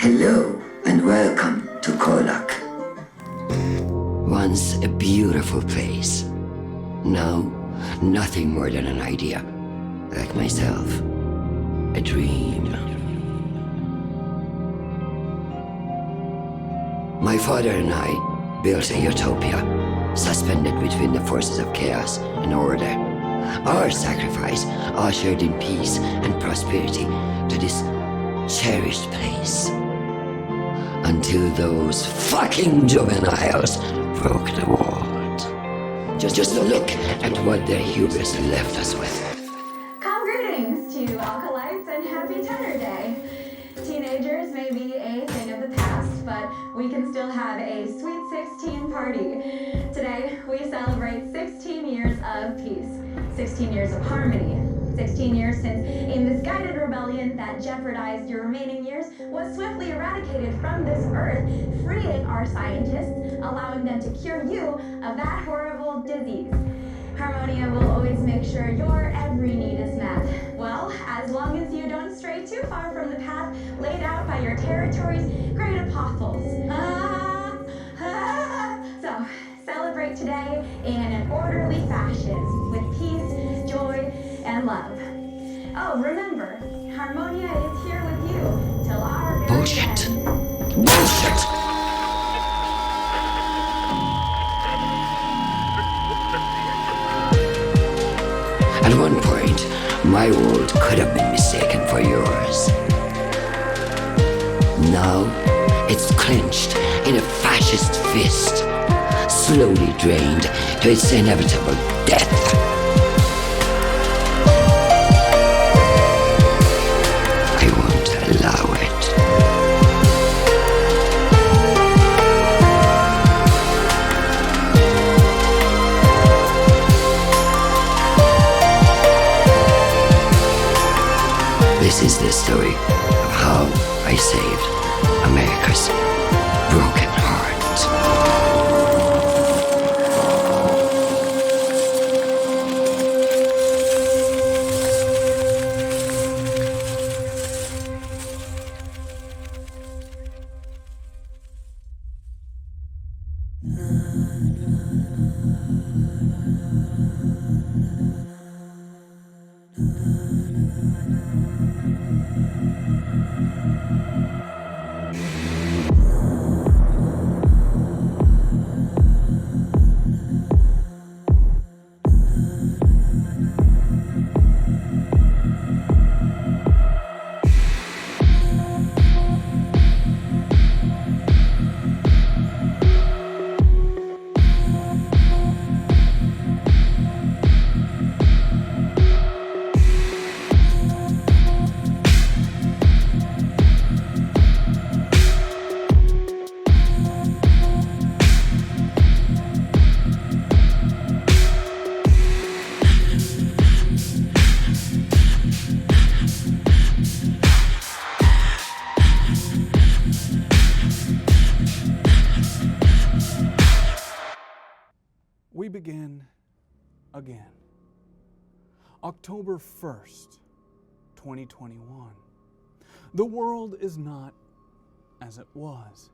Hello and welcome to KOllOK. Once a beautiful place. Now, nothing more than an idea. Like myself. A dream. My father and I built a utopia, suspended between the forces of chaos and order. Our sacrifice ushered in peace and prosperity to this cherished place. Until those fucking juveniles broke the world. Just look at what their hubris left us with. Calm greetings to alkalites and happy Tenor Day. Teenagers may be a thing of the past, but we can still have a sweet 16 party. Today, we celebrate 16 years of peace, 16 years of harmony, 16 years since a misguided rebellion that jeopardized your remaining years was swiftly eradicated from this earth, freeing our scientists, allowing them to cure you of that horrible disease. Harmonia will always make sure your every need is met. Well, as long as you don't stray too far from the path laid out by your territory's great apostles. So, celebrate today in an orderly fashion, with peace, joy, and love. Oh, remember, Harmonia is here with you till our very Bullshit. end. Bullshit! At one point, my world could have been mistaken for yours. Now, it's clenched in a fascist fist, slowly drained to its inevitable death. I won't allow it. This is the story of how I saved America's broken heart. We begin again. October 1st, 2021. The world is not as it was.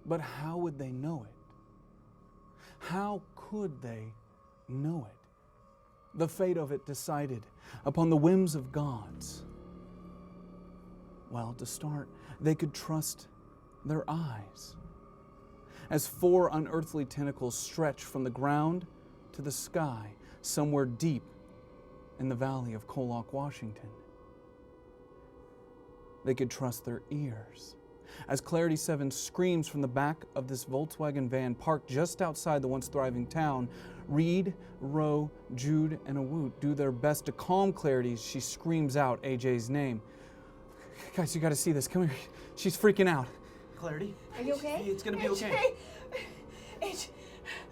But how would they know it? How could they know it? The fate of it decided upon the whims of gods. Well, to start, they could trust their eyes. As 4 unearthly tentacles stretch from the ground to the sky somewhere deep in the valley of KOllOK, Washington. They could trust their ears. As Clarity 7 screams from the back of this Volkswagen van parked just outside the once thriving town, Reed, Roe, Jude, and Awoot do their best to calm Clarity as she screams out AJ's name. Guys, you gotta see this. Come here. She's freaking out. Clarity? Are you okay? It's gonna be okay. H.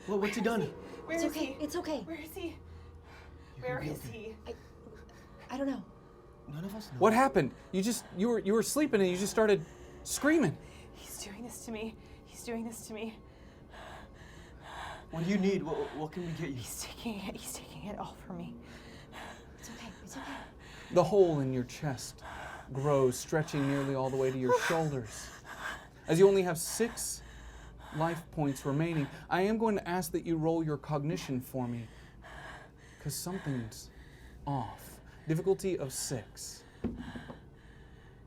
Well, what's he done? It's okay. It's okay. Where is he? Where is he? I don't know. None of us know. What happened? You were sleeping and you just started screaming. He's doing this to me. He's doing this to me. What do you need? What can we get you? He's taking it all from me. It's okay. It's okay. The hole in your chest grows, stretching nearly all the way to your shoulders. As you only have 6 life points remaining, I am going to ask that you roll your cognition for me, because something's off. Difficulty of 6.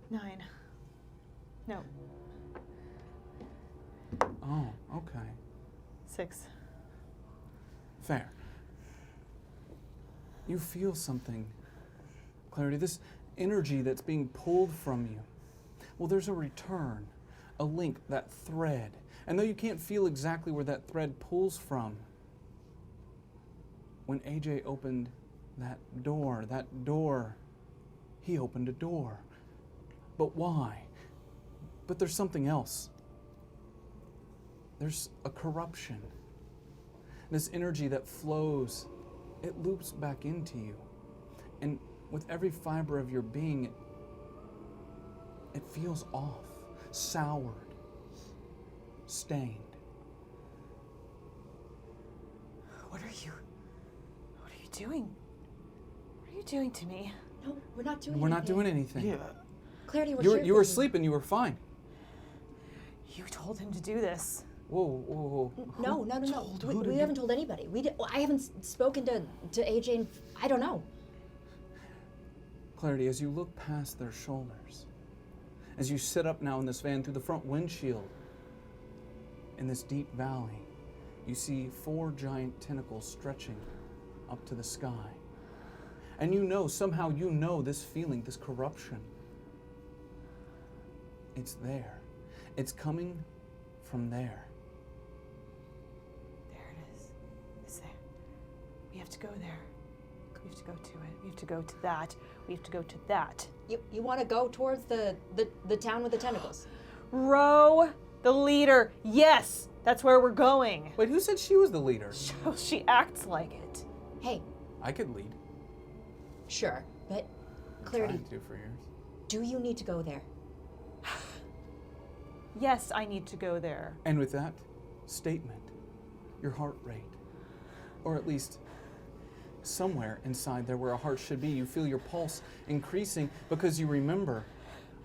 9. No, Oh, okay. 6. Fair. You feel something, Clarity, this energy that's being pulled from you. Well, there's a return, a link, that thread. And though you can't feel exactly where that thread pulls from, when AJ opened that door, he opened a door. But why? But there's something else. There's a corruption. This energy that flows, it loops back into you. And with every fiber of your being, it feels off, soured, stained. What are you doing? What are you doing to me? No, we're not doing anything. We're not doing anything. Yeah. Clarity, we're here You were for sleeping, you were fine. You told him to do this. Whoa. No. We haven't told anybody. I haven't spoken to AJ and I don't know. Clarity, as you look past their shoulders, as you sit up now in this van through the front windshield, in this deep valley, you see 4 giant tentacles stretching up to the sky. And you know, somehow you know this feeling, this corruption. It's there. It's coming from there. There it is. It's there. We have to go there. We have to go to it. We have to go to that. We have to go to that. You want to go towards the town with the tentacles? Ro, the leader. Yes, that's where we're going. Wait, who said she was the leader? She acts like it. Hey, I could lead. sure, but Clarity, Tried to for years. do you need to go there? Yes, I need to go there. And with that statement, your heart rate, or at least somewhere inside there where a heart should be, you feel your pulse increasing because you remember,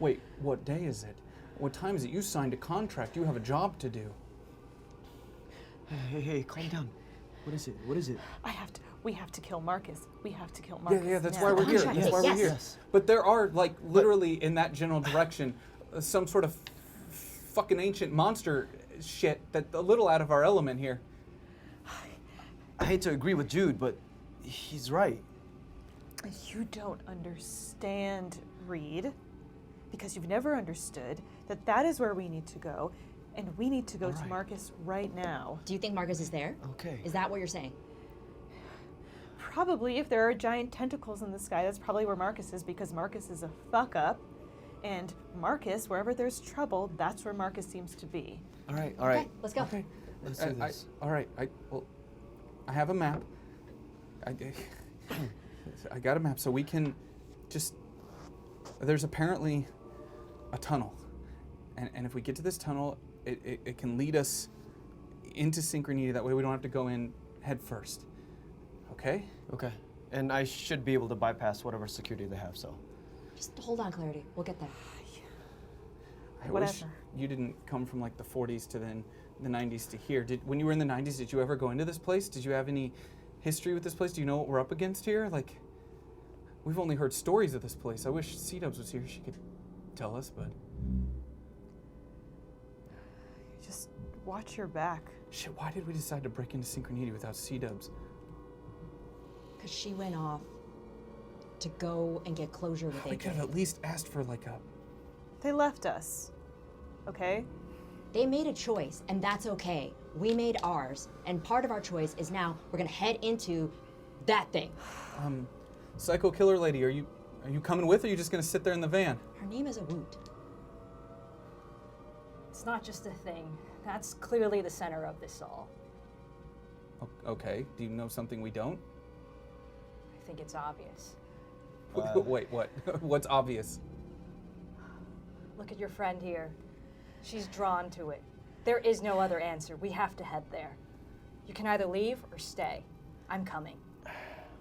wait, what day is it? What time is it? You signed a contract. You have a job to do. Hey, calm down. What is it? We have to kill Marcus. We have to kill Marcus. Yeah, that's now. why we're here. Contract, That's why we're yes. here. Yes. But there are, like, literally in that general direction, some sort of fucking ancient monster shit that's a little out of our element here. I hate to agree with Jude, but he's right. You don't understand, Reed, because you've never understood that is where we need to go, and we need to go to Marcus right now. Do you think Marcus is there? Okay. Is that what you're saying? Probably, if there are giant tentacles in the sky, that's probably where Marcus is, because Marcus is a fuck up, and Marcus, wherever there's trouble, that's where Marcus seems to be. All right. Okay, let's go. Okay. Let's do this. All right. I have a map. I got a map, so we can just. There's apparently a tunnel, and if we get to this tunnel, it can lead us into synchronity. That way, we don't have to go in head first. Okay. Okay. And I should be able to bypass whatever security they have, so. Just hold on, Clarity. We'll get there. I wish Whatever. you didn't come from like the 40s to then the 90s to here. When you were in the 90s, did you ever go into this place? Did you have any history with this place? Do you know what we're up against here? Like, we've only heard stories of this place. I wish C-Dubs was here. She could tell us, but Just watch your back. shit, why did we decide to break into synchronity without C-Dubs? Because she went off to go and get closure with We could AJ. have at least asked for like a. They left us, okay? They made a choice, and that's okay. We made ours, and part of our choice is now we're gonna head into that thing. Psycho killer lady, are you coming with, or are you just gonna sit there in the van? Her name is a Woot. It's not just a thing. That's clearly the center of this all. Okay, do you know something we don't? I think it's obvious. Wait, what? What's obvious? Look at your friend here. She's drawn to it. There is no other answer. We have to head there. You can either leave or stay. I'm coming.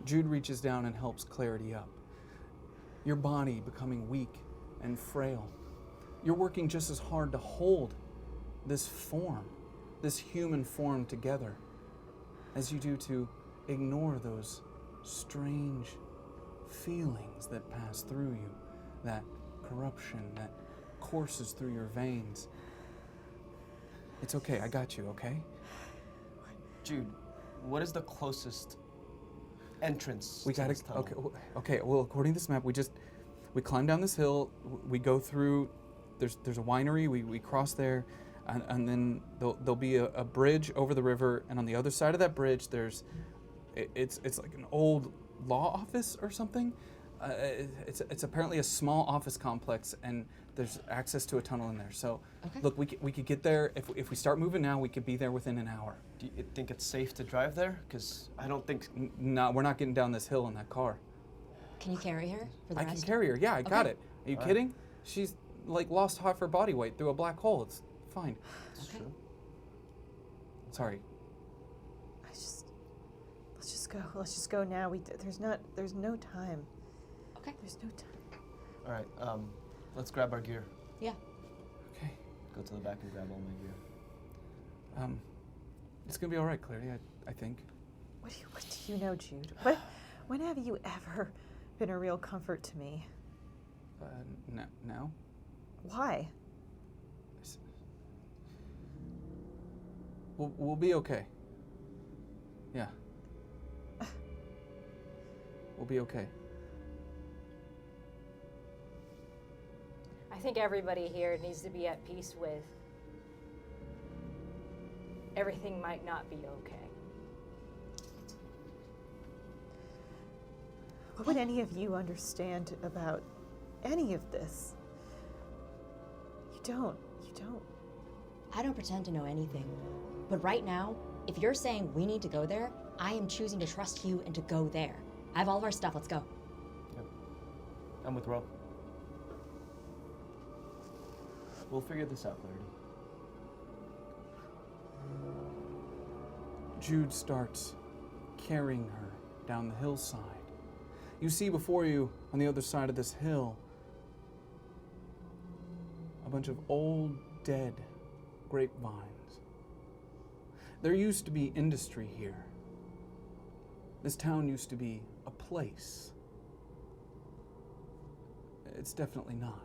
Jude reaches down and helps Clarity up. Your body becoming weak and frail. You're working just as hard to hold this form, this human form together, as you do to ignore those strange feelings that pass through you, that corruption that courses through your veins. It's okay, I got you, okay? Jude, what is the closest entrance We to gotta, this tunnel? okay, well, according to this map, we climb down this hill, we go through, there's a winery, we cross there, and then there'll be a bridge over the river, and on the other side of that bridge, it's like an old law office or something. It's apparently a small office complex, and there's access to a tunnel in there. So, Okay. look, we could get there, if we start moving now, we could be there within an hour. Do you think it's safe to drive there? Because I don't think... No, we're not getting down this hill in that car. Can you carry her for the I rest? can carry her, yeah, I got Okay. it. Are you All right. kidding? She's like lost half her body weight through a black hole. It's fine. It's Okay. true. Sorry. Let's just go. Let's just go now. There's no time. Okay. There's no time. All right, let's grab our gear. Yeah. Okay. Go to the back and grab all my gear. It's gonna be all right, Clarity, I think. What do you know, Jude? When have you ever been a real comfort to me? Now? Why? We'll be okay. Yeah. We'll be okay. I think everybody here needs to be at peace with everything might not be okay. What would any of you understand about any of this? You don't. I don't pretend to know anything. But right now, if you're saying we need to go there, I am choosing to trust you and to go there. I have all of our stuff. Let's go. Yep. I'm with Ro. We'll figure this out, Clarity. Jude starts carrying her down the hillside. You see before you, on the other side of this hill, a bunch of old, dead grapevines. There used to be industry here. This town used to be a place. It's definitely not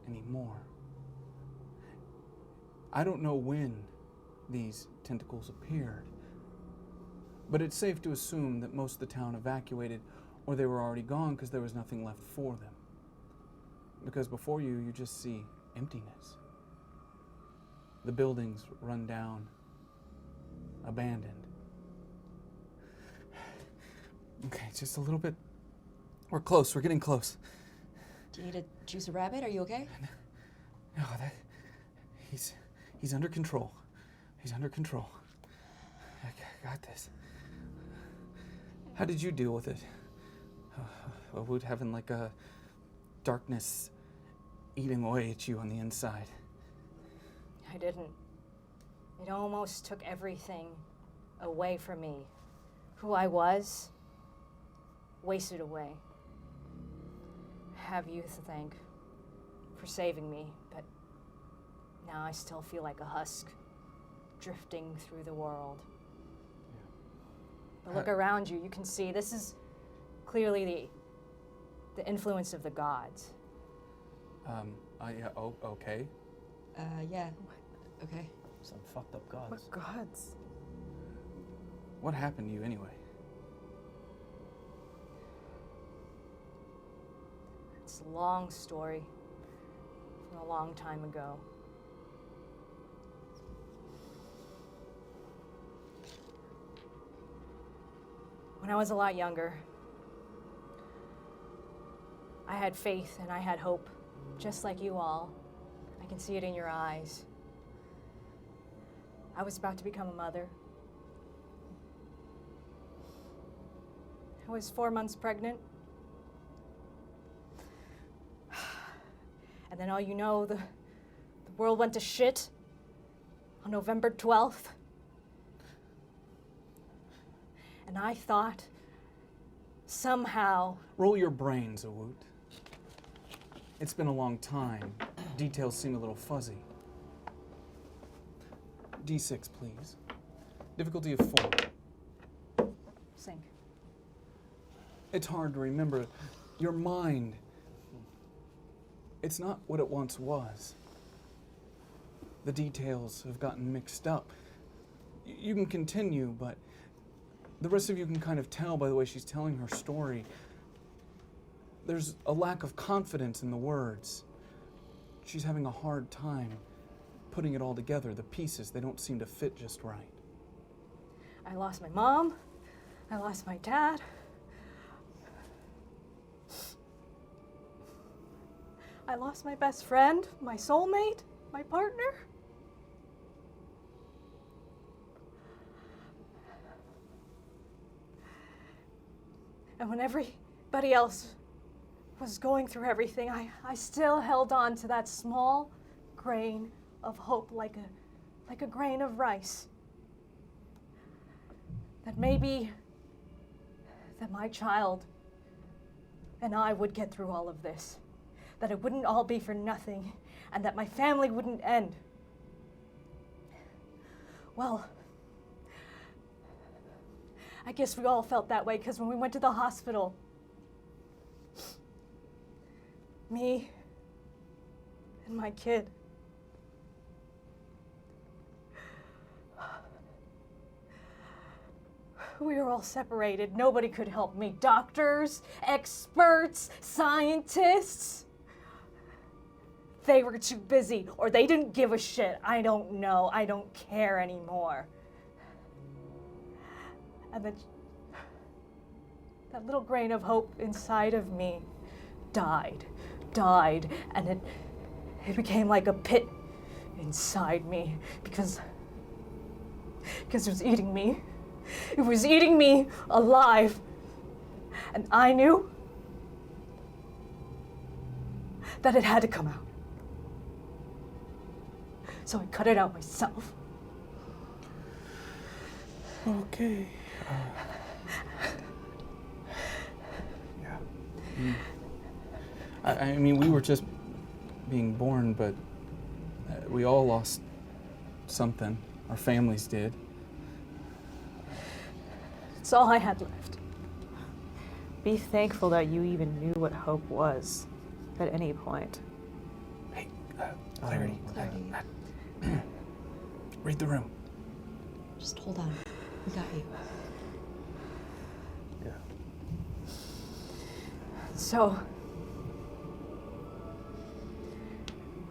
anymore. I don't know when these tentacles appeared, but it's safe to assume that most of the town evacuated, or they were already gone because there was nothing left for them. Because before you, you just see emptiness. The buildings run down, abandoned. Okay, just a little bit. We're close, we're getting close. Do you need to juice a rabbit? Are you okay? No, he's under control. He's under control. I got this. How did you deal with it? Would having like a darkness eating away at you on the inside. I didn't. It almost took everything away from me. Who I was, wasted away. Have you to thank for saving me, but now I still feel like a husk drifting through the world. But look around you, you can see this is clearly the influence of the gods. Yeah, okay. Yeah. Okay. Some fucked up gods. What gods? What happened to you anyway? It's a long story from a long time ago. When I was a lot younger, I had faith and I had hope, just like you all. I can see it in your eyes. I was about to become a mother. I was 4 months pregnant. And then all you know, the world went to shit on November 12th. And I thought, somehow... Roll your brains, Awoot. It's been a long time. Details seem a little fuzzy. D6, please. Difficulty of 4. Sink. It's hard to remember. Your mind, it's not what it once was. The details have gotten mixed up. You can continue, but the rest of you can kind of tell by the way she's telling her story. There's a lack of confidence in the words. She's having a hard time putting it all together. The pieces, they don't seem to fit just right. I lost my mom. I lost my dad. I lost my best friend, my soulmate, my partner. And when everybody else was going through everything, I still held on to that small grain of hope, like a grain of rice. That maybe that my child and I would get through all of this. That it wouldn't all be for nothing, and that my family wouldn't end. Well, I guess we all felt that way, because when we went to the hospital, me and my kid, we were all separated. Nobody could help me. Doctors, experts, scientists. They were too busy, or they didn't give a shit. I don't know. I don't care anymore. And then that little grain of hope inside of me died, and it became like a pit inside me because it was eating me. It was eating me alive. And I knew that it had to come out. So I cut it out myself. Okay. Yeah. I mean, we were just being born, but we all lost something. Our families did. It's all I had left. Be thankful that you even knew what hope was at any point. Hey, Clarity. Read the room. Just hold on. We got you. Yeah. So,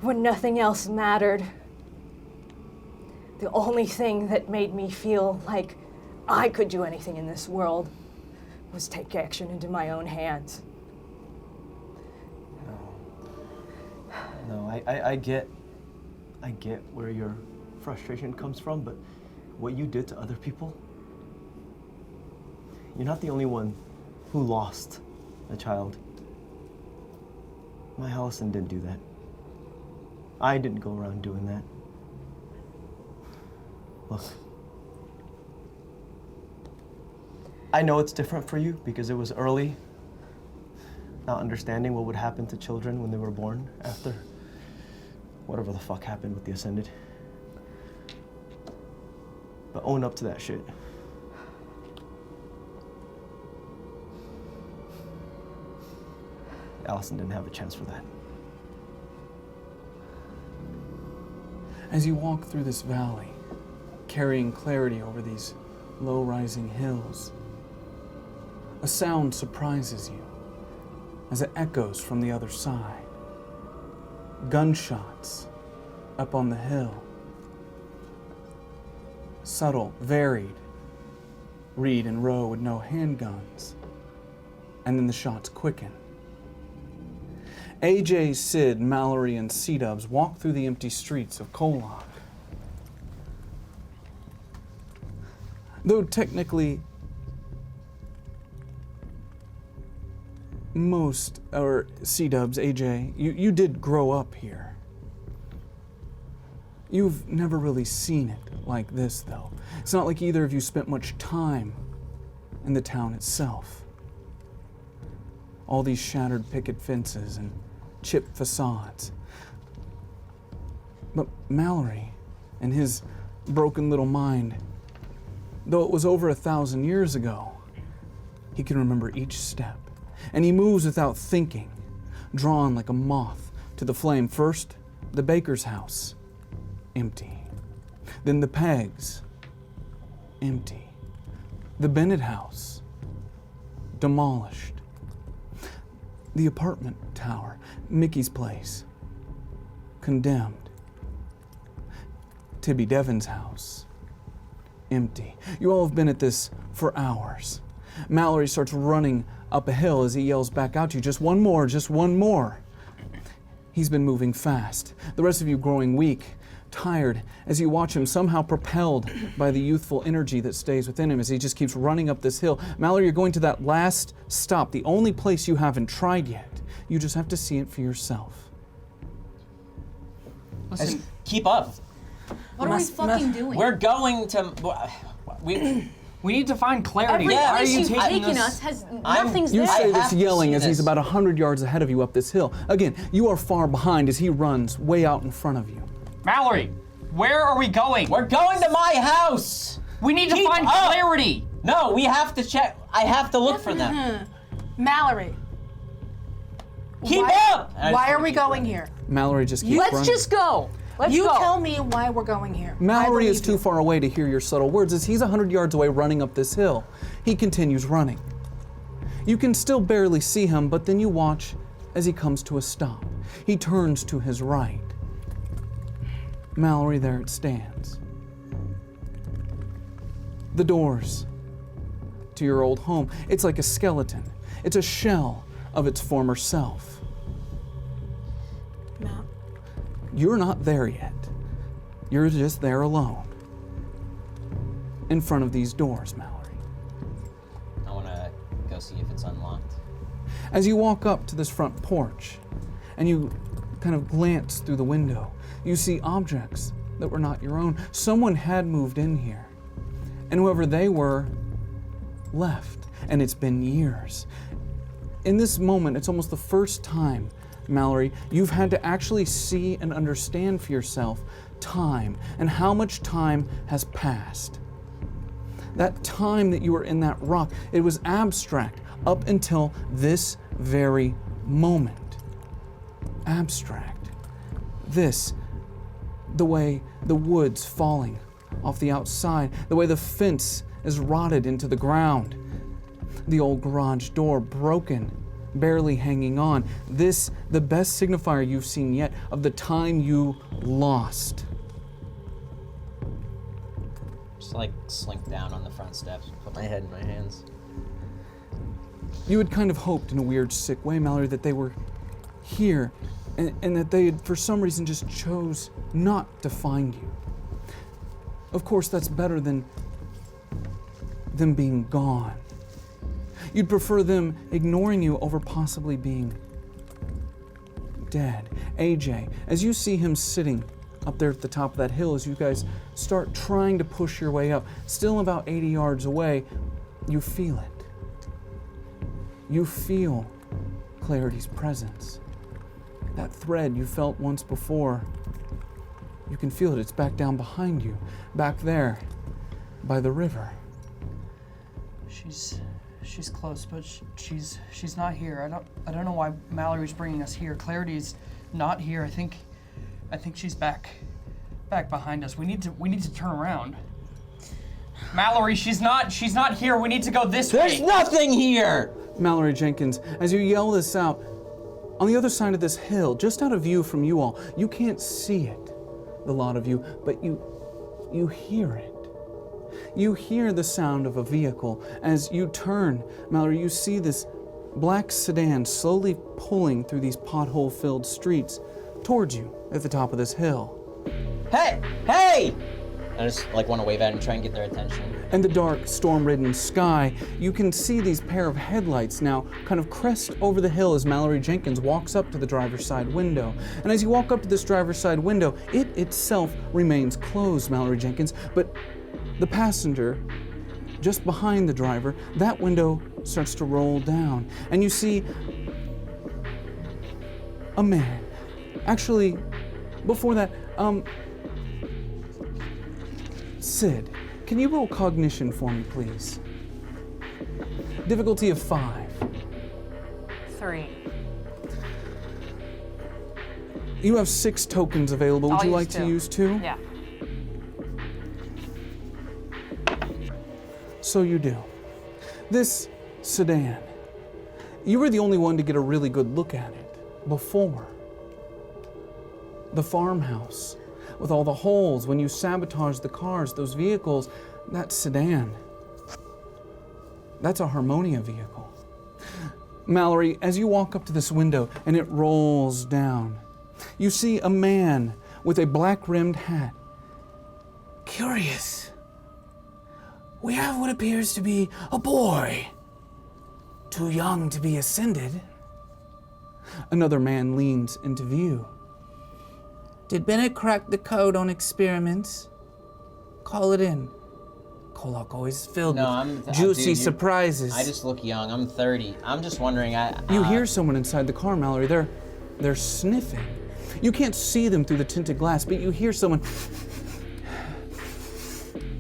when nothing else mattered, the only thing that made me feel like I could do anything in this world was take action into my own hands. No, I get where your frustration comes from, but what you did to other people, you're not the only one who lost a child. My Allison didn't do that. I didn't go around doing that. Look, I know it's different for you because it was early, not understanding what would happen to children when they were born after whatever the fuck happened with the Ascended. But own up to that shit. Allison didn't have a chance for that. As you walk through this valley, carrying clarity over these low-rising hills, a sound surprises you as it echoes from the other side. Gunshots up on the hill. Subtle, varied. Reed and Rowe with no handguns. And then the shots quicken. AJ, Sid, Mallory, and C-Dubs walk through the empty streets of KOllOK. Though technically, most, or C-Dubs, AJ, you did grow up here. You've never really seen it like this, though. It's not like either of you spent much time in the town itself. All these shattered picket fences and chipped facades. But Mallory, in his broken little mind, though it was over 1,000 years ago, he can remember each step. And he moves without thinking, drawn like a moth to the flame. First, the baker's house, empty. Then the Pegs, empty. The Bennett house, demolished. The apartment tower, Mickey's place, condemned. Tibby Devon's house, empty. You all have been at this for hours. Mallory starts running up a hill as he yells back out to you, just one more, just one more. He's been moving fast. The rest of you growing weak, tired, as you watch him somehow propelled by the youthful energy that stays within him as he just keeps running up this hill. Mallory, you're going to that last stop, the only place you haven't tried yet. You just have to see it for yourself. Listen, keep up. What are we fucking doing? We're going to. We need to find clarity. Every Why are place you you've taking taken us? us has nothing's You there. say I this have to yelling see as he's this. about 100 yards ahead of you up this hill. Again, you are far behind as he runs way out in front of you. Mallory, where are we going? We're going to my house. We need to Keep find up. clarity. No, we have to check. I have to look for them. Mallory, Keep why, up. why are we going here? Mallory just keeps Let's running. just go. Let's You go. tell me why we're going here. Mallory I is believe too you. far away to hear your subtle words as he's 100 yards away running up this hill. He continues running. You can still barely see him, but then you watch as he comes to a stop. He turns to his right. Mallory, there it stands. The doors to your old home. It's like a skeleton. It's a shell of its former self. Mal- You're not there yet. You're just there alone. In front of these doors, Mallory. I want to go see if it's unlocked. As you walk up to this front porch and you kind of glance through the window, you see objects that were not your own. Someone had moved in here, and whoever they were left, and it's been years. In this moment, it's almost the first time, Mallory, you've had to actually see and understand for yourself time and how much time has passed. That time that you were in that rock, it was abstract up until this very moment. Abstract. This, the way the wood's falling off the outside, the way the fence is rotted into the ground, the old garage door broken, barely hanging on. This, the best signifier you've seen yet of the time you lost. Just like slink down on the front steps, put my head in my hands. You had kind of hoped in a weird, sick way, Mallory, that they were here and that they had, for some reason, just chose not to find you. Of course, that's better than them being gone. You'd prefer them ignoring you over possibly being dead. AJ, as you see him sitting up there at the top of that hill, as you guys start trying to push your way up, still about 80 yards away, you feel it. You feel Clarity's presence. That thread you felt once before, you can feel it. It's back down behind you, back there by the river. She's close, but she's not here. I don't know why Mallory's bringing us here. Clarity's not here. I think she's back behind us. We need to turn around. Mallory, she's not here. We need to go this way. There's nothing here! Mallory Jenkins, as you yell this out, on the other side of this hill, just out of view from you all, you can't see it, the lot of you, but you hear it. You hear the sound of a vehicle. As you turn, Mallory, you see this black sedan slowly pulling through these pothole-filled streets towards you at the top of this hill. Hey! Hey! I just like want to wave at and try and get their attention. In the dark, storm-ridden sky, you can see these pair of headlights now kind of crest over the hill as Mallory Jenkins walks up to the driver's side window. And as you walk up to this driver's side window, it itself remains closed, Mallory Jenkins, but the passenger, just behind the driver, that window starts to roll down, and you see a man. Actually, before that, Sid, can you roll cognition for me, please? Difficulty of 5. 3. You have 6 tokens available. Would I'll you use like to 2. use 2? Yeah. So you do. This sedan, you were the only one to get a really good look at it before. The farmhouse, with all the holes when you sabotaged the cars, those vehicles, that sedan, that's a Harmonia vehicle. Mallory, as you walk up to this window and it rolls down, you see a man with a black-rimmed hat. Curious. We have what appears to be a boy. Too young to be ascended. Another man leans into view. Did Bennett crack the code on experiments? Call it in. KOllOK always filled with juicy surprises. I just look young. I'm 30. I'm just wondering. You hear someone inside the car, Mallory. They're sniffing. You can't see them through the tinted glass, but you hear someone.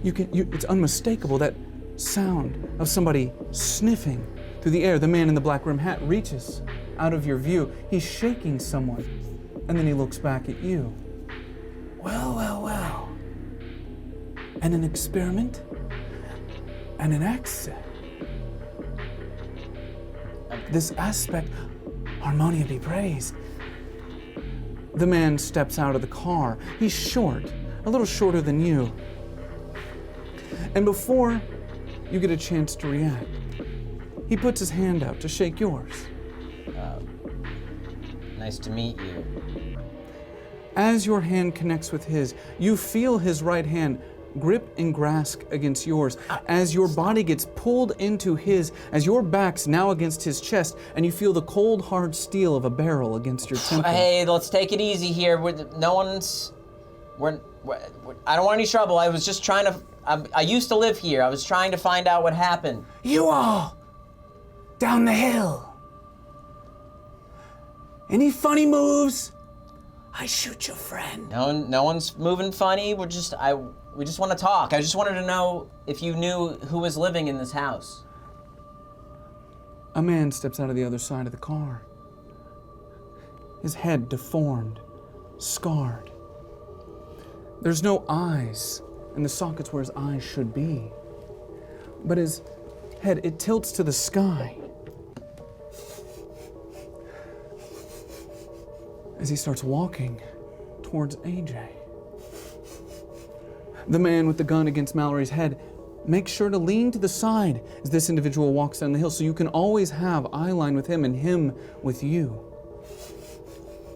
It's unmistakable, that sound of somebody sniffing through the air. The man in the black rim hat reaches out of your view. He's shaking someone, and then he looks back at you. Well, well, well. And an experiment? And an accident. This aspect, Harmonia be praised. The man steps out of the car. He's short, a little shorter than you. And before you get a chance to react, he puts his hand out to shake yours. Nice to meet you. As your hand connects with his, you feel his right hand grip and grasp against yours as your body gets pulled into his, as your back's now against his chest, and you feel the cold, hard steel of a barrel against your temple. Hey, let's take it easy here. I don't want any trouble. I was just trying to, I used to live here. I was trying to find out what happened. You all, down the hill. Any funny moves? I shoot your friend. No one's moving funny. We just want to talk. I just wanted to know if you knew who was living in this house. A man steps out of the other side of the car. His head deformed, scarred. There's no eyes in the sockets where his eyes should be. But his head, it tilts to the sky as he starts walking towards AJ. The man with the gun against Mallory's head makes sure to lean to the side as this individual walks down the hill so you can always have eye line with him and him with you.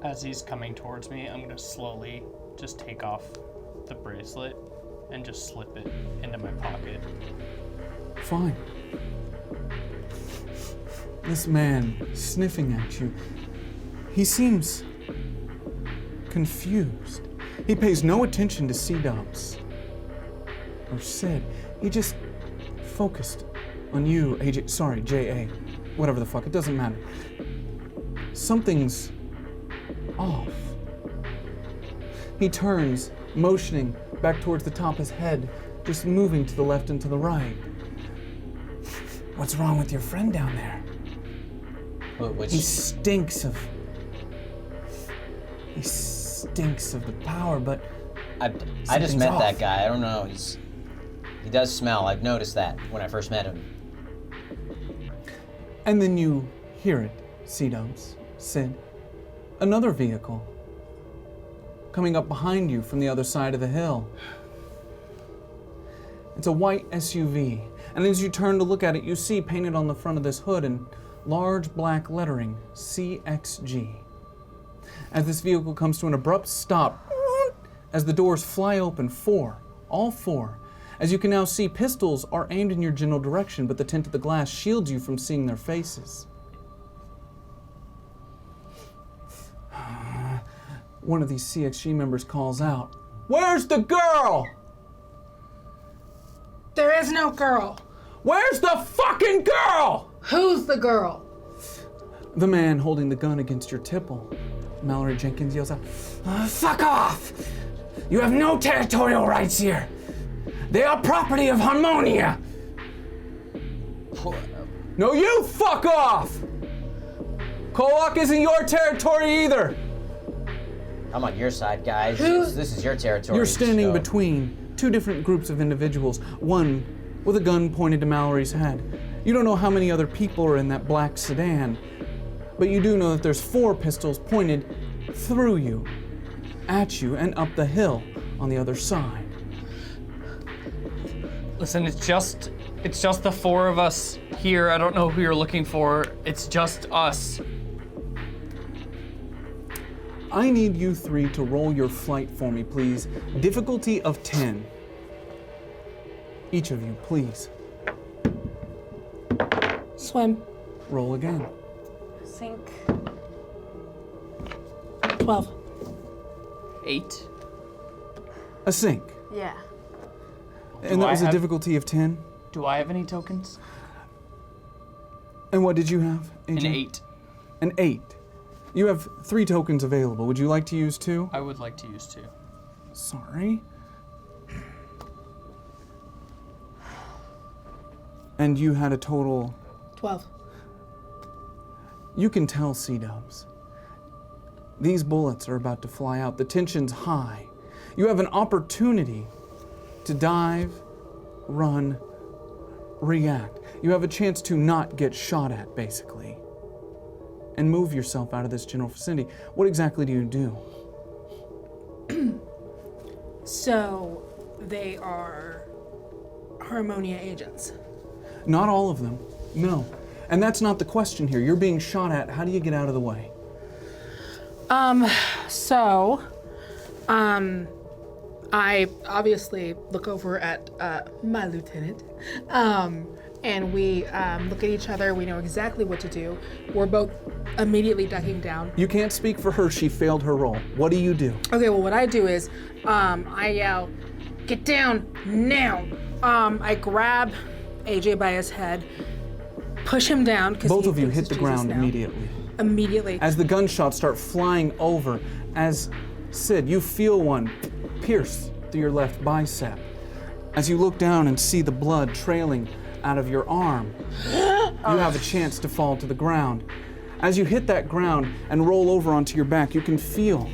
As he's coming towards me, I'm gonna slowly just take off the bracelet and just slip it into my pocket. Fine. This man sniffing at you, he seems confused. He pays no attention to C-Dubs or Sid. He just focused on you, AJ, sorry, J.A., whatever the fuck, it doesn't matter. Something's off. He turns, motioning back towards the top of his head, just moving to the left and to the right. What's wrong with your friend down there? He stinks of the power, but I just met that guy. I don't know. He does smell. I've noticed that when I first met him. And then you hear it, C-Dubs, Sid. Another vehicle coming up behind you from the other side of the hill. It's a white SUV, and as you turn to look at it, you see painted on the front of this hood in large black lettering, CXG. As this vehicle comes to an abrupt stop, as the doors fly open, all four. As you can now see, pistols are aimed in your general direction, but the tint of the glass shields you from seeing their faces. One of these CXG members calls out, "Where's the girl?" There is no girl. "Where's the fucking girl?" Who's the girl? The man holding the gun against your tipple. Mallory Jenkins yells out, "Fuck off! You have no territorial rights here. They are property of Harmonia." No, you fuck off! KOllOK isn't your territory either. I'm on your side, guys. This is your territory. You're standing between two different groups of individuals, one with a gun pointed to Mallory's head. You don't know how many other people are in that black sedan, but you do know that there's 4 pistols pointed through you, at you, and up the hill on the other side. Listen, it's just the 4 of us here. I don't know who you're looking for. It's just us. I need you 3 to roll your flight for me, please. Difficulty of 10. Each of you, please. Swim. Roll again. Sink. 12. 8. A sink. Yeah. And that was a difficulty of 10? Do I have any tokens? And what did you have, AJ? An 8. An 8. You have 3 tokens available. Would you like to use 2? I would like to use 2. Sorry. And you had a total... 12. You can tell, C-dubs. These bullets are about to fly out. The tension's high. You have an opportunity to dive, run, react. You have a chance to not get shot at, basically, and move yourself out of this general vicinity. What exactly do you do? So, they are Harmonia agents. Not all of them, no. And that's not the question here. You're being shot at. How do you get out of the way? I obviously look over at my lieutenant, and we look at each other. We know exactly what to do. We're both immediately ducking down. You can't speak for her. She failed her role. What do you do? Okay, well, what I do is I yell, "Get down now!" I grab AJ by his head, push him down. Both of you hit the ground immediately. Immediately. As the gunshots start flying over, as Sid, you feel one pierce through your left bicep. As you look down and see the blood trailing out of your arm, you have a chance to fall to the ground. As you hit that ground and roll over onto your back, you can feel,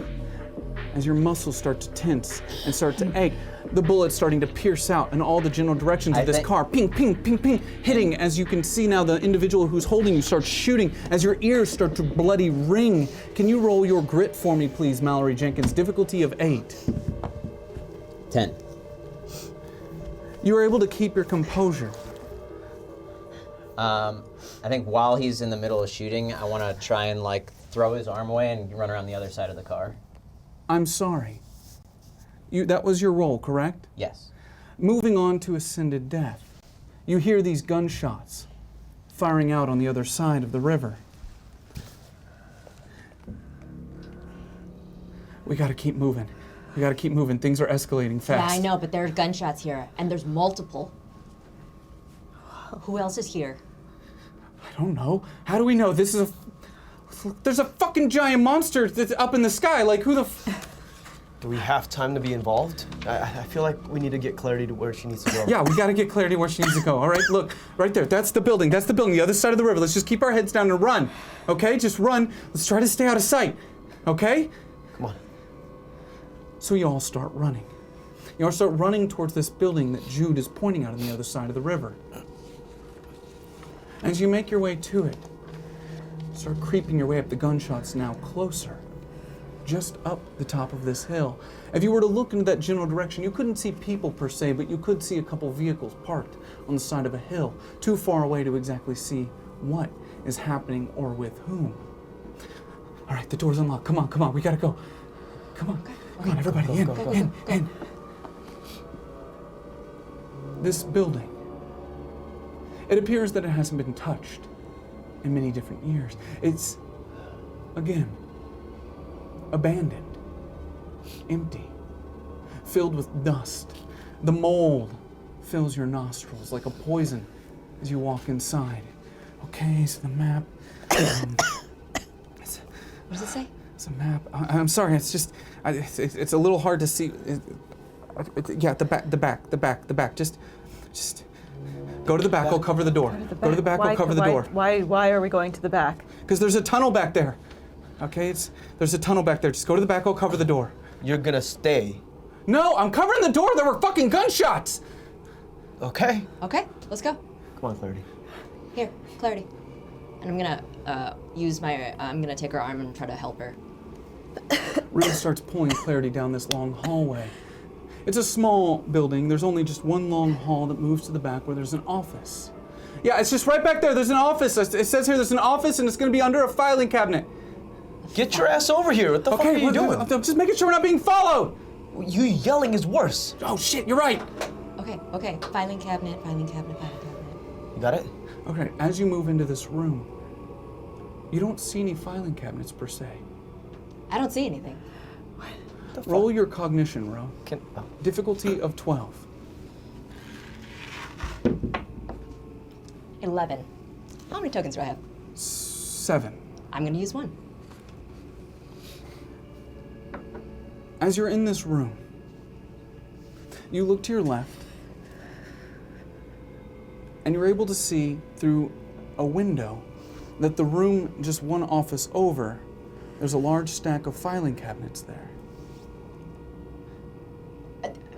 as your muscles start to tense and start to ache, the bullets starting to pierce out in all the general directions of this car. Ping, ping, ping, ping, hitting. As you can see now, the individual who's holding you starts shooting as your ears start to bloody ring. Can you roll your grit for me, please, Mallory Jenkins? Difficulty of 8. 10. You were able to keep your composure. I think while he's in the middle of shooting, I want to try and throw his arm away and run around the other side of the car. I'm sorry. That was your role, correct? Yes. Moving on to Ascended Death. You hear these gunshots firing out on the other side of the river. We gotta keep moving. We gotta keep moving. Things are escalating fast. Yeah, I know, but there's gunshots here, and there's multiple. Who else is here? I don't know. How do we know? There's a fucking giant monster that's up in the sky. Who the Do we have time to be involved? I feel like we need to get clarity to where she needs to go. Yeah, we gotta get clarity where she needs to go. All right, look, right there. That's the building. That's the building. The other side of the river. Let's just keep our heads down and run. Okay, just run. Let's try to stay out of sight. Okay? Come on. So you all start running. You all start running towards this building that Jude is pointing out on the other side of the river. As you make your way to it, start creeping your way up. The gunshots now closer. Just up the top of this hill. If you were to look in that general direction, you couldn't see people per se, but you could see a couple vehicles parked on the side of a hill, too far away to exactly see what is happening or with whom. All right, the door's unlocked. Come on, we gotta go. Come on, everybody, in. This building, it appears that it hasn't been touched in many different years. It's, again, abandoned, empty, filled with dust. The mold fills your nostrils like a poison as you walk inside. Okay, so the map. What does it say? It's a map. I'm sorry. It's just, it's a little hard to see. Yeah, the back. Just go to the back. I'll cover the door. Go to the back. I'll cover the door. Why are we going to the back? Because there's a tunnel back there. Okay, there's a tunnel back there. Just go to the back. I'll cover the door. You're gonna stay. No, I'm covering the door. There were fucking gunshots. Okay. Okay, let's go. Come on, Clarity. Here, Clarity. And I'm gonna I'm gonna take her arm and try to help her. Reed starts pulling Clarity down this long hallway. It's a small building. There's only just one long hall that moves to the back where there's an office. Yeah, it's just right back there. There's an office. It says here there's an office and it's gonna be under a filing cabinet. Get your ass over here. What the fuck are you doing? I'm just making sure we're not being followed. You yelling is worse. Oh shit, you're right. Okay. Filing cabinet. You got it? Okay, as you move into this room, you don't see any filing cabinets per se. I don't see anything. Roll your cognition, Ro. Difficulty of 12. 11. How many tokens do I have? 7. I'm gonna use 1. As you're in this room, you look to your left, and you're able to see through a window that the room just one office over, there's a large stack of filing cabinets there.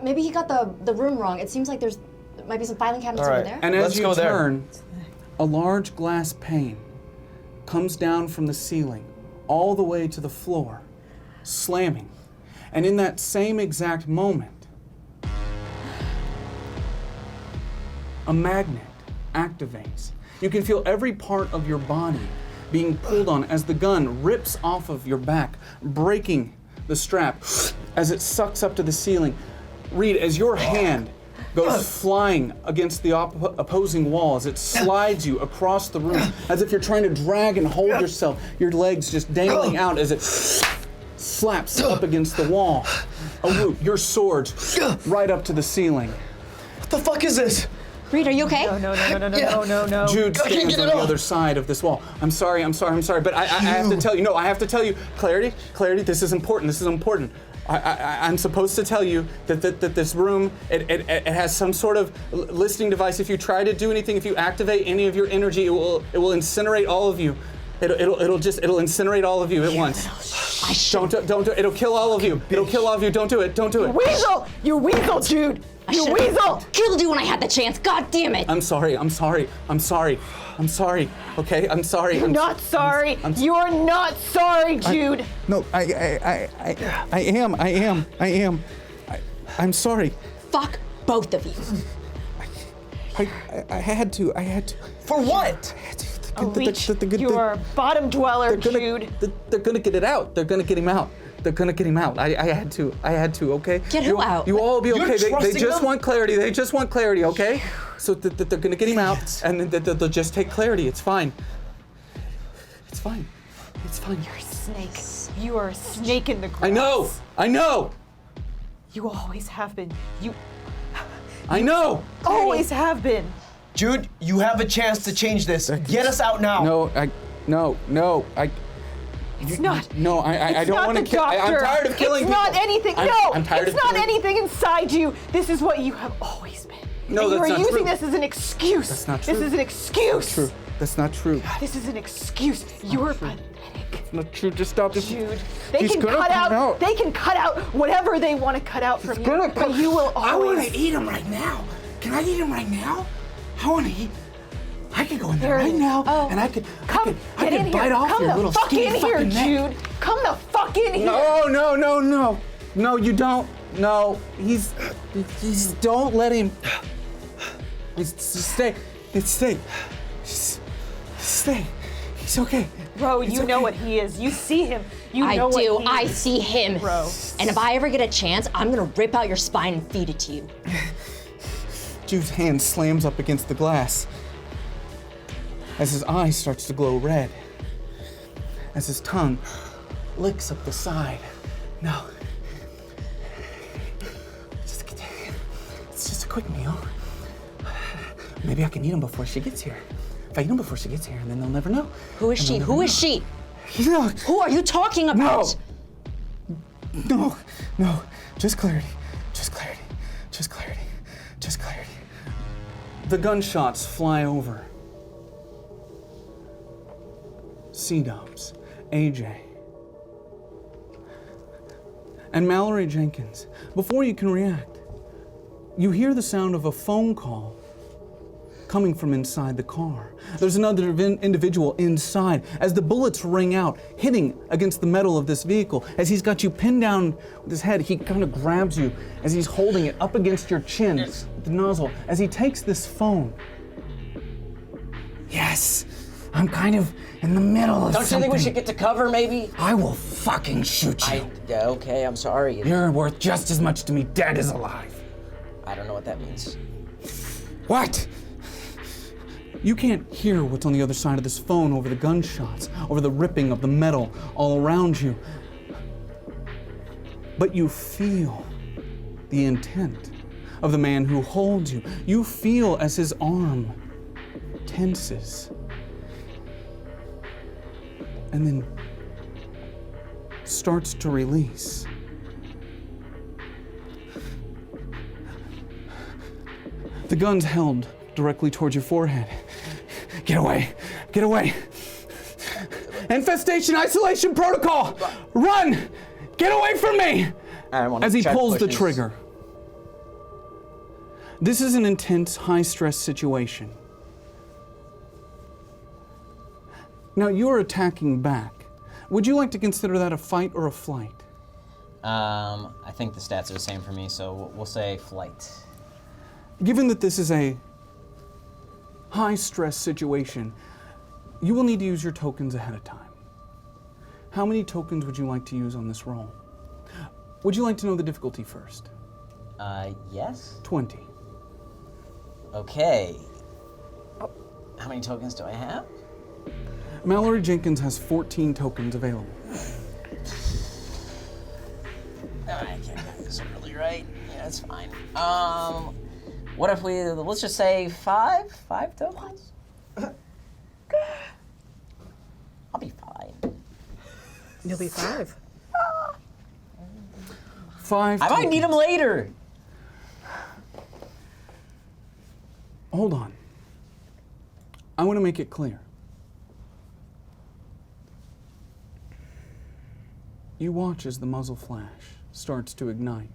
Maybe he got the room wrong. It seems like there might be some filing cabinets over there. And as you turn, a large glass pane comes down from the ceiling all the way to the floor, slamming. And in that same exact moment, a magnet activates. You can feel every part of your body being pulled on as the gun rips off of your back, breaking the strap as it sucks up to the ceiling. Reed, as your hand goes flying against the opposing wall, as it slides you across the room, as if you're trying to drag and hold yourself, your legs just dangling out as it slaps up against the wall. Awut, your sword right up to the ceiling. What the fuck is this? Reed, are you okay? No. Jude stands on the other side of this wall. I'm sorry, but I have to tell you. No, I have to tell you. Clarity, this is important. I'm supposed to tell you that this room, it has some sort of listening device. If you try to do anything, if you activate any of your energy, it will incinerate all of you. It'll incinerate all of you at once. Don't do it. It'll kill all of you. It'll kill all of you. Don't do it. Weasel! You weasel, Jude! You weasel! Killed you when I had the chance. God damn it! I'm sorry. Okay, I'm sorry. You're not sorry. You're not sorry, Jude. No, I am. I'm sorry. Fuck both of you. I had to. For what? You're a bottom dweller, Jude. They're gonna get it out. They're gonna get him out. I had to, okay? Get who out? You all will be okay. They just them? want clarity. Okay? So they're gonna get him out, and then they'll just take clarity. It's fine. You're a snake. You are a snake in the grass. I know! You always have been. I know! Always have been. Jude, you have a chance to change this. Get us out now. No, It's not. No, I don't want to kill. I'm tired of killing people. It's not anything. I'm tired it's of not killing. anything inside you. This is what you have always been. No, and that's you are not using true. this as an excuse. That's not true. This is an excuse. That's not true. This is an excuse. You're pathetic. It's not true. Just stop this. Jude, they can cut out. They can cut out whatever they want to cut out from you. But you will always. I want to eat him right now. Can I eat him right now? I want to eat. I could go in there right now, and I could bite off your little skinny fucking neck. Jude. Come the fuck in here. No, you don't. No, he's don't let him. Stay. Stay. He's okay. Bro, you know what he is. You see him. You know what he is. I see him. Bro. And if I ever get a chance, I'm gonna rip out your spine and feed it to you. Jude's hand slams up against the glass as his eye starts to glow red, as his tongue licks up the side. No. It's just a quick meal. Maybe I can eat him before she gets here. If I eat him before she gets here, then they'll never know. Who is she? Who is she? Look. Who are you talking about? No, just clarity, just clarity, just clarity, just clarity. The gunshots fly over. C-Dubs, AJ, and Mallory Jenkins. Before you can react, you hear the sound of a phone call coming from inside the car. There's another individual inside as the bullets ring out, hitting against the metal of this vehicle. As he's got you pinned down with his head, he kind of grabs you as he's holding it up against your chin, the nozzle, as he takes this phone. Yes, I'm kind of in the middle of something. Don't you think we should get to cover, maybe? I will fucking shoot you. Okay, I'm sorry. You're worth just as much to me dead as alive. I don't know what that means. What? You can't hear what's on the other side of this phone over the gunshots, over the ripping of the metal all around you. But you feel the intent of the man who holds you. You feel as his arm tenses and then starts to release. The gun's held directly towards your forehead. Get away, get away. Infestation isolation protocol, run, get away from me. As he pulls the trigger. This is an intense, high-stress situation. Now you're attacking back. Would you like to consider that a fight or a flight? I think the stats are the same for me, so we'll say flight. Given that this is a high-stress situation, you will need to use your tokens ahead of time. How many tokens would you like to use on this roll? Would you like to know the difficulty first? Yes. 20. Okay. How many tokens do I have? Mallory Jenkins has 14 tokens available. I can't do this early, right? Yeah, it's fine. What if let's just say 5? 5 tokens? I'll be fine. You'll be 5. 5 I tokens. might need them later. Hold on. I want to make it clear. You watch as the muzzle flash starts to ignite.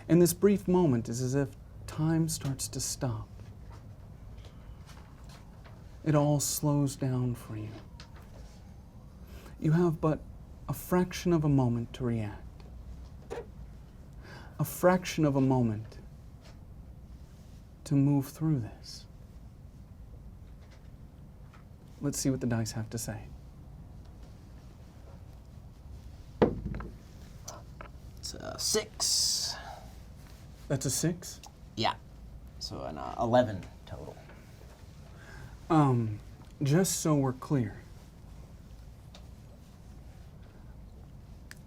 In this brief moment, it's as if time starts to stop. It all slows down for you. You have but a fraction of a moment to react. A fraction of a moment to move through this. Let's see what the dice have to say. It's a 6. That's a 6? Yeah. So an 11 total. Just so we're clear.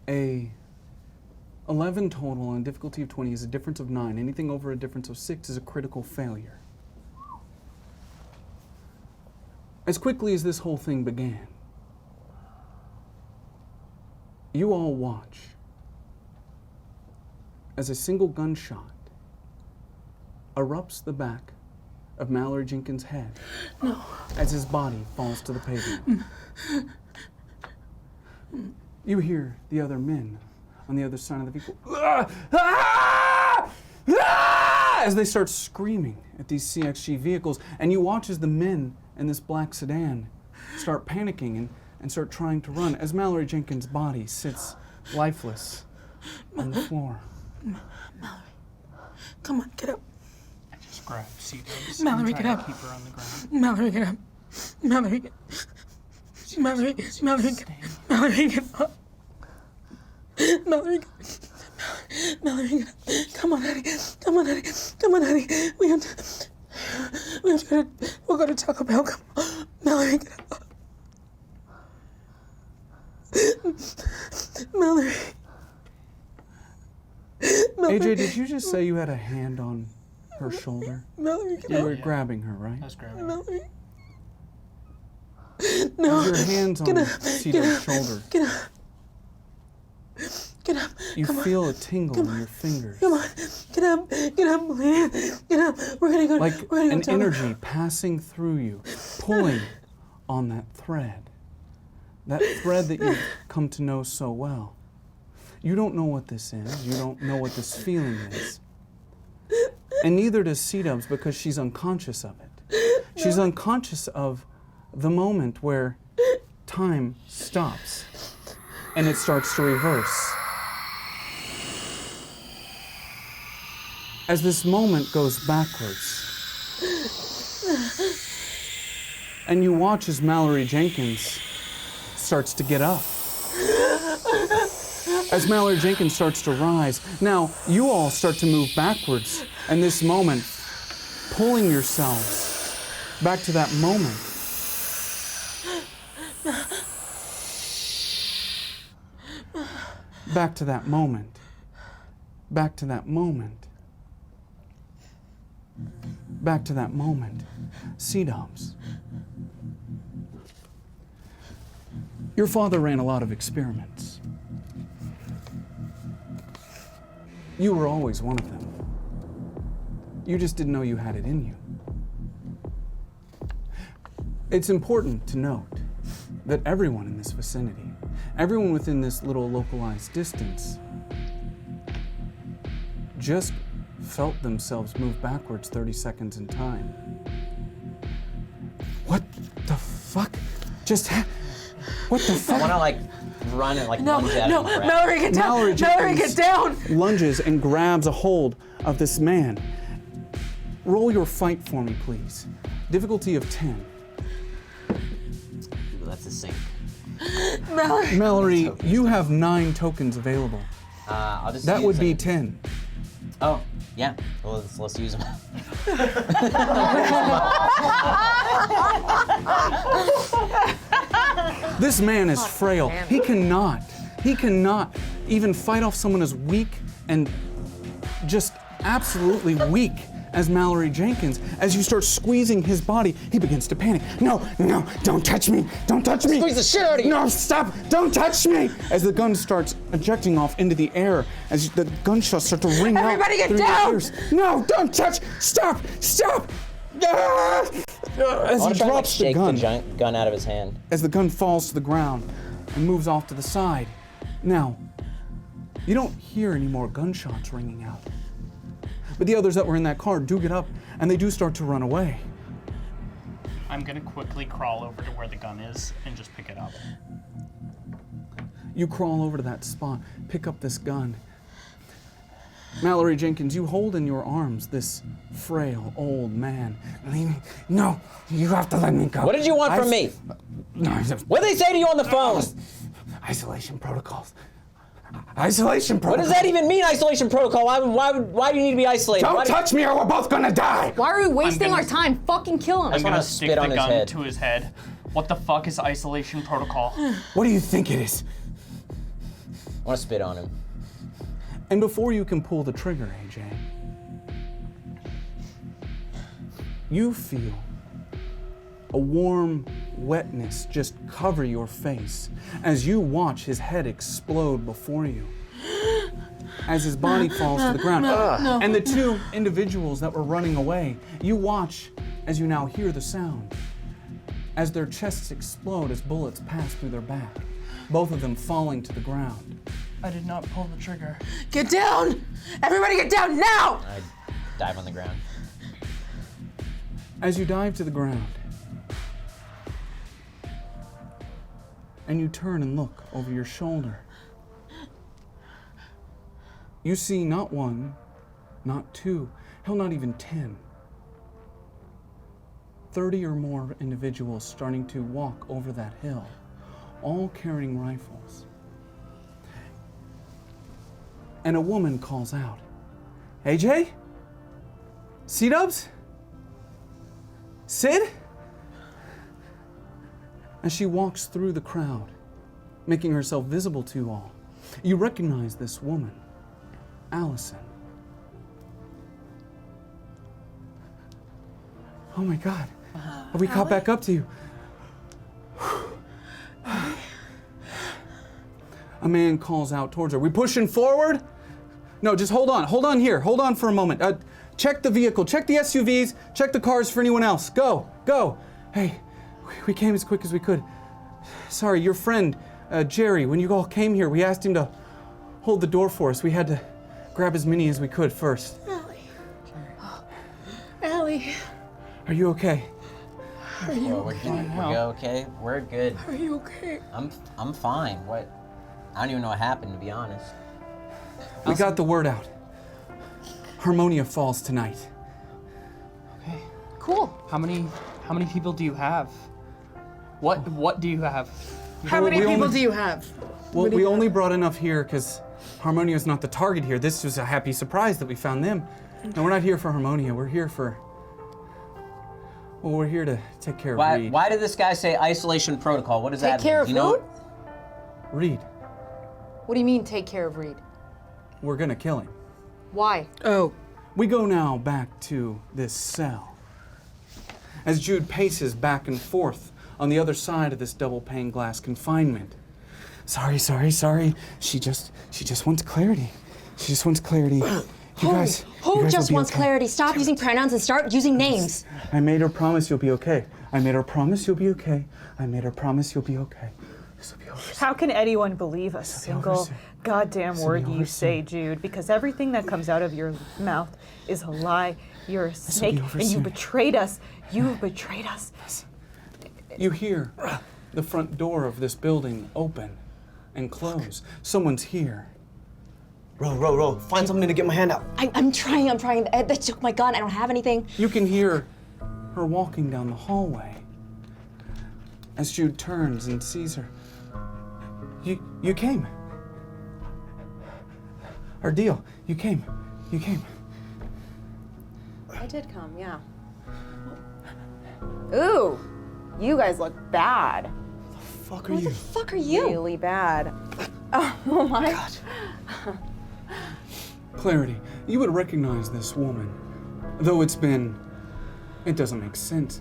A 11 total and a difficulty of 20 is a difference of 9. Anything over a difference of 6 is a critical failure. As quickly as this whole thing began, you all watch as a single gunshot erupts the back of Mallory Jenkins' head. No. As his body falls to the pavement. You hear the other men on the other side of the vehicle as they start screaming at these CXG vehicles, and you watch as the men in this black sedan start panicking and start trying to run as Mallory Jenkins' body sits lifeless on the floor. Mallory, come on, get up. I just grab C-Dubs Mallory, and get try up. to keep her on the ground. Mallory, get up. Mallory, get Mallory, Mallory, Mallory, get up. Mallory, Mallory, get up. Come on, honey. Come on, honey. Come on, honey. We'll go to Taco Bell. Come on. Mallory, get up. Mallory. AJ, did you just say you had a hand on her shoulder? Mallory, You were grabbing her, right? I was grabbing her. Mallory. No. As your hands on Cito's shoulder, Get up. you feel a tingle in your fingers. Come on. Get up, please. Get up. We're gonna go. Like we're gonna an go energy passing through you, pulling on that thread. That thread that you've come to know so well. You don't know what this is. You don't know what this feeling is. And neither does C-Dubs because she's unconscious of it. She's unconscious of the moment where time stops and it starts to reverse. As this moment goes backwards, and you watch as Mallory Jenkins starts to get up. As Mallory Jenkins starts to rise, now you all start to move backwards, and this moment, pulling yourselves back to that moment. Back to that moment. Back to that moment. Back to that moment. C-Dubs. Your father ran a lot of experiments. You were always one of them. You just didn't know you had it in you. It's important to note that everyone in this vicinity, everyone within this little localized distance, just felt themselves move backwards 30 seconds in time. What the fuck just happened? What the fuck? I want to like run and like lunge at No, him. and grab Mallory, get down. Mallory Mallory, get down. lunges and grabs a hold of this man. Roll your fight for me, please. Difficulty of 10. Ooh, that's a sink. Mallory. Mallory, you have 9 tokens available. I'll just That use would be it. 10. Oh, yeah. Well, let's use them. This man is frail. He cannot even fight off someone as weak and just absolutely weak as Mallory Jenkins. As you start squeezing his body, he begins to panic. No, don't touch me. Don't touch me. Squeeze the shit out of you. No, stop. Don't touch me. As the gun starts ejecting off into the air, as the gunshots start to ring out. Everybody get through your down. ears. No, don't touch. Stop. Ah! As I he want to try and like, drops the shake gun. the gun out of his hand. As the gun falls to the ground and moves off to the side. Now, you don't hear any more gunshots ringing out. But the others that were in that car do get up and they do start to run away. I'm gonna quickly crawl over to where the gun is and just pick it up. You crawl over to that spot, pick up this gun. Mallory Jenkins, you hold in your arms this frail old man. No, you have to let me go. What did you want from me? No, What did they say to you on the phone? Isolation protocols. Isolation protocols. What does that even mean, isolation protocol? Why do you need to be isolated? Don't touch me or we're both gonna die! Why are we wasting gonna- our time? Fucking kill him. I'm gonna wanna stick spit the on his gun head. to his head. What the fuck is isolation protocol? What do you think it is? I want to spit on him. And before you can pull the trigger, AJ, you feel a warm wetness just cover your face as you watch his head explode before you. As his body falls to the ground. And the 2 individuals that were running away, you watch as you now hear the sound. As their chests explode as bullets pass through their back. Both of them falling to the ground. I did not pull the trigger. Get down. Everybody, get down now. I dive on the ground. As you dive to the ground, and you turn and look over your shoulder, you see not 1, not 2, hell, not even 10. 30 or more individuals starting to walk over that hill, all carrying rifles. And a woman calls out, AJ? C-Dubs? Sid? As she walks through the crowd, making herself visible to all, you recognize this woman, Allison. Oh my God, have we caught back up to you? A man calls out towards her. We pushing forward? No, just hold on. Hold on here. Hold on for a moment. Check the vehicle. Check the SUVs. Check the cars for anyone else. Go. Go. Hey, we came as quick as we could. Sorry, your friend, Jerry, when you all came here, we asked him to hold the door for us. We had to grab as many as we could first. Allie. Are you okay? Are you okay? We're okay. We're good. Are you okay? I'm fine. What? I don't even know what happened, to be honest. We got the word out. Harmonia falls tonight. Okay. Cool. How many people do you have? What do you have? How many people do you have? Well, we only brought enough here because Harmonia's not the target here. This was a happy surprise that we found them. No, we're not here for Harmonia. We're here for... Well, we're here to take care of Reed. Why did this guy say isolation protocol? What does that mean? Take care of who? Reed. What do you mean, take care of Reed? We're gonna kill him. Why? Oh. We go now back to this cell. As Jude paces back and forth on the other side of this double pane glass confinement. Sorry. She just wants clarity. She just wants clarity. You guys just will be wants okay. clarity? Stop using pronouns and start using names. I made her promise you'll be okay. I made her promise you'll be okay. I made her promise you'll be okay. This will be over soon. How can anyone believe a single goddamn word you say, Jude? Because everything that comes out of your mouth is a lie. You're a snake, and you betrayed us. You betrayed us. You hear the front door of this building open and close. Someone's here. Ro, find something to get my hand out. I'm trying. They took my gun. I don't have anything. You can hear her walking down the hallway. As Jude turns and sees her. You came. Our deal. You came. I did come, yeah. Ooh, you guys look bad. Who the fuck are you? Really bad. Oh my God. Clarity, you would recognize this woman. Though it doesn't make sense.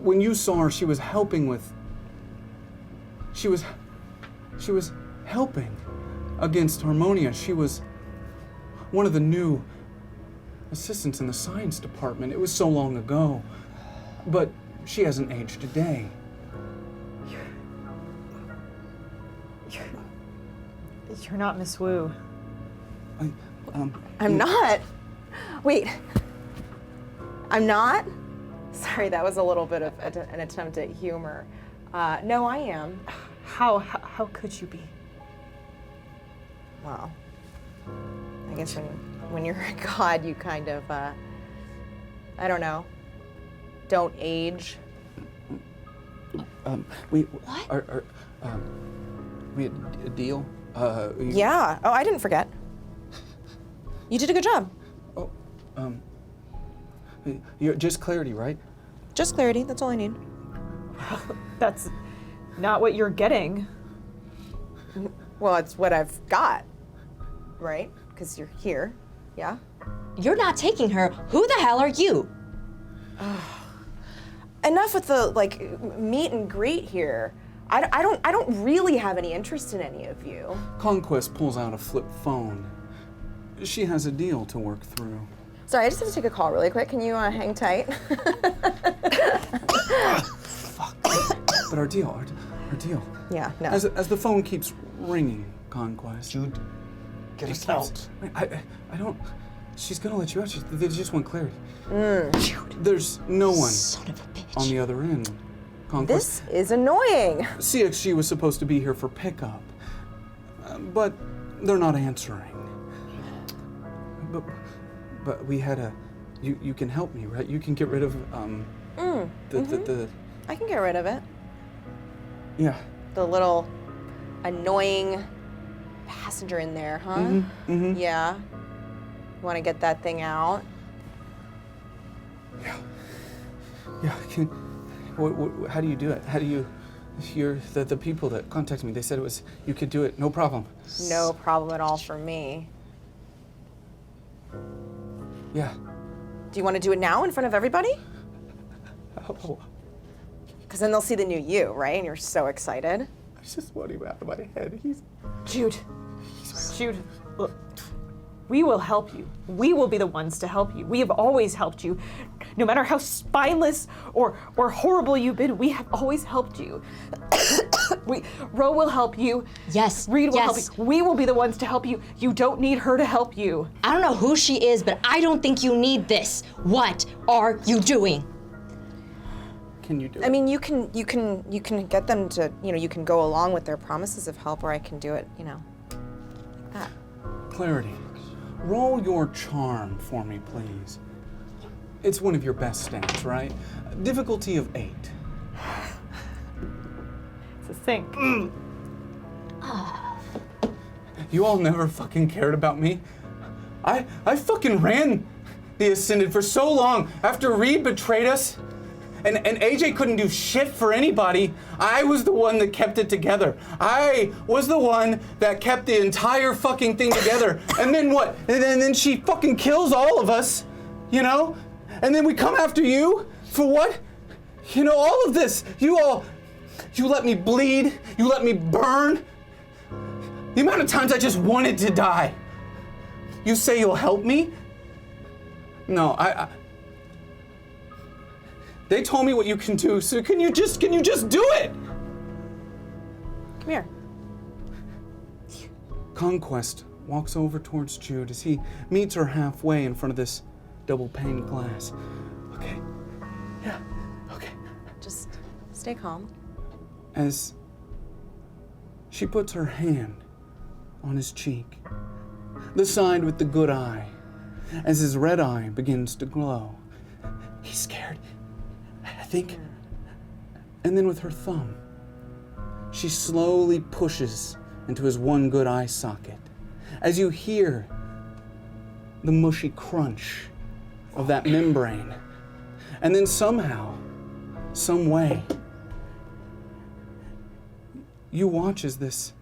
When you saw her, she was helping against Harmonia. She was one of the new assistants in the science department. It was so long ago. But she hasn't aged a day. You're not Miss Wu. I'm not. Wait. I'm not? Sorry, that was a little bit of an attempt at humor. No, I am. How could you be? Well, I guess when you're a god, you kind of, I don't know, don't age. We had a deal. Yeah. Oh, I didn't forget. You did a good job. Oh, you're just Clarity, right? Just Clarity. That's all I need. That's not what you're getting. Well, it's what I've got, right? Because you're here. Yeah. You're not taking her. Who the hell are you? Enough with the meet and greet here. I don't really have any interest in any of you. Conquest pulls out a flip phone. She has a deal to work through. Sorry, I just have to take a call really quick. Can you hang tight? Fuck. But our deal. Yeah, no. As the phone keeps ringing, Conquest. Jude, get us out. I don't. She's gonna let you out. They just want clarity. There's no one on the other end. Conquest. This is annoying. CXG was supposed to be here for pickup, but they're not answering. But we had a. You can help me, right? You can get rid of the. I can get rid of it. Yeah. The little annoying passenger in there, huh? Yeah. You want to get that thing out? Yeah. How do you do it? How do you? You're the people that contacted me. They said you could do it. No problem. No problem at all for me. Yeah. Do you want to do it now in front of everybody? Because then they'll see the new you, right? And you're so excited. He's just wanting out of my head. Jude, look, we will help you. We will be the ones to help you. We have always helped you. No matter how spineless or horrible you've been, we have always helped you. Ro will help you. Yes. Reed will help you. We will be the ones to help you. You don't need her to help you. I don't know who she is, but I don't think you need this. What are you doing? Can you do it? I mean, you can get them to, you can go along with their promises of help, or I can do it, like that. Clarity, roll your charm for me, please. It's one of your best stats, right? Difficulty of 8. It's a sink. You all never fucking cared about me. I fucking ran the Ascended for so long after Reed betrayed us. And AJ couldn't do shit for anybody. I was the one that kept it together. I was the one that kept the entire fucking thing together. And then what? And then she fucking kills all of us, And then we come after you for what? All of this. You let me bleed. You let me burn. The amount of times I just wanted to die. You say you'll help me? No, they told me what you can do, so can you just do it? Come here. Conquest walks over towards Jude as he meets her halfway in front of this double pane glass. Okay. Yeah. Okay. Just stay calm. As she puts her hand on his cheek, the side with the good eye, as his red eye begins to glow. He's scared, I think. And then with her thumb, she slowly pushes into his one good eye socket. As you hear the mushy crunch of that membrane. And then somehow, some way, you watch as this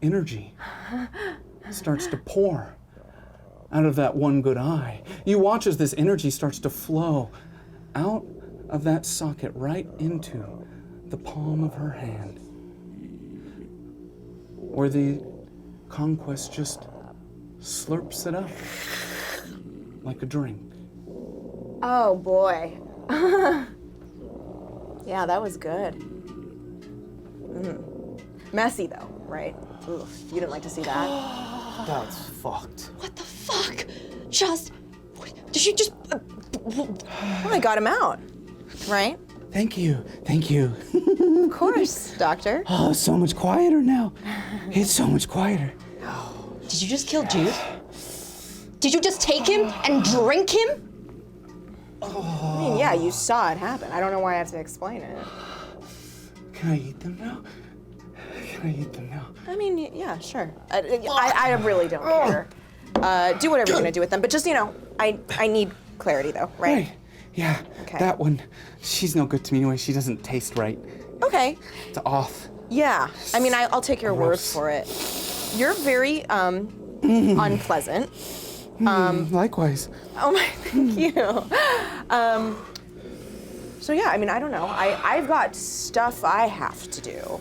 energy starts to pour out of that one good eye. You watch as this energy starts to flow out of that socket right into the palm of her hand, where the conquest just slurps it up like a drink. Oh boy. Yeah, that was good. Messy though, right? Oof, you didn't like to see that? That's fucked. What the fuck? Did you just... Well, I got him out, right? Thank you. Of course, Doctor. Oh, it's so much quieter now. It's so much quieter. Did you just kill Jude? Did you just take him and drink him? I mean, yeah, you saw it happen. I don't know why I have to explain it. Can I eat them now? I mean, yeah, sure. I really don't care. Do whatever you're gonna do with them, but just, I need clarity though, right? Yeah, Okay. that one, she's no good to me anyway. She doesn't taste right. Okay. It's off. Yeah, I mean, I'll take your word for it. You're very unpleasant. Likewise. Oh my, thank you. So yeah, I mean, I don't know. I've got stuff I have to do,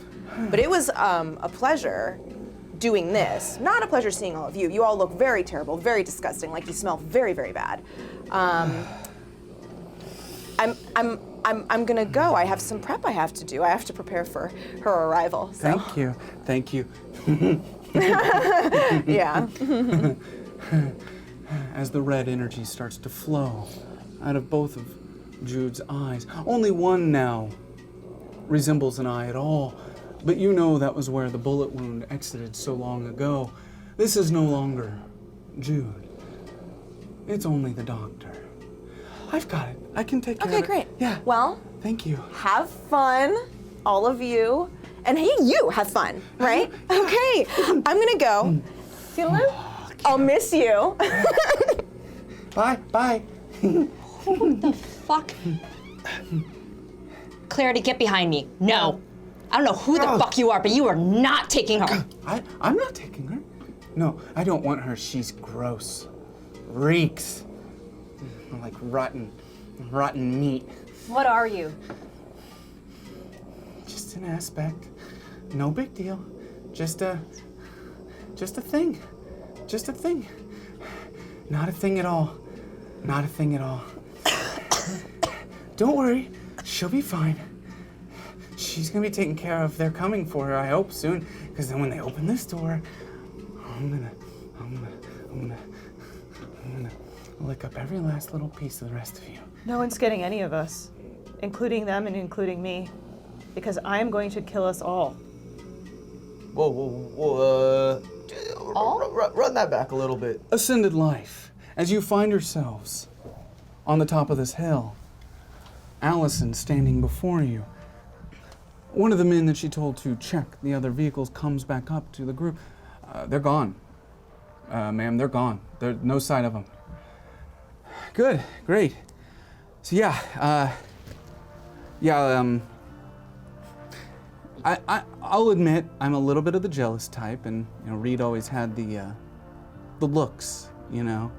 but it was a pleasure doing this. Not a pleasure seeing all of you. You all look very terrible, very disgusting, like you smell very, very bad. I'm gonna go. I have some prep I have to do. I have to prepare for her arrival. So. Thank you. Yeah. As the red energy starts to flow out of both of Jude's eyes. Only one now resembles an eye at all, but you know that was where the bullet wound exited so long ago. This is no longer Jude. It's only the doctor. I've got it. I can take care of it. Okay, great. Yeah. Well, thank you. Have fun, all of you. And hey, you have fun, right? Okay, I'm gonna go. See you later. I'll miss you. Bye. Who the fuck? Clarity, get behind me. No. I don't know who the fuck you are, but you are not taking her. I'm not taking her. No, I don't want her. She's gross. Reeks. Like rotten meat. What are you? It's an aspect. No big deal. Just a thing. Just a thing. Not a thing at all. Not a thing at all. Don't worry, she'll be fine. She's gonna be taken care of. They're coming for her, I hope soon. Because then when they open this door, I'm gonna lick up every last little piece of the rest of you. No one's getting any of us, including them and including me, because I am going to kill us all. Whoa. Run that back a little bit. Ascended life. As you find yourselves on the top of this hill, Allison standing before you. One of the men that she told to check the other vehicles comes back up to the group. They're gone. Ma'am, they're gone. There's no sight of them. Good, great. So I'll admit I'm a little bit of the jealous type, and Reed always had the looks, and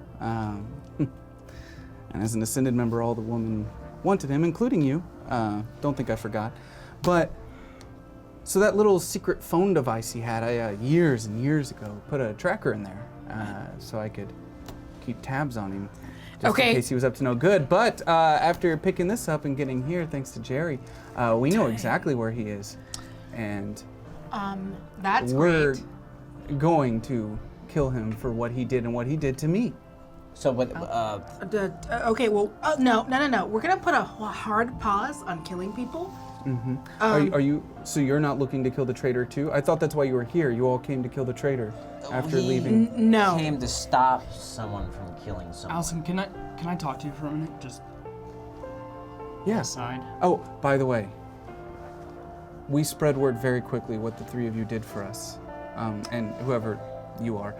as an Ascended member, all the women wanted him, including you. Don't think I forgot. But so that little secret phone device he had years and years ago, put a tracker in there so I could keep tabs on him, just in case he was up to no good. But after picking this up and getting here, thanks to Jerry, we know exactly where he is. And we're going to kill him for what he did and what he did to me. So, but okay, well, no. We're gonna put a hard pause on killing people. Mm-hmm. Are you? So you're not looking to kill the traitor too? I thought that's why you were here. You all came to kill the traitor after leaving. No. Came to stop someone from killing someone. Allison, can I talk to you for a minute? Just. Yeah. Aside. Oh, by the way, we spread word very quickly what the three of you did for us, and whoever you are,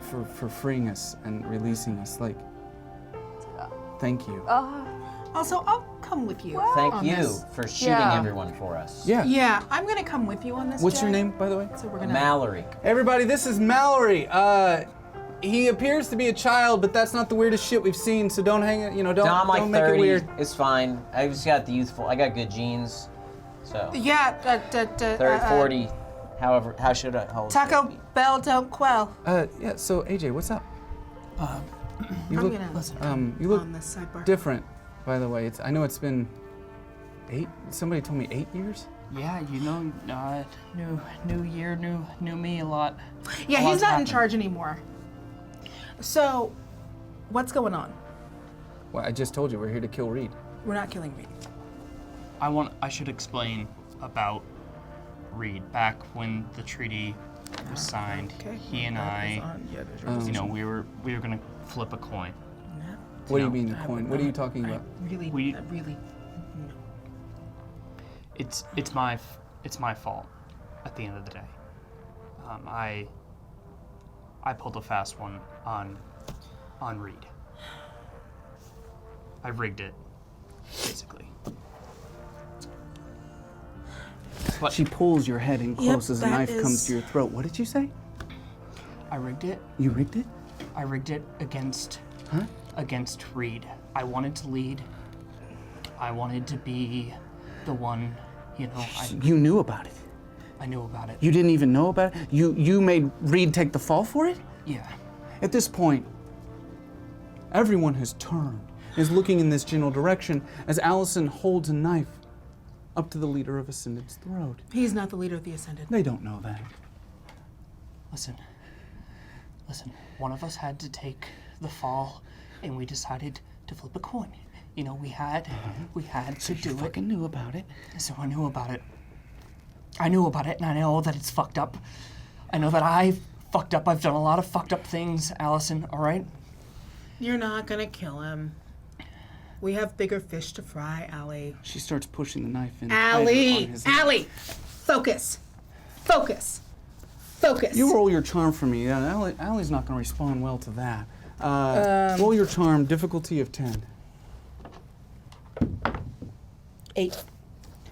for freeing us and releasing us. Thank you. Also, I'll come with you. Thank you this. for shooting everyone for us. Yeah. Yeah, I'm gonna come with you on this. What's Jay. your name, by the way? So we're gonna. Mallory. Everybody, this is Mallory. He appears to be a child, but that's not the weirdest shit we've seen. So don't hang it. I'm like don't 30. make it weird. It's fine. I just got the youthful. I got good genes. So. Yeah. 30, 40. However, how should I hold? Taco Bell don't quell. Yeah. So AJ, what's up? You look on this sidebar. different, by the way. I know it's been 8. Somebody told me 8 years. Yeah, new year, new me a lot. Yeah, A he's lot's not in happened. charge anymore. So, what's going on? Well, I just told you we're here to kill Reed. We're not killing Reed. I should explain about Reed. Back when the treaty was signed, he and I, we were gonna flip a coin. What do you mean a coin? What are you talking about? Really. It's my fault. At the end of the day, I pulled a fast one on Reed. I rigged it, basically. But She pulls your head in close as a that knife comes is- to your throat. What did you say? I rigged it. You rigged it? I rigged it against Reed. I wanted to lead. I wanted to be the one, You knew about it. I knew about it. You didn't even know about it? You made Reed take the fall for it? Yeah. At this point, everyone has turned, is looking in this general direction as Allison holds a knife up to the leader of Ascended's throat. He's not the leader of the Ascended. They don't know that. Listen. One of us had to take the fall, and we decided to flip a coin. We had to do it. Fucking knew about it. So I knew about it. And I know that it's fucked up. I know that I fucked up. I've done a lot of fucked up things, Allison, all right? You're not gonna kill him. We have bigger fish to fry, Allie. She starts pushing the knife in. Allie! Focus! You roll your charm for me. Allie's not going to respond well to that. Roll your charm, difficulty of 10. 8.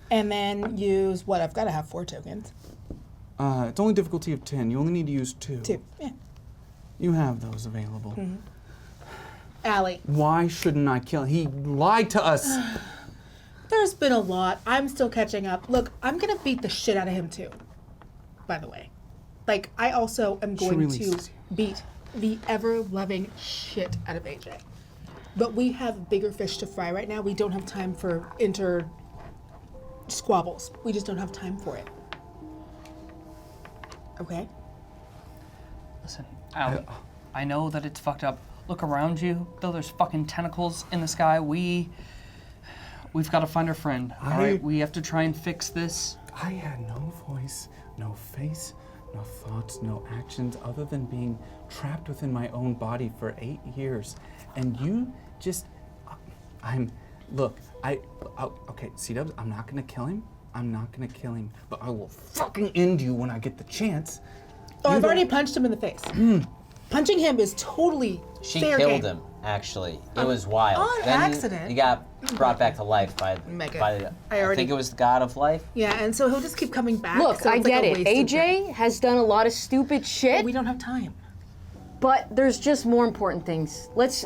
And then use what? I've got to have 4 tokens. It's only difficulty of 10. You only need to use 2. 2. Yeah. You have those available. Allie. Why shouldn't I kill him? He lied to us. There's been a lot. I'm still catching up. Look, I'm gonna beat the shit out of him too. By the way, like I also am going to beat the ever-loving shit out of AJ. But we have bigger fish to fry right now. We don't have time for squabbles. We just don't have time for it. Okay? Listen, I know that it's fucked up. Look around you. Though there's fucking tentacles in the sky, we've got to find our friend. All right? We have to try and fix this. I had no voice, no face, no thoughts, no actions other than being trapped within my own body for 8 years. And you just, okay, C-Dubs, I'm not gonna kill him. But I will fucking end you when I get the chance. Oh, I've already punched him in the face. Punching him is totally She fair killed game. him, actually. It was wild. On Then accident. He got brought back to life by I think it was the god of life. Yeah, and so he'll just keep coming back. Look, so I it's get like a it. waste of AJ has done a lot of stupid shit. We don't have time. But there's just more important things. Let's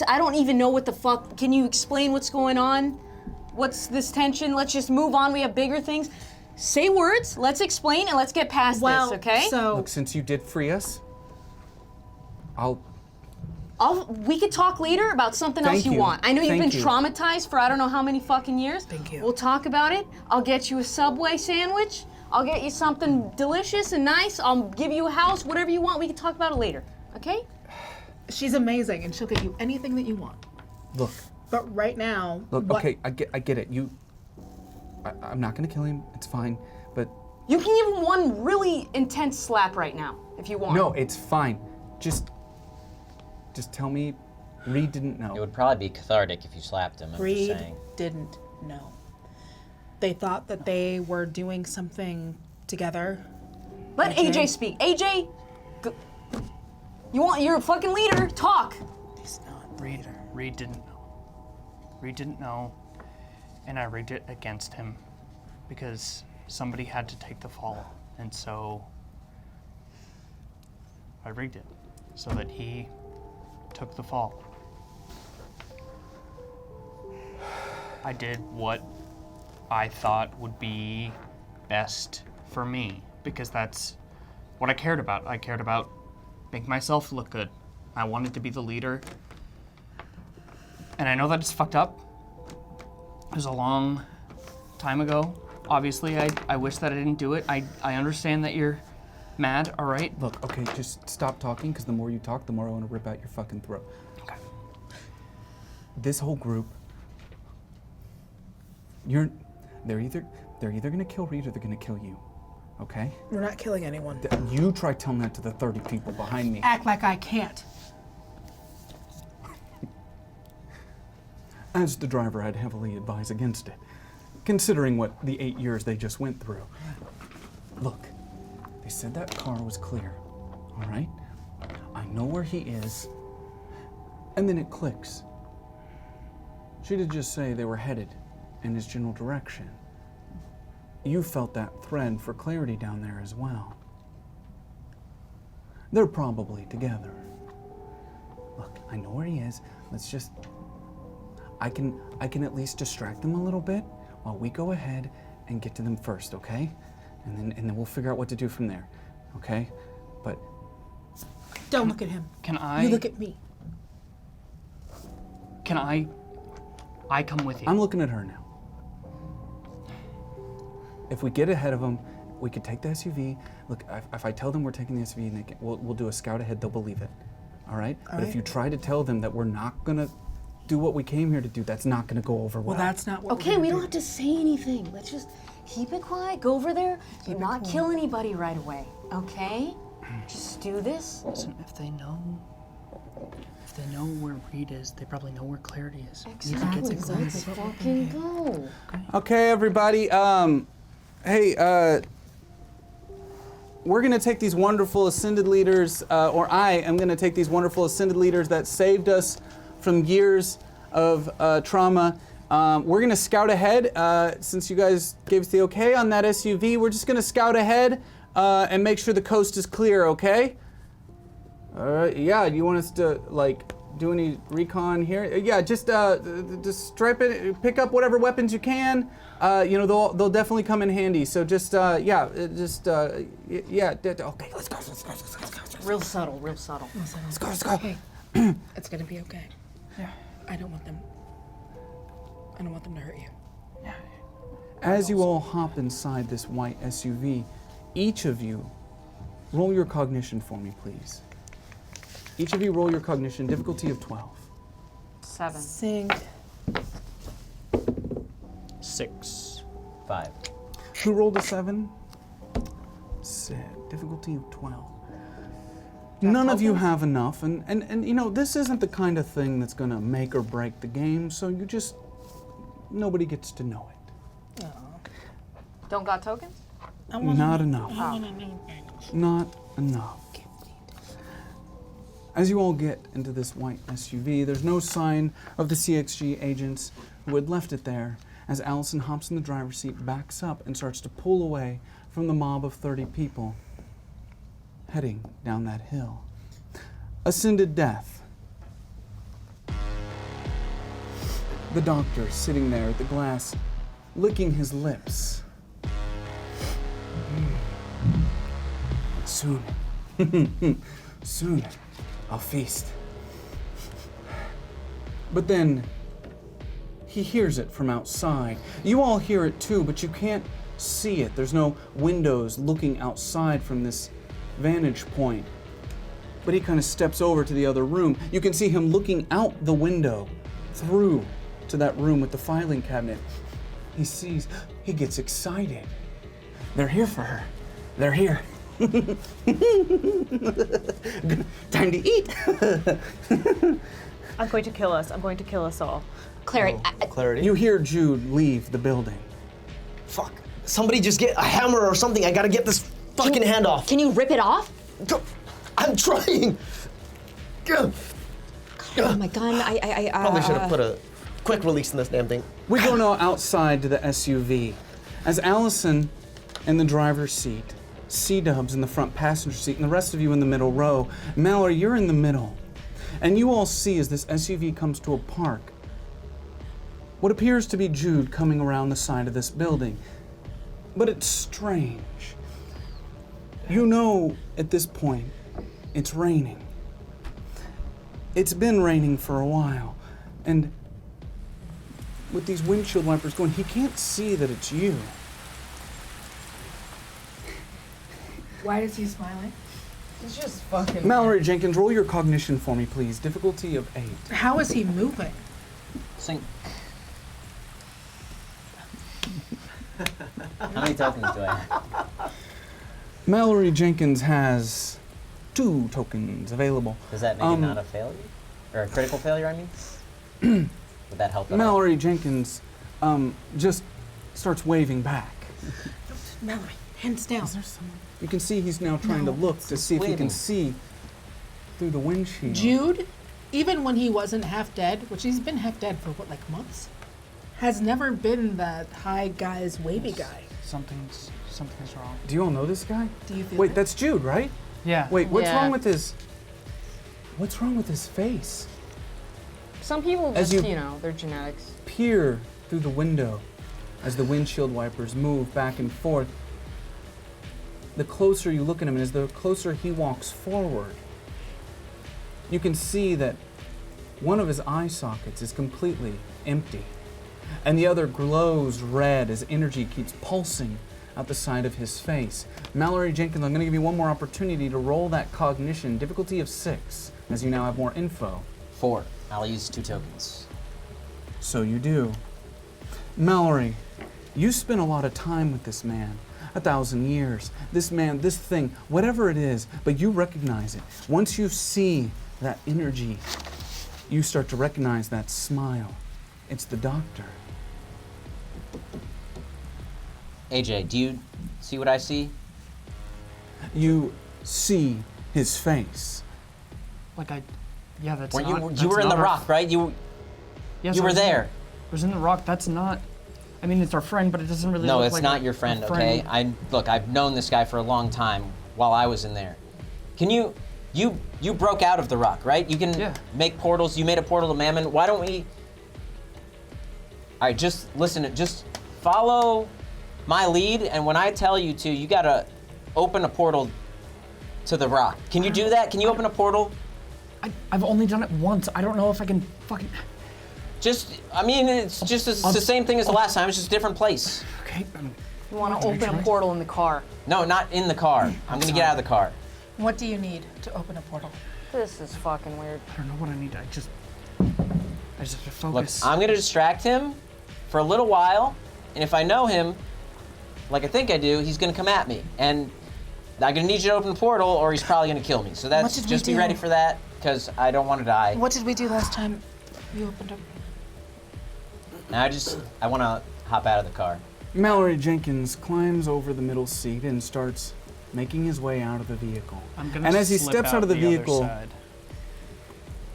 I don't even know what the fuck. Can you explain what's going on? What's this tension? Let's just move on. We have bigger things. Say words, let's explain, and let's get past this, okay? Look, since you did free us, we could talk later about something else you want. I know you've been traumatized for I don't know how many fucking years. Thank you. We'll talk about it. I'll get you a Subway sandwich. I'll get you something delicious and nice. I'll give you a house, whatever you want. We can talk about it later, okay? She's amazing, and she'll get you anything that you want. Look. But right now, okay, I get it. I'm not gonna kill him. It's fine, but you can give him one really intense slap right now if you want. No, it's fine. Just tell me, Reed didn't know. It would probably be cathartic if you slapped him. I'm Reed just saying. didn't know. They thought that they were doing something together. Let AJ speak. AJ, you're a fucking leader. Talk. He's not Reed didn't know. Reed didn't know, and I rigged it against him because somebody had to take the fall, and so I rigged it so that he took the fall. I did what I thought would be best for me because that's what I cared about. I cared about making myself look good. I wanted to be the leader. And I know that it's fucked up. It was a long time ago. Obviously, I wish that I didn't do it. I understand that you're mad, all right? Look, okay, just stop talking, because the more you talk, the more I want to rip out your fucking throat. Okay. This whole group, they're either gonna kill Reed or they're gonna kill you, okay? We're not killing anyone. You try telling that to the 30 people behind me. Act like I can't. As the driver, I'd heavily advise against it, considering what the 8 years they just went through. Look, they said that car was clear, all right? I know where he is, and then it clicks. She did just say they were headed in his general direction. You felt that thread for clarity down there as well. They're probably together. Look, I know where he is. Let's just... I can at least distract them a little bit while we go ahead and get to them first, okay? And then we'll figure out what to do from there, okay? But don't look at him. Can I? You look at me. Can I come with you? I'm looking at her now. If we get ahead of them, we could take the SUV. Look, if I tell them we're taking the SUV, and we'll do a scout ahead, they'll believe it, all right? But if you try to tell them that we're not gonna do what we came here to do, that's not gonna go over well. Well, that's not what okay, we don't have to say anything. Let's just keep it quiet. Go over there. Do not kill anybody right away, okay? Just do this. Listen, if they know where Reed is, they probably know where Clarity is. Exactly. Let's fucking go. Okay, everybody. Hey, we're gonna take these wonderful ascended leaders, or I am gonna take these wonderful ascended leaders that saved us from years of trauma. We're gonna scout ahead. Since you guys gave us the okay on that SUV, we're just gonna scout ahead and make sure the coast is clear, okay? Yeah, do you want us to, like, do any recon here. Yeah, just strip it, pick up whatever weapons you can. They'll definitely come in handy. So just okay, let's go. Real subtle. Let's go. Okay. It's gonna be okay. Yeah. I don't want them to hurt you. Yeah. As you all hop inside this white SUV, each of you roll your cognition for me, please. Each of you roll your cognition, difficulty of 12. 7. Sing. 6. 5. Who rolled a 7? 6. Difficulty of 12. None of you have enough, and this isn't the kind of thing that's gonna make or break the game, so nobody gets to know it. Don't got tokens? Not enough. Not enough. As you all get into this white SUV, there's no sign of the CXG agents who had left it there, as Allison hops in the driver's seat, backs up, and starts to pull away from the mob of 30 people heading down that hill. Ascended Death. The doctor sitting there at the glass, licking his lips. Soon, soon, I'll feast. But then, he hears it from outside. You all hear it too, but you can't see it. There's no windows looking outside from this vantage point. But he kind of steps over to the other room. You can see him looking out the window through to that room with the filing cabinet. He sees, he gets excited. They're here for her. They're here. Time to eat. I'm going to kill us. I'm going to kill us all. Clarity. Clarity. You hear Jude leave the building. Fuck. Somebody just get a hammer or something. I gotta get this fucking hand off. Can you rip it off? I'm trying. Oh my gun. I Probably should have put a quick release in this damn thing. We go now outside to the SUV. As Allison in the driver's seat, C-Dubs in the front passenger seat, and the rest of you in the middle row. Mallory, you're in the middle. And you all see as this SUV comes to a park, what appears to be Jude coming around the side of this building. But it's strange. You know at this point, it's raining. It's been raining for a while. And with these windshield wipers going, he can't see that it's you. Why is he smiling? He's just fucking. Mallory Jenkins, roll your cognition for me, please. Difficulty of 8. How is he moving? Sync. How many tokens do I have? Mallory Jenkins has 2 tokens available. Does that make it not a failure? Or a critical failure, I mean? Would that help? Mallory Jenkins just starts waving back. Mallory, hands down. Is there someone? You can see he's now trying to look to see if he can see through the windshield. Jude, even when he wasn't half dead, which he's been half dead for what, like months, has never been that high guy's wavy guy. Something's wrong. Do you all know this guy? Do you feel Wait, that? that's Jude, right? Yeah. Wait, what's wrong with his? What's wrong with his face? Some people As just, you- their genetics. Peer through the window as the windshield wipers move back and forth. The closer you look at him, and as the closer he walks forward, you can see that one of his eye sockets is completely empty, and the other glows red as energy keeps pulsing out the side of his face. Mallory Jenkins, I'm going to give you one more opportunity to roll that cognition, difficulty of 6, as you now have more info. 4. I'll use 2 tokens. So you do. Mallory, you spent a lot of time with this man. 1,000 years. This man, this thing, whatever it is, but you recognize it. Once you see that energy, you start to recognize that smile. It's the doctor. AJ, do you see what I see? You see his face. Like yeah, that's Weren't not. you were in the rock, right? You Yes, you I were was there. I was in the rock. That's not. I mean, it's our friend, but it doesn't really. No, look it's like not a- your a friend, okay? Look, I've known this guy for a long time while I was in there. Can you You broke out of the rock, right? You can make portals. You made a portal to Mammon. Why don't we? All right, just listen. Just follow my lead, and when I tell you to, you gotta open a portal to the rock. Can you do that? Can you open a portal? I've only done it once. I don't know if I can fucking. I mean, it's just the same thing as the last time. It's just a different place. Okay. You want to open a portal in the car? No, not in the car. I'm gonna get out of the car. What do you need to open a portal? This is fucking weird. I don't know what I need. I just have to focus. Look, I'm gonna distract him for a little while, and if I know him, like I think I do, he's gonna come at me. And I'm gonna need you to open the portal, or he's probably gonna kill me. So that's just be ready for that, because I don't want to die. What did we do last time you opened up? Now I want to hop out of the car. Mallory Jenkins climbs over the middle seat and starts making his way out of the vehicle. And as he steps out of the vehicle,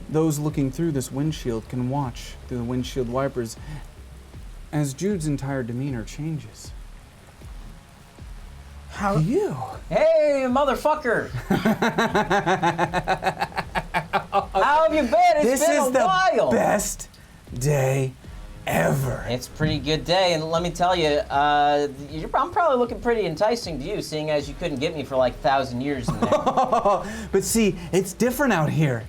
those looking through this windshield can watch through the windshield wipers as Jude's entire demeanor changes. How you? Hey, motherfucker! How have you been? It's been a while. This is the best day ever. It's a pretty good day, and let me tell you, I'm probably looking pretty enticing to you, seeing as you couldn't get me for like 1,000 years in there. But see, it's different out here.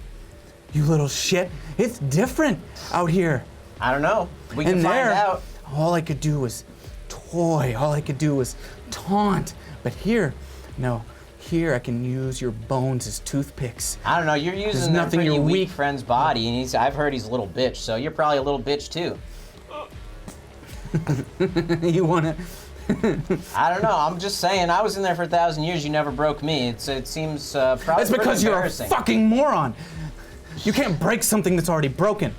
You little shit. It's different out here. I don't know. We can find out. All I could do was toy. All I could do was taunt. But here, no. Here I can use your bones as toothpicks. I don't know. You're using a pretty weak friend's body, and I've heard he's a little bitch. So you're probably a little bitch too. You wanna? I don't know. I'm just saying. I was in there for 1,000 years. You never broke me. It seems probably. That's because you're a fucking moron. You can't break something that's already broken.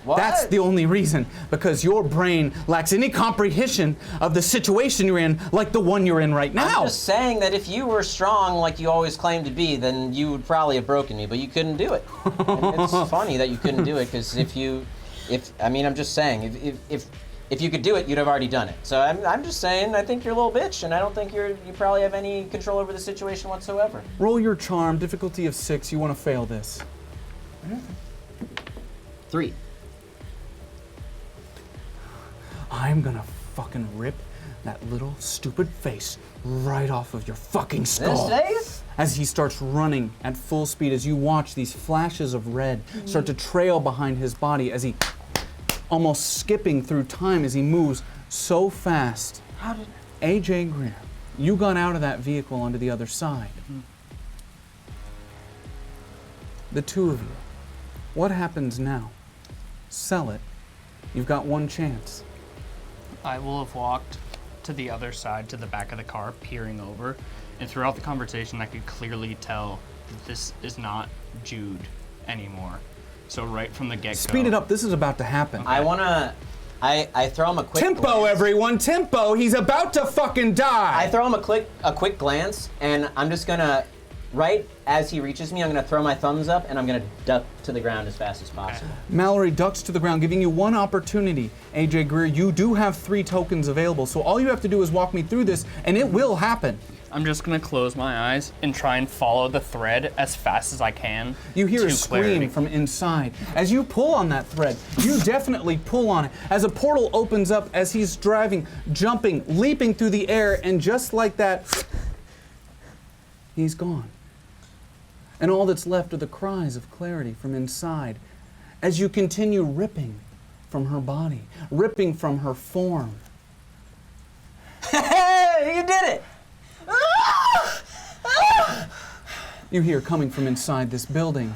What? That's the only reason, because your brain lacks any comprehension of the situation you're in, like the one you're in right now. I'm just saying that if you were strong like you always claimed to be, then you would probably have broken me, but you couldn't do it. And it's funny that you couldn't do it, because I'm just saying, if you could do it, you'd have already done it. So I'm just saying, I think you're a little bitch, and I don't think you probably have any control over the situation whatsoever. Roll your charm, difficulty of 6. You want to fail this. 3. I'm gonna fucking rip that little stupid face right off of your fucking skull. As he starts running at full speed, as you watch these flashes of red start to trail behind his body, as he almost skipping through time as he moves so fast. How did AJ Greer, you got out of that vehicle onto the other side. The two of you, what happens now? Sell it. You've got one chance. I will have walked to the other side, to the back of the car, peering over, and throughout the conversation I could clearly tell that this is not Jude anymore. So right from the get-go. Speed it up, this is about to happen. Okay. I throw him a quick Tempo, glance. everyone, tempo! He's about to fucking die! I throw him a quick glance, and I'm just gonna, right as he reaches me, I'm gonna throw my thumbs up, and I'm gonna duck to the ground as fast as possible. Mallory ducks to the ground, giving you one opportunity. AJ Greer, you do have 3 tokens available, so all you have to do is walk me through this, and it will happen. I'm just gonna close my eyes and try and follow the thread as fast as I can. You hear a scream from inside. As you pull on that thread, you definitely pull on it. As a portal opens up, as he's driving, jumping, leaping through the air, and just like that, he's gone. And all that's left are the cries of Clarity from inside as you continue ripping from her body, ripping from her form. Hey, you did it! You hear coming from inside this building.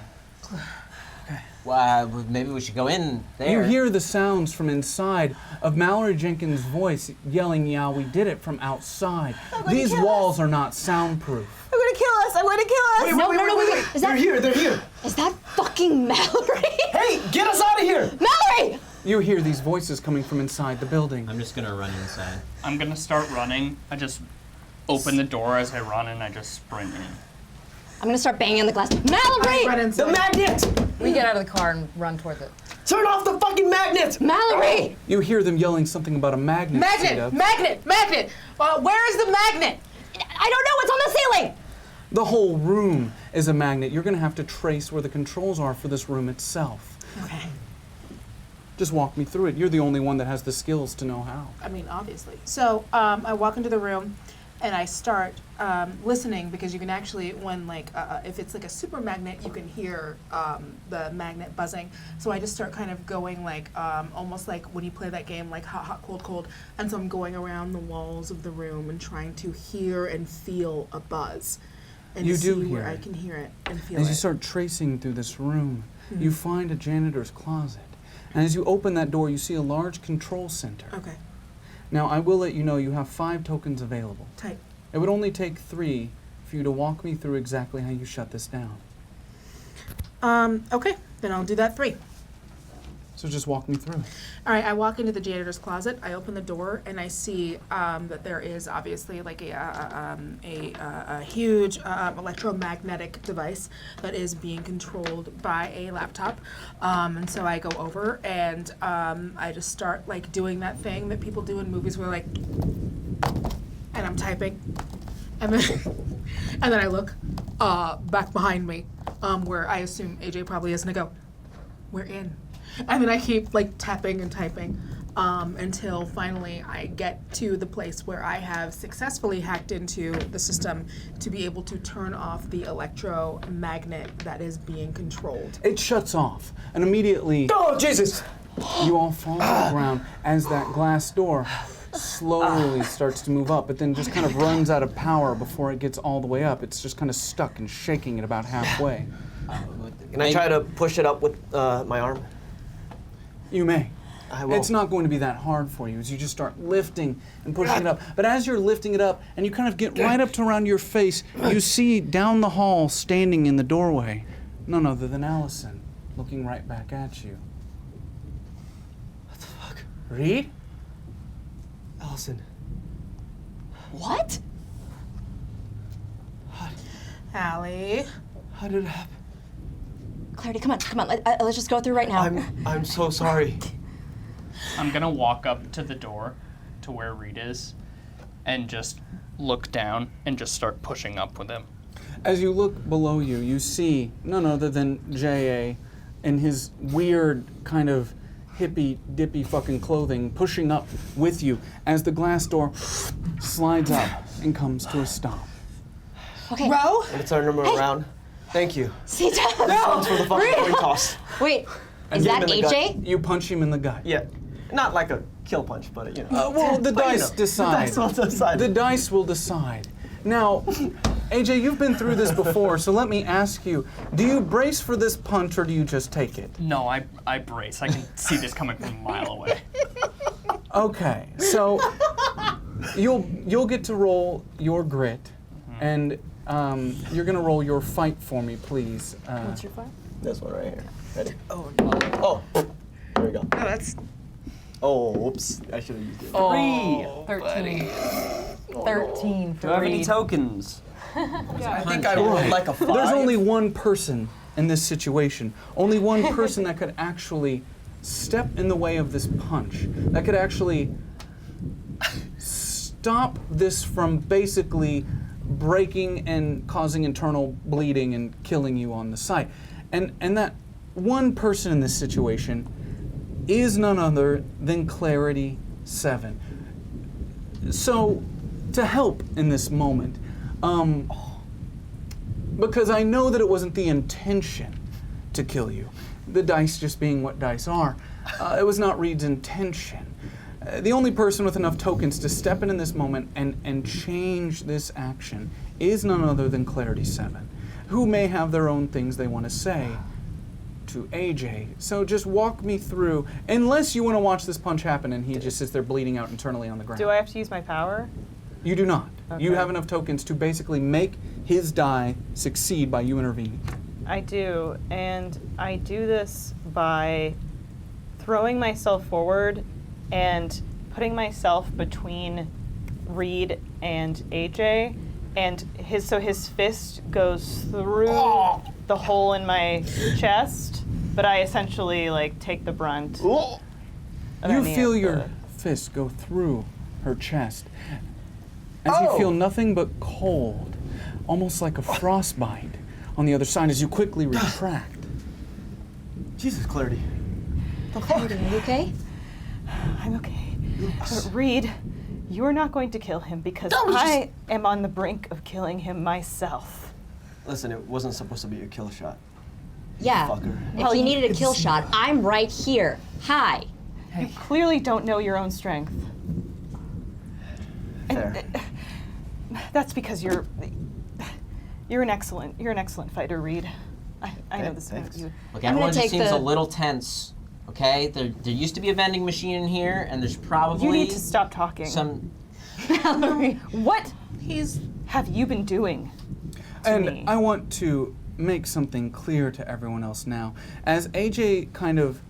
Well, maybe we should go in there. You hear the sounds from inside of Mallory Jenkins' voice yelling, "Yeah, we did it," from outside. These walls are not soundproof. I'm gonna kill us! I'm gonna kill us! Wait. Is that, They're here! Is that fucking Mallory? Hey, get us out of here! Mallory! You hear these voices coming from inside the building. I'm just gonna run inside. I'm gonna start running. I just open the door as I run and I just sprint in. I'm gonna start banging on the glass. Mallory! The magnet! We get out of the car and run towards it. Turn off the fucking magnet! Mallory! You hear them yelling something about a magnet. Magnet! Where is the magnet? I don't know, it's on the ceiling! The whole room is a magnet. You're going to have to trace where the controls are for this room itself. Okay. Just walk me through it. You're the only one that has the skills to know how. I mean, obviously. So I walk into the room and I start listening, because you can actually, when if it's like a super magnet, you can hear the magnet buzzing. So I just start kind of going almost like when you play that game, like hot, hot, cold, cold. And so I'm going around the walls of the room and trying to hear and feel a buzz. And You to do see hear where I it. can hear it and feel As it. you start tracing through this room, you find a janitor's closet. And as you open that door, you see a large control center. Okay. Now, I will let you know you have 5 tokens available. Tight. It would only take 3 for you to walk me through exactly how you shut this down. Okay, then I'll do that 3. So just walk me through. All right, I walk into the janitor's closet. I open the door and I see that there is obviously like a huge electromagnetic device that is being controlled by a laptop. And so I go over and I just start like doing that thing that people do in movies where like, and I'm typing, and then I look back behind me where I assume AJ probably is, and I go, "We're in." And then I keep like tapping and typing until finally I get to the place where I have successfully hacked into the system to be able to turn off the electromagnet that is being controlled. It shuts off, and immediately... Oh, Jesus! You all fall to the ground as that glass door slowly starts to move up, but then just kind of runs out of power before it gets all the way up. It's just kind of stuck and shaking at about halfway. Can I try to push it up with my arm? You may. I will. It's not going to be that hard for you as you just start lifting and pushing it up. But as you're lifting it up and you kind of get right up to around your face, you see down the hall, standing in the doorway, none other than Allison, looking right back at you. What the fuck? Reed? Allison. What? Allie. How did it happen? Clarity, come on. Let's just go through right now. I'm so sorry. I'm gonna walk up to the door to where Reed is and just look down and just start pushing up with him. As you look below you, you see none other than J.A. in his weird kind of hippy-dippy fucking clothing pushing up with you as the glass door slides up and comes to a stop. Okay. Ro? I'm gonna turn him around. Thank you. Sit down. This one's for the fucking coin toss. Wait, And is give that him in the AJ? gut. You punch him in the gut. Yeah. Not like a kill punch, but you know. Well, the But, you dice know, decide. The dice will decide. The dice will decide. Now, AJ, you've been through this before, so let me ask you, do you brace for this punch or do you just take it? No, I brace. I can see this coming from a mile away. Okay, so you'll get to roll your grit, and you're gonna roll your fight for me, please. What's your fight? This one right here. Ready? Oh, Oh, there we go. no, that's Oh, whoops. I should have used it. 13. 13 for Do I have any Reed. tokens? I think I rolled like a 5. There's only one person in this situation, only one person that could actually step in the way of this punch, that could actually stop this from basically breaking and causing internal bleeding and killing you on the site. And that one person in this situation is none other than Clarity 7. So, to help in this moment, because I know that it wasn't the intention to kill you, the dice just being what dice are, it was not Reed's intention. The only person with enough tokens to step in this moment and change this action is none other than Clarity 7, who may have their own things they want to say to AJ. So just walk me through, unless you want to watch this punch happen and he just sits there bleeding out internally on the ground. Do I have to use my power? You do not. Okay. You have enough tokens to basically make his die succeed by you intervening. I do, and I do this by throwing myself forward and putting myself between Reed and AJ, and his fist goes through the hole in my chest, but I essentially like take the brunt. of You any feel of your the- fist go through her chest as you feel nothing but cold, almost like a frostbite on the other side as you quickly retract. Jesus, Clarity. Clarity, are you okay? I'm okay. But Reed, you're not going to kill him because I am on the brink of killing him myself. Listen, it wasn't supposed to be a kill shot. Yeah. Fucker. If he needed a kill shot, I'm right here. Hi. You clearly don't know your own strength. Fair. That's because you're an excellent fighter, Reed. I know this about you. Look, everyone just seems a little tense. Okay, there used to be a vending machine in here, and there's probably You need to stop talking. Mallory. What have you been doing to me? I want to make something clear to everyone else now. As AJ kind of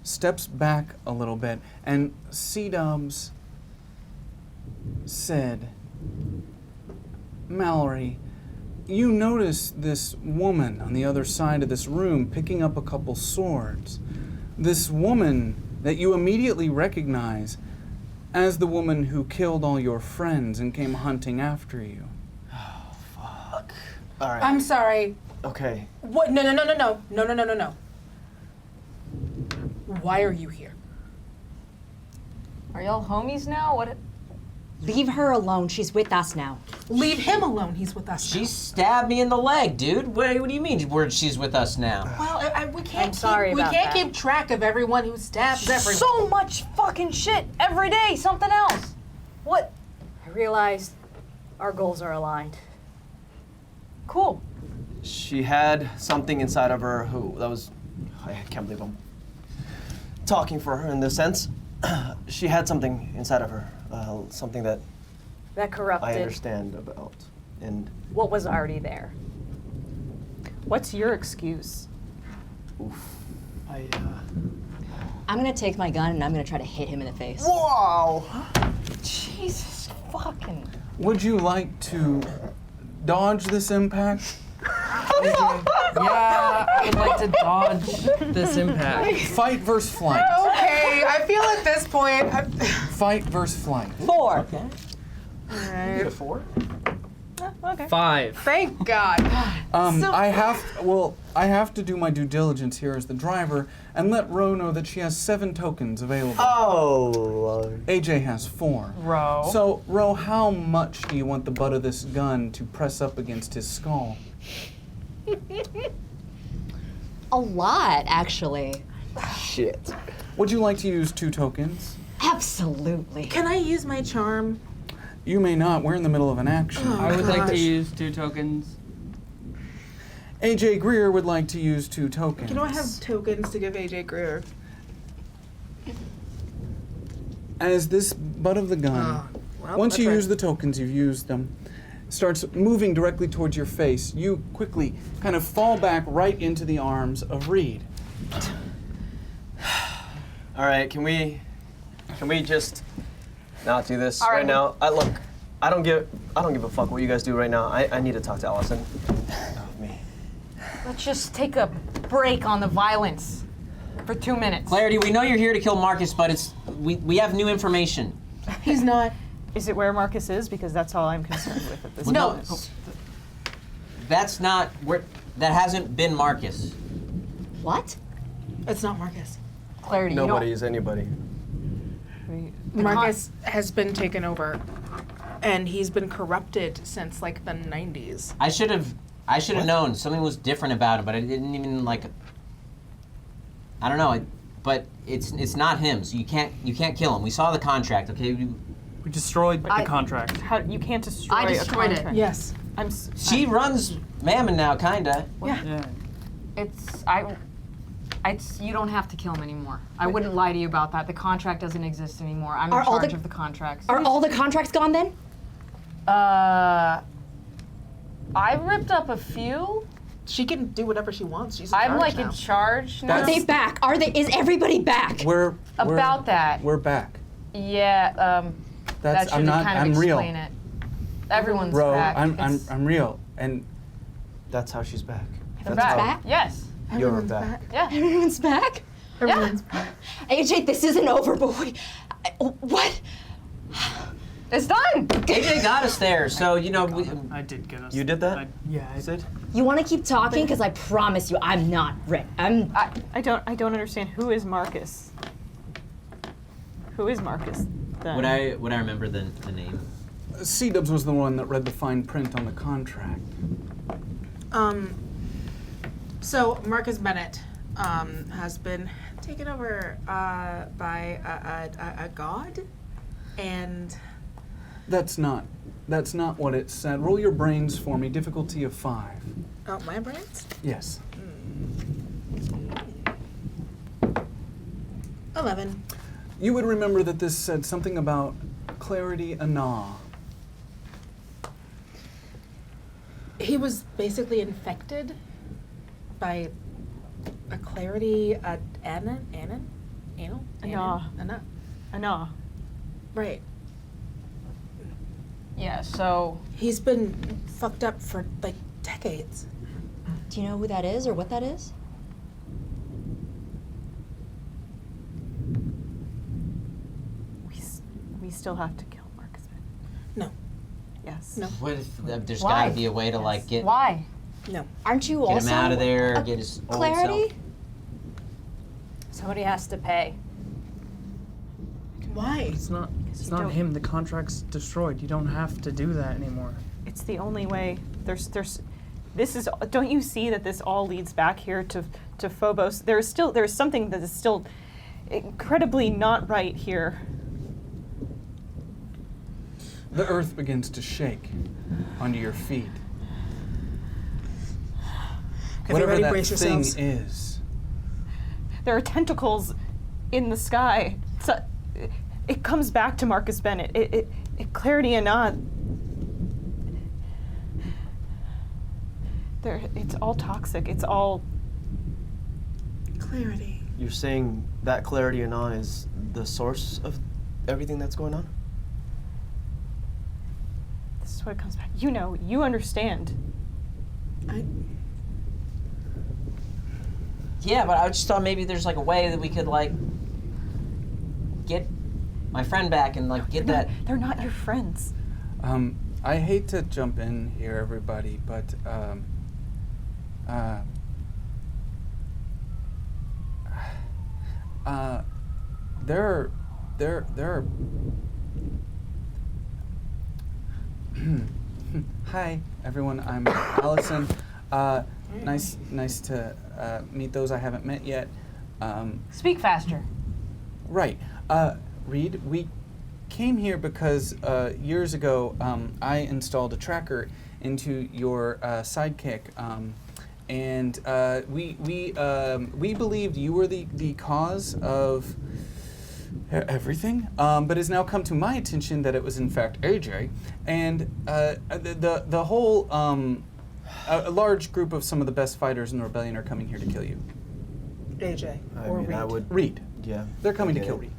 steps back a little bit, and C-Dubs said, Mallory, you notice this woman on the other side of this room picking up a couple swords. This woman that you immediately recognize as the woman who killed all your friends and came hunting after you. Oh, fuck. All right. I'm sorry. Okay. What? No. Why are you here? Are y'all homies now? What? Leave her alone. She's with us now. Leave him alone. He's with us now. She stabbed me in the leg, dude. What do you mean she's with us now? Well, we can't. We can't keep track of everyone who stabs everyone. So much fucking shit every day. Something else. What? I realized our goals are aligned. Cool. She had something inside of her I can't believe I'm talking for her in this sense. She had something inside of her, something that corrupted. I understand about, and what was already there. What's your excuse? I'm gonna take my gun and I'm gonna try to hit him in the face. Whoa! Jesus fucking. Would you like to dodge this impact? Yeah, I would like to dodge this impact. Fight versus flight. Okay, I feel at this point. Fight versus flight. 4. Okay. Alright. You get a 4? Okay. 5. Thank God. I have to do my due diligence here as the driver and let Ro know that she has 7 tokens available. Oh, Lord. AJ has 4. Ro. So, Ro, how much do you want the butt of this gun to press up against his skull? A lot, actually. Shit. Would you like to use 2 tokens? Absolutely. Can I use my charm? You may not. We're in the middle of an action. I would like to use 2 tokens. AJ Greer would like to use 2 tokens. Can I have tokens to give AJ Greer? As this butt of the gun, once you use the tokens, you've used them, starts moving directly towards your face, you quickly kind of fall back right into the arms of Reed. All right, can we just not do this All right, right now? Look, I don't give a fuck what you guys do right now. I need to talk to Allison. Let's just take a break on the violence for 2 minutes. Clarity, we know you're here to kill Marcus, but we have new information. He's not. Is it where Marcus is? Because that's all I'm concerned with at this No, moment. that's not where. That hasn't been Marcus. What? It's not Marcus. Clarity. Nobody is anybody. Marcus has been taken over, and he's been corrupted since like the 90s. I should have known something was different about him, but I didn't even like. I don't know, but it's not him. So you can't kill him. We saw the contract, okay? We destroyed the contract. You can't destroy I destroyed a it. contract. Yes. She runs Mammon now, kinda. Yeah. You don't have to kill him anymore. I wouldn't lie to you about that. The contract doesn't exist anymore. I'm Are in all charge the- of the contracts. Are all the contracts gone then? I ripped up a few. She can do whatever she wants. She's in I'm charge like now. in charge now. Are they back? Is everybody back? About that. We're back. Yeah. That should kind of real. explain it. Everyone's Bro, back. I'm real, and that's how she's back. They're That's back. how Yes. you're back. Yeah. Everyone's back? Everyone's back. AJ, this isn't over, but what? It's done! AJ got us there, so you know. I did get us. You did that? Yeah, I did. You want to keep talking? Because I promise you, I'm not Rick. I don't understand. Who is Marcus? Who is Marcus? Then? Would I remember the name? C-Dubs was the one that read the fine print on the contract. So Marcus Bennett has been taken over by a god, and That's not what it said. Roll your brains for me. Difficulty of 5. oh, my brains. Yes. 11. You would remember that this said something about Clarity Anah. He was basically infected by a Clarity Anna. Right. Yeah, so... He's been fucked up for, like, decades. Do you know who that is or what that is? We still have to kill Marcus Bennett. No. Yes. No. What if there's Why? gotta be a way to like get Why? No. Aren't you get also him out of there, a get his old Clarity? self? Somebody has to pay. Why? It's not you don't- him. The contract's destroyed. You don't have to do that anymore. It's the only way. This is. Don't you see that this all leads back here to Phobos? There's something that is still incredibly not right here. The earth begins to shake under your feet. Whatever Everybody that brace thing yourselves. is. There are tentacles in the sky. It comes back to Marcus Bennett. It Clarity and not. It's all toxic. It's all. Clarity. You're saying that Clarity Anon is the source of everything that's going on? This is what it comes back. You know, you understand. Yeah, but I just thought maybe there's like a way that we could like get my friend back and like get that. They're not your friends. I hate to jump in here, everybody, but there are. Hi, everyone. I'm Allison. Nice to meet those I haven't met yet. Speak faster. Right. Reed, we came here because years ago I installed a tracker into your sidekick, and we believed you were the cause of everything, but it's now come to my attention that it was in fact AJ, and the whole a large group of some of the best fighters in the rebellion are coming here to kill you. AJ. I would. Reed. Yeah. They're coming to I get kill it. Reed.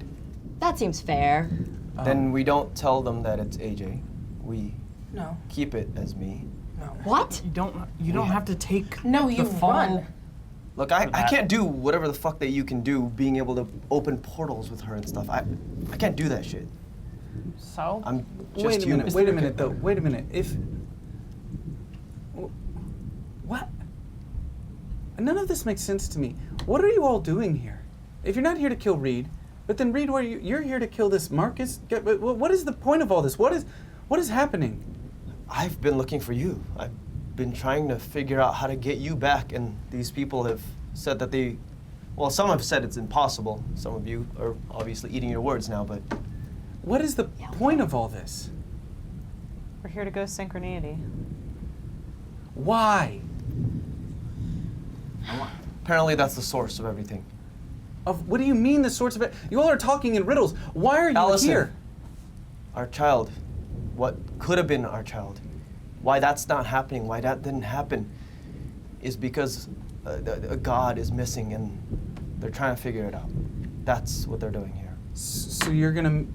That seems fair. Then we don't tell them that it's AJ. We No. keep it as me. No. What? You don't have to take No, you the fall. run. Look, I can't do whatever the fuck that you can do, being able to open portals with her and stuff. I can't do that shit. So? I'm just human. Wait a minute, though. Wait a minute. What? None of this makes sense to me. What are you all doing here? If you're not here to kill Reed, but then Reed, you're here to kill this Marcus? What is the point of all this? What is happening? I've been looking for you. I've been trying to figure out how to get you back, and these people have said that some have said it's impossible. Some of you are obviously eating your words now, but... What is the point of all this? We're here to go synchronity. Why? Apparently that's the source of everything. What do you mean the source of it? You all are talking in riddles. Why are you Allison, here? Our child, what could have been our child, why that's not happening, why that didn't happen, is because a god is missing and they're trying to figure it out. That's what they're doing here. So you're gonna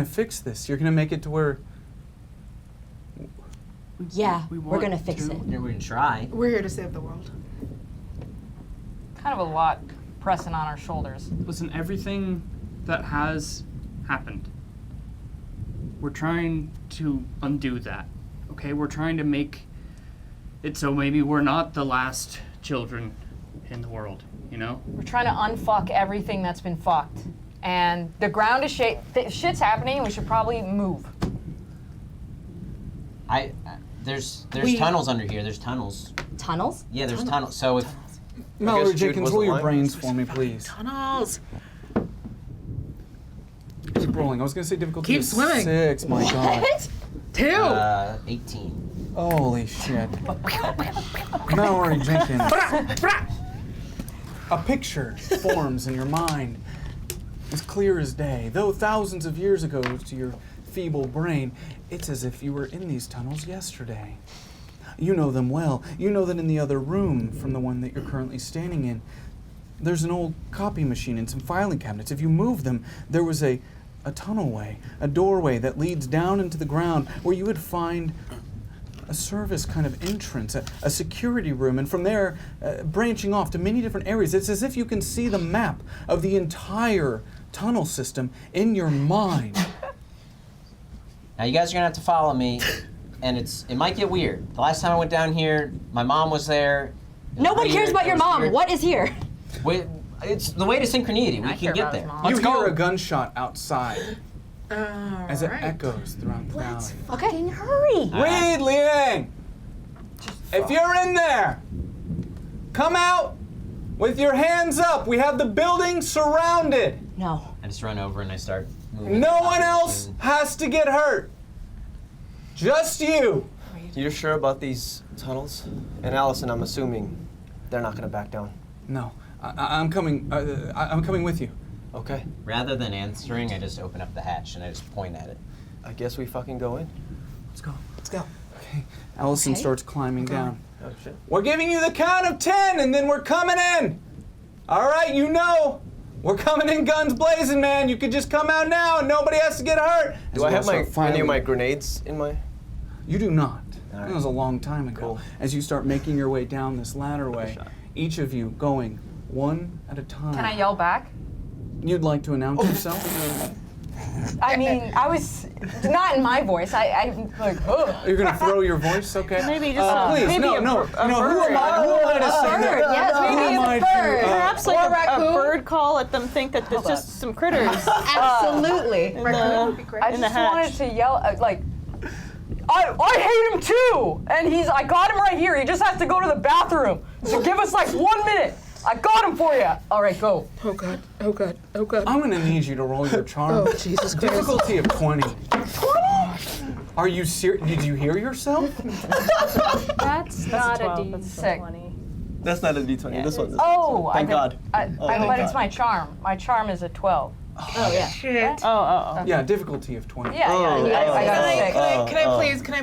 fix this. You're gonna make it to where. Yeah, we're gonna fix it. We're gonna try. We're here to save the world. Kind of a lot pressing on our shoulders. Listen, everything that has happened We're trying to undo that. Okay, we're trying to make it so maybe we're not the last children in the world, you know? We're trying to unfuck everything that's been fucked. And the ground is shit's happening, and we should probably move. There's tunnels under here. There's tunnels. Tunnels? Yeah, there's tunnels. So if Mallory Jenkins, roll your brains for me, please. Tunnels. Keep rolling. I was going to say difficulty Keep of swimming. 6. My God. 2. 18. Holy shit. Mallory Jenkins. A picture forms in your mind, as clear as day. Though thousands of years ago to your feeble brain, it's as if you were in these tunnels yesterday. You know them well. You know that in the other room from the one that you're currently standing in, there's an old copy machine and some filing cabinets. If you move them, there was a tunnelway, a doorway that leads down into the ground where you would find a service kind of entrance, a security room, and from there, branching off to many different areas. It's as if you can see the map of the entire tunnel system in your mind. Now you guys are gonna have to follow me, and it might get weird. The last time I went down here, my mom was there. Nobody cares about your mom. What is here? Wait, it's the way to synchronity. We can get there. You hear a gunshot outside as it echoes throughout the valley. Fucking hurry. Reed, Liang! If you're in there, come out with your hands up. We have the building surrounded. No. I just run over and I start moving. No one else has to get hurt. Just you. You're sure about these tunnels? And Allison, I'm assuming they're not gonna back down. No, I'm coming. I'm coming with you. Okay. Rather than answering, I just open up the hatch and I just point at it. I guess we fucking go in. Let's go. Let's go. Okay. Allison starts climbing down. Oh shit. We're giving you the count of 10, and then we're coming in. All right, you know. We're coming in guns blazing, man. You could just come out now and nobody has to get hurt. Do I have any of my grenades in my... You do not. Right. That was a long time ago. Cool. As you start making your way down this ladderway, each of you going one at a time. Can I yell back? You'd like to announce yourself? I mean, I was not in my voice. I'm like, ugh. You're gonna throw your voice, okay? Maybe just please, maybe no. Who am I to say that? Yes, maybe Who am I a to, bird. perhaps or like a raccoon. bird call. Let them think that there's just some critters. Absolutely. Raccoon would be great. I just wanted to yell, I hate him too! And I got him right here. He just has to go to the bathroom. So give us like 1 minute. I got him for you. All right, go. Oh God, oh God, oh God. I'm gonna need you to roll your charm. Oh, Jesus Christ. Difficulty of 20. 20? Are you serious? Did you hear yourself? That's not a 12. D20. That's not a D20. Yeah. This one. Oh, Thank God. But it's my charm. My charm is a 12. Oh yeah. Shit. Yeah, difficulty of 20. Yeah, I got a 6. Can I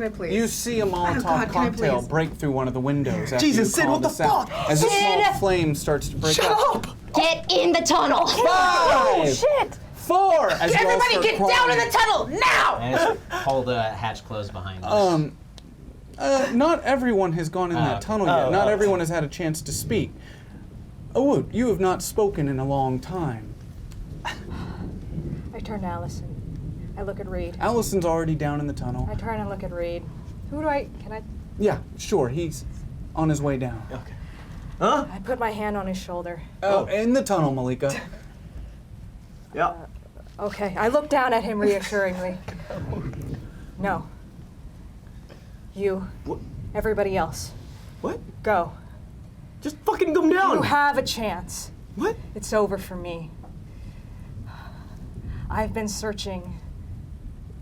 please? You see a Molotov God, can I cocktail please? break through one of the windows after Jesus, you Sid, call what the this out. fuck? As a Sid! small flame starts to break up. Get in the tunnel. 5! Shit! 4! As you all Everybody start get down crawling. in the tunnel now! And I just hold the hatch closed behind us. Not everyone has gone in that tunnel yet. Not everyone has had a chance to speak. Woot, you have not spoken in a long time. I turn to Allison. I look at Reed. Allison's already down in the tunnel. I turn and look at Reed. Can I? Yeah, sure, he's on his way down. Okay. Huh? I put my hand on his shoulder. Oh, in the tunnel, Malika. Yeah. Okay, I look down at him reassuringly. No. You. What? Everybody else. What? Go. Just fucking come down. You have a chance. What? It's over for me. I've been searching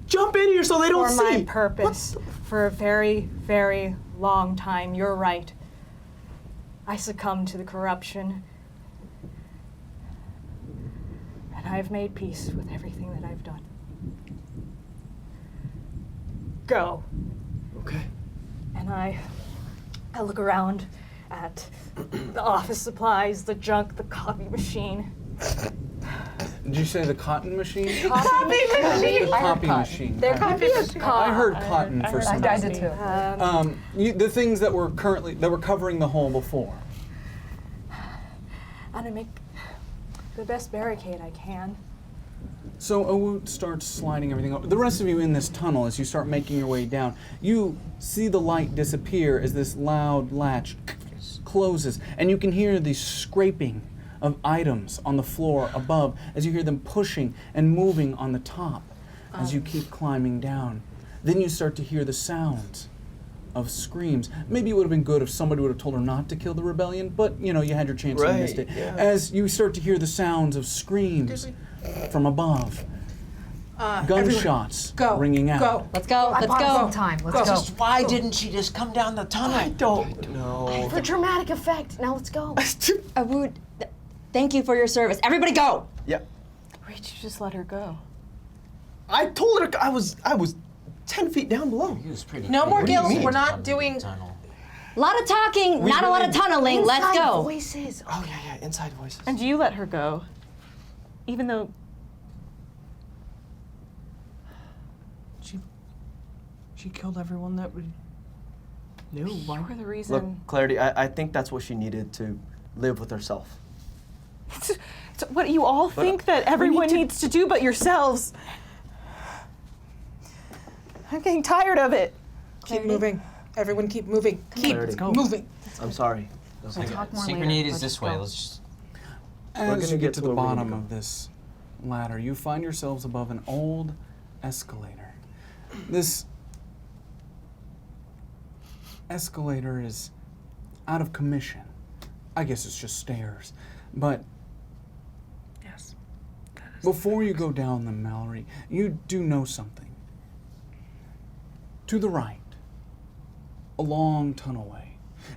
Jump in here so they don't for see. my purpose for a very, very long time. You're right. I succumbed to the corruption. And I've made peace with everything that I've done. Go. Okay. And I look around at the office supplies, the junk, the copy machine. Did you say the cotton machine? Copy machine? The copy machine. There could be a I heard cotton for some I reason. did too. The things that were covering the hole before. I'm gonna make the best barricade I can. So Awoot starts sliding everything up. The rest of you in this tunnel, as you start making your way down, you see the light disappear as this loud latch closes, and you can hear the scraping of items on the floor above as you hear them pushing and moving on the top as you keep climbing down. Then you start to hear the sounds of screams. Maybe it would have been good if somebody would have told her not to kill the rebellion, but you know, you had your chance and you missed it. Yeah. As you start to hear the sounds of screams from above, gunshots ringing out. Go. Let's go. Let's go. Time. Let's go. Why didn't she just come down the tunnel? I don't know. For dramatic effect. Now let's go. Awood, thank you for your service. Everybody go. Yeah. Reed, you just let her go. I told her I was 10 feet down below. He was pretty No more What do you gills. mean? We're not doing. A lot of talking, not a lot of tunneling. Let's go. Voices. Oh yeah, inside voices. And you let her go, even though She killed everyone that we knew. Why? you were the reason. Look, Clarity, I think that's what she needed to live with herself. So what do you all think that everyone needs to do but yourselves? I'm getting tired of it. Keep moving. Everyone keep moving. Keep moving. I'm sorry. Synchronity is this way. Let's just. As you get to the bottom of this ladder, you find yourselves above an old escalator. This escalator is out of commission. I guess it's just stairs. But Yes. before you go down them, Mallory, you do know something. To the right, a long tunnelway.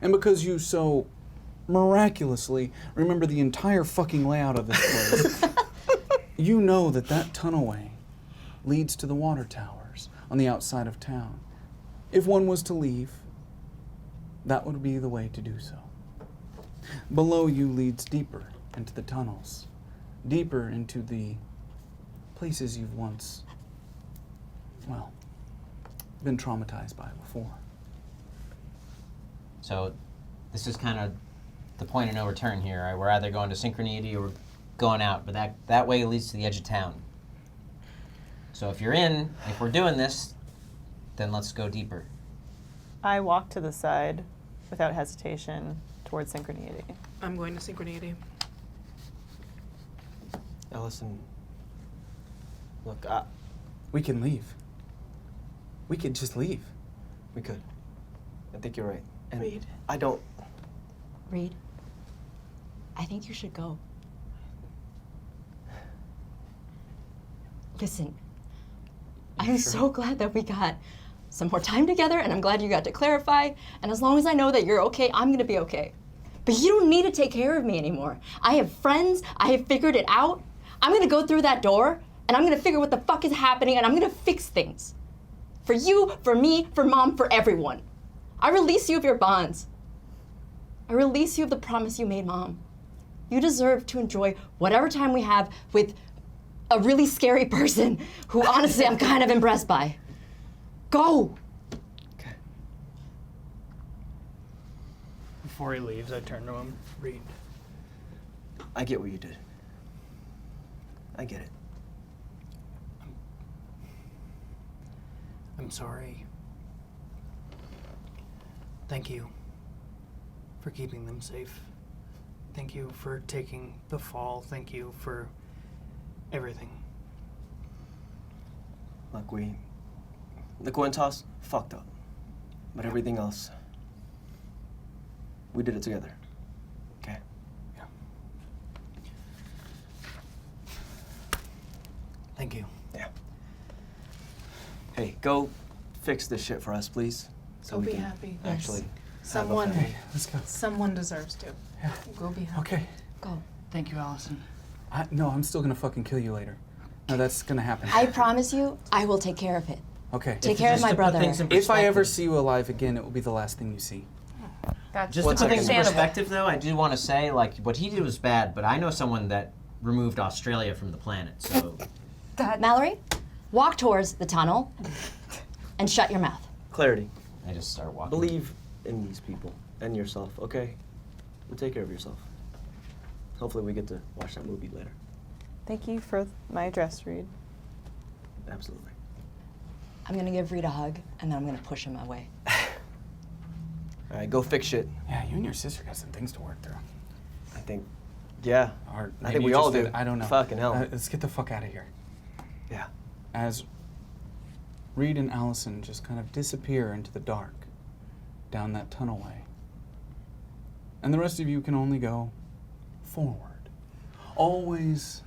And because you so miraculously remember the entire fucking layout of this place, you know that that tunnelway leads to the water towers on the outside of town. If one was to leave, that would be the way to do so. Below you leads deeper into the tunnels, deeper into the places you've once, well, been traumatized by before. So, this is kind of the point of no return here. Right? We're either going to synchronity or we're going out, but that way leads to the edge of town. So if we're doing this, then let's go deeper. I walk to the side without hesitation towards synchronity. I'm going to synchronity. Allison, look, We can leave. We could just leave. we could. I think you're right. And Reed. I don't. Reed, I think you should go. Listen, I'm so glad that we got some more time together, and I'm glad you got to clarify. And as long as I know that you're okay, I'm gonna be okay. But you don't need to take care of me anymore. I have friends, I have figured it out. I'm gonna go through that door, and I'm gonna figure what the fuck is happening, and I'm gonna fix things. For you, for me, for Mom, for everyone. I release you of your bonds. I release you of the promise you made, Mom. You deserve to enjoy whatever time we have with a really scary person who honestly I'm kind of impressed by. Go! Okay. Before he leaves, I turn to him. Reed. I get what you did. I get it. I'm sorry. Thank you for keeping them safe. Thank you for taking the fall. Thank you for everything. Look, the coin toss fucked up. But everything else, we did it together. Okay? Yeah. Thank you. Yeah. Hey, go fix this shit for us, please. So Go we be can happy. actually Someone, have a family. Let's go. someone deserves to. Yeah. Go be happy. Okay. Go. Thank you, Allison. No, I'm still gonna fucking kill you later. No, that's gonna happen. I promise you, I will take care of it. Okay. Take care of my brother. If I ever see you alive again, it will be the last thing you see. That's Just to put things in understandable. perspective, though, I do want to say, like, what he did was bad, but I know someone that removed Australia from the planet, so. Mallory, walk towards the tunnel and shut your mouth. Clarity. I just start walking. Believe in these people and yourself, okay? Well, take care of yourself. Hopefully we get to watch that movie later. Thank you for my address, Reed. Absolutely. I'm gonna give Reed a hug, and then I'm gonna push him away. All right, go fix shit. Yeah, you and your sister got some things to work through. I think, yeah. Or I maybe think we you all just do. did. I don't know. Fucking hell. Let's get the fuck out of here. Yeah. As Reed and Allison just kind of disappear into the dark down that tunnelway. And the rest of you can only go forward. Always,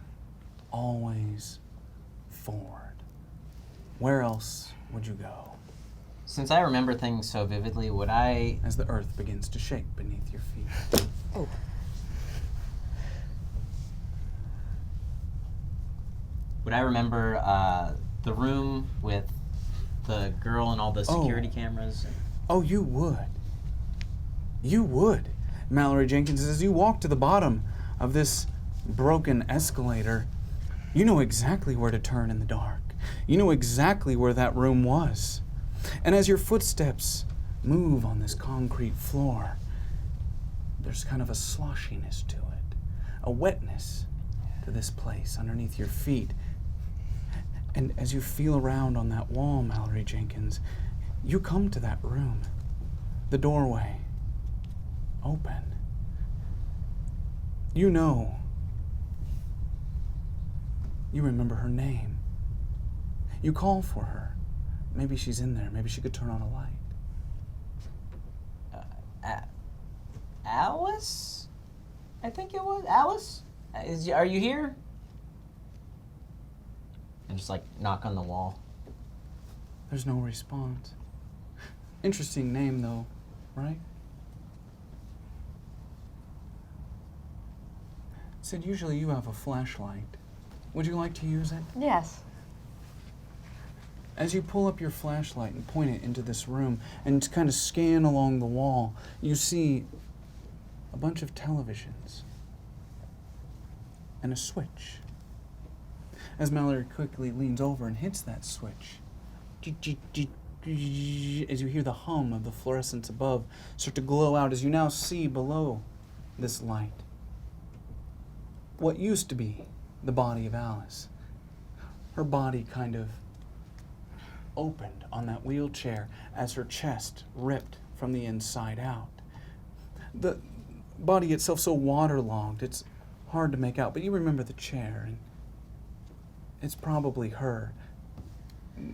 always forward. Where else would you go? Since I remember things so vividly, would I... As the earth begins to shake beneath your feet. Oh. Would I remember the room with the girl and all the security cameras? Oh, you would. You would. Mallory Jenkins, as you walk to the bottom of this broken escalator, you know exactly where to turn in the dark. You know exactly where that room was. And as your footsteps move on this concrete floor, there's kind of a sloshiness to it, a wetness to this place underneath your feet. And as you feel around on that wall, Mallory Jenkins, you come to that room, the doorway, open. You know. You remember her name. You call for her. Maybe she's in there. Maybe she could turn on a light. Alice? I think it was Alice? Are you here? And just like knock on the wall. There's no response. Interesting name though, right? Sid, usually you have a flashlight. Would you like to use it? Yes. As you pull up your flashlight and point it into this room and kind of scan along the wall, you see a bunch of televisions and a switch. As Mallory quickly leans over and hits that switch, as you hear the hum of the fluorescents above start to glow out, as you now see below this light what used to be the body of Alice. Her body kind of opened on that wheelchair as her chest ripped from the inside out. The body itself so waterlogged, it's hard to make out, but you remember the chair, and it's probably her,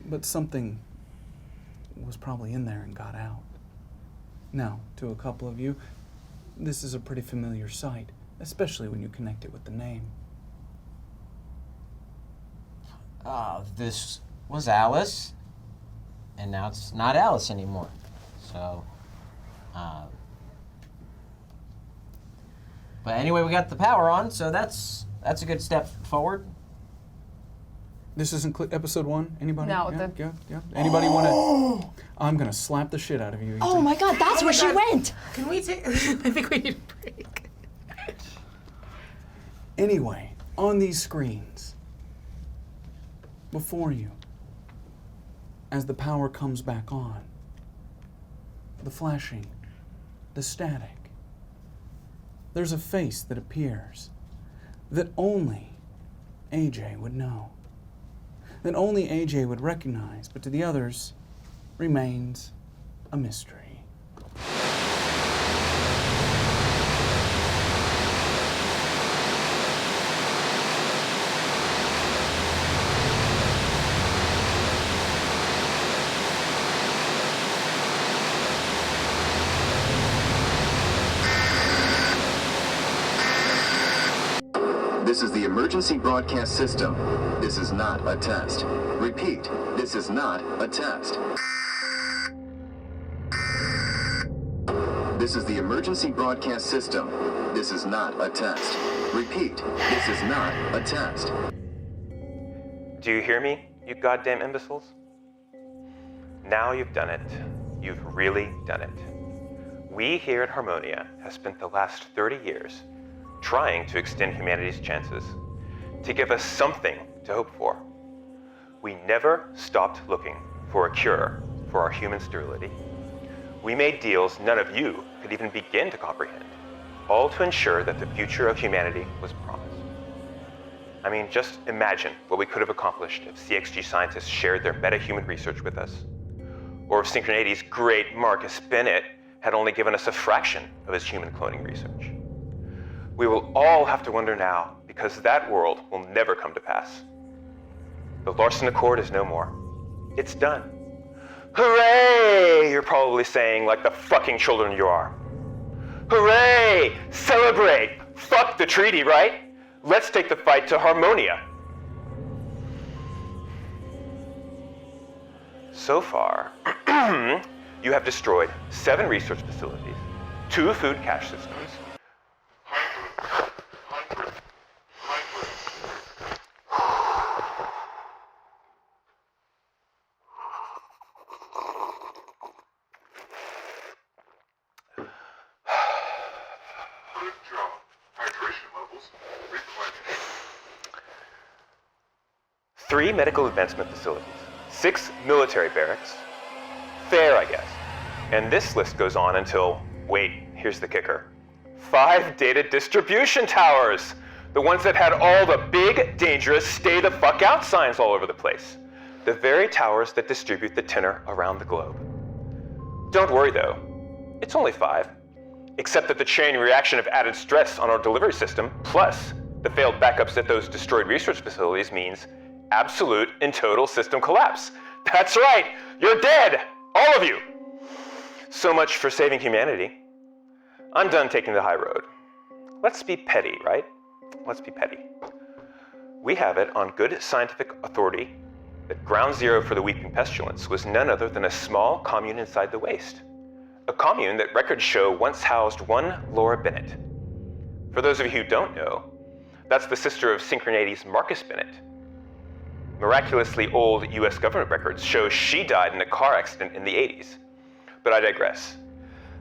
but something was probably in there and got out. Now, to a couple of you, this is a pretty familiar sight, especially when you connect it with the name. This was Alice, and now it's not Alice anymore. So, but anyway, we got the power on, so that's a good step forward. This isn't episode 1? Anybody? No, Yeah. Anybody want to? I'm gonna slap the shit out of you. Oh my God, that's where she went. Can we take? I think we need a break. Anyway, on these screens, before you, as the power comes back on, the flashing, the static, there's a face that appears that only AJ would know, that only AJ would recognize, but to the others remains a mystery. This is the emergency broadcast system. This is not a test. Repeat, this is not a test. This is the emergency broadcast system. This is not a test. Repeat, this is not a test. Do you hear me, you goddamn imbeciles? Now you've done it. You've really done it. We here at Harmonia have spent the last 30 years trying to extend humanity's chances, to give us something to hope for. We never stopped looking for a cure for our human sterility. We made deals none of you could even begin to comprehend, all to ensure that the future of humanity was promised. I mean, just imagine what we could have accomplished if CXG scientists shared their meta-human research with us. Or if Synchronity's great Marcus Bennett had only given us a fraction of his human cloning research. We will all have to wonder now, because that world will never come to pass. The Larson Accord is no more. It's done. Hooray! You're probably saying, like the fucking children you are. Hooray! Celebrate! Fuck the treaty, right? Let's take the fight to Harmonia. So far, you have destroyed 7 research facilities, 2 food cache systems, three medical advancement facilities, 6 military barracks. Fair, I guess. And this list goes on until, wait, here's the kicker. 5 data distribution towers! The ones that had all the big, dangerous, stay the fuck out signs all over the place. The very towers that distribute the tenor around the globe. Don't worry though, it's only 5. Except that the chain reaction of added stress on our delivery system, plus the failed backups at those destroyed research facilities means absolute and total system collapse. That's right, you're dead, all of you. So much for saving humanity. I'm done taking the high road. Let's be petty, right? Let's be petty. We have it on good scientific authority that ground zero for the weeping pestilence was none other than a small commune inside the waste. A commune that records show once housed one Laura Bennett. For those of you who don't know, that's the sister of Synchronity's Marcus Bennett. Miraculously old US government records show she died in a car accident in the 80s. But I digress.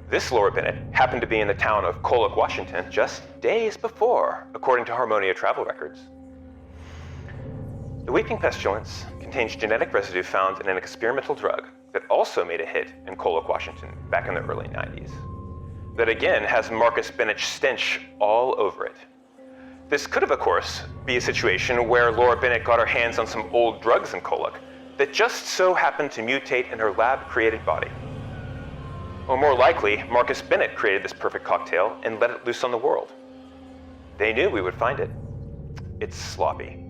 This Laura Bennett happened to be in the town of KOllOK, Washington just days before, according to Harmonia travel records. The weeping pestilence contains genetic residue found in an experimental drug that also made a hit in KOllOK, Washington back in the early 90s. That again has Marcus Bennett's stench all over it. This could have, of course, be a situation where Laura Bennett got her hands on some old drugs in KOllOK that just so happened to mutate in her lab-created body. Or more likely, Marcus Bennett created this perfect cocktail and let it loose on the world. They knew we would find it. It's sloppy.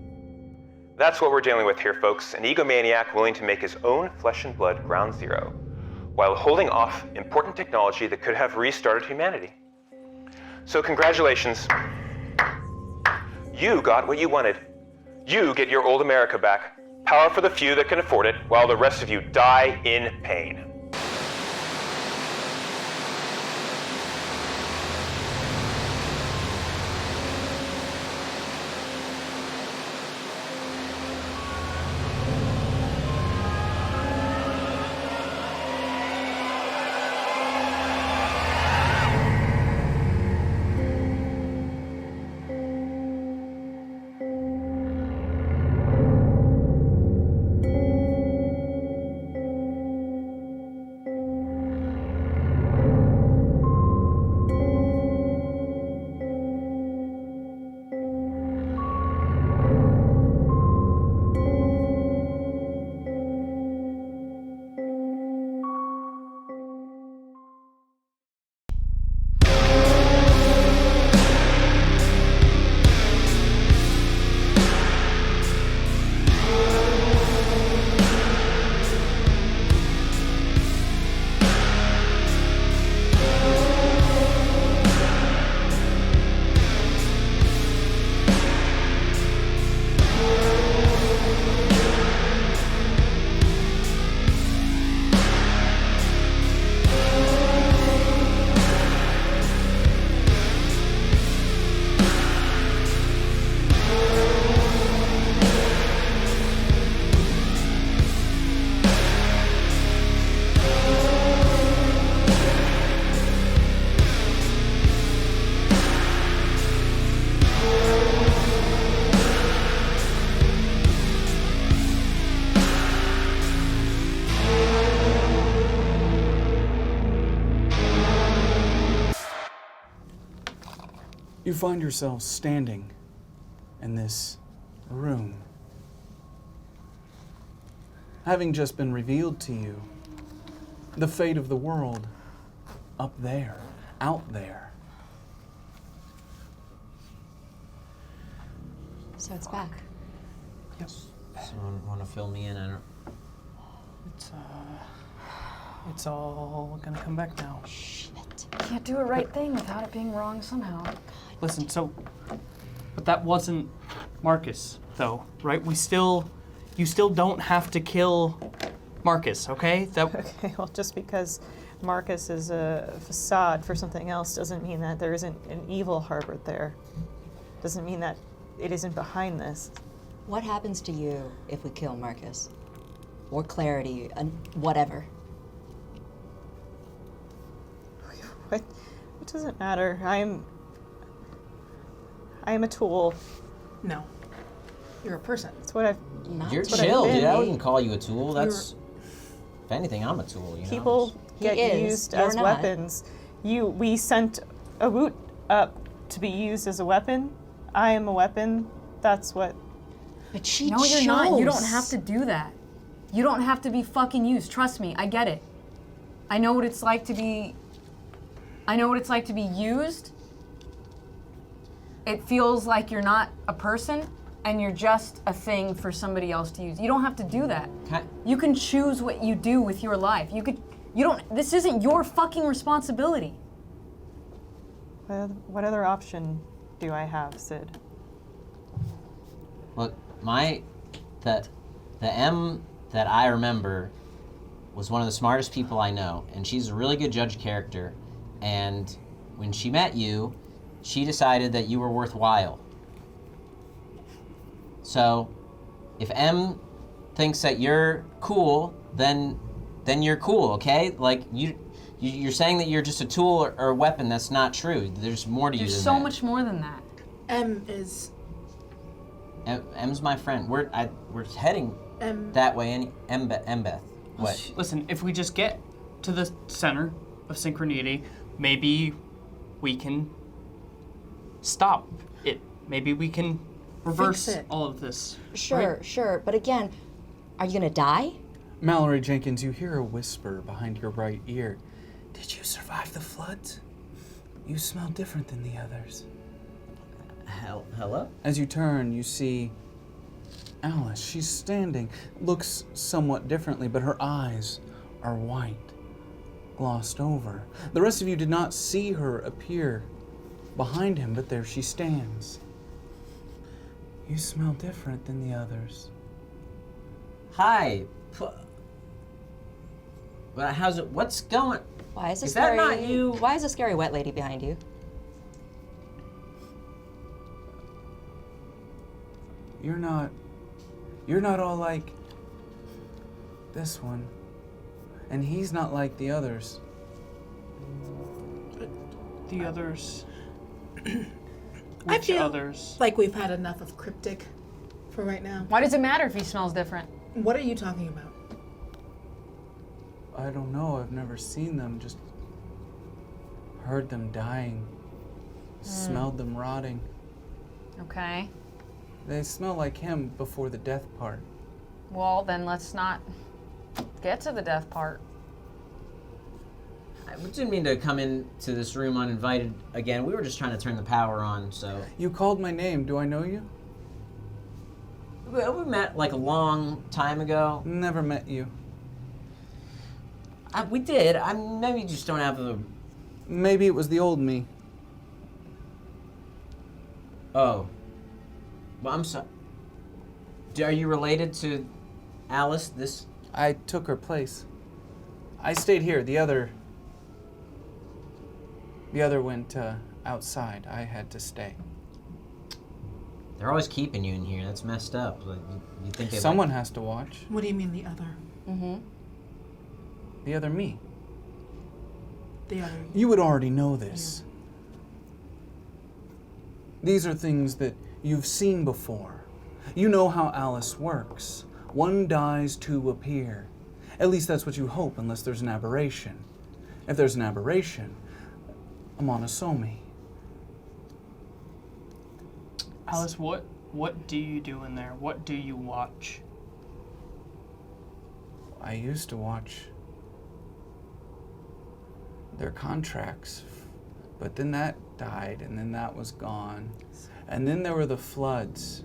That's what we're dealing with here, folks, an egomaniac willing to make his own flesh and blood ground zero, while holding off important technology that could have restarted humanity. So congratulations. You got what you wanted. You get your old America back. Power for the few that can afford it, while the rest of you die in pain. You find yourselves standing in this room. Having just been revealed to you, the fate of the world up there, out there. So it's back. Yes. Someone want to fill me in? I don't. It's all gonna come back now. Can't do a right thing without it being wrong somehow. Listen, but that wasn't Marcus, though, right? You still don't have to kill Marcus, okay? Okay, well, just because Marcus is a facade for something else doesn't mean that there isn't an evil harbored there. Doesn't mean that it isn't behind this. What happens to you if we kill Marcus? Or Clarity, and whatever. What? It doesn't matter. I am a tool. No. You're a person. That's what I've. You're that's what I've chill, been. dude. I wouldn't call you a tool. That's. If anything, I'm a tool. You know. People get used as weapons. We sent a Woot up to be used as a weapon. I am a weapon. That's what. But no, you're not. You don't have to do that. You don't have to be fucking used. Trust me, I get it. I know what it's like to be. I know what it's like to be used. It feels like you're not a person and you're just a thing for somebody else to use. You don't have to do that. You can choose what you do with your life. This isn't your fucking responsibility. What other option do I have, Sid? Look, the M that I remember was one of the smartest people I know, and she's a really good judge of character. And when she met you, she decided that you were worthwhile. So, if M thinks that you're cool, then you're cool, okay? Like you're saying that you're just a tool or a weapon. That's not true. There's more to you than There's that. so much more than that. M's my friend. We're heading that way. Embeth. What? Listen, if we just get to the center of synchronity, maybe we can stop it. Maybe we can reverse all of this. Sure, right? sure. But again, are you gonna die? Mallory Jenkins, you hear a whisper behind your right ear. Did you survive the floods? You smell different than the others. Hello? As you turn, you see Alice. She's standing, looks somewhat differently, but her eyes are white, glossed over. The rest of you did not see her appear behind him, but there she stands. You smell different than the others. Hi. How's it? What's going? Why is Is that not you? Why is a scary wet lady behind you? You're not all like this one. And he's not like the others. The others. I feel others? like we've had enough of cryptic for right now. Why does it matter if he smells different? What are you talking about? I don't know, I've never seen them, just heard them dying, smelled them rotting. Okay. They smell like him before the death part. Well, then let's not get to the death part. I didn't mean to come into this room uninvited again. We were just trying to turn the power on, so. You called my name. Do I know you? We met like a long time ago. Never met you. We did. Maybe you just don't have the. Maybe it was the old me. Oh. Well, I'm sorry. Are you related to Alice? I took her place. I stayed here. The other went outside. I had to stay. They're always keeping you in here. That's messed up. Like, you think someone has to watch. What do you mean the other? Mm-hmm. The other me. The other. You would already know this. Yeah. These are things that you've seen before. You know how Alice works. One dies, two appear. At least that's what you hope, unless there's an aberration. If there's an aberration, I'm on a Somi. Alice, what What do you do in there? What do you watch? I used to watch their contracts, but then that died, and then that was gone. And then there were the floods,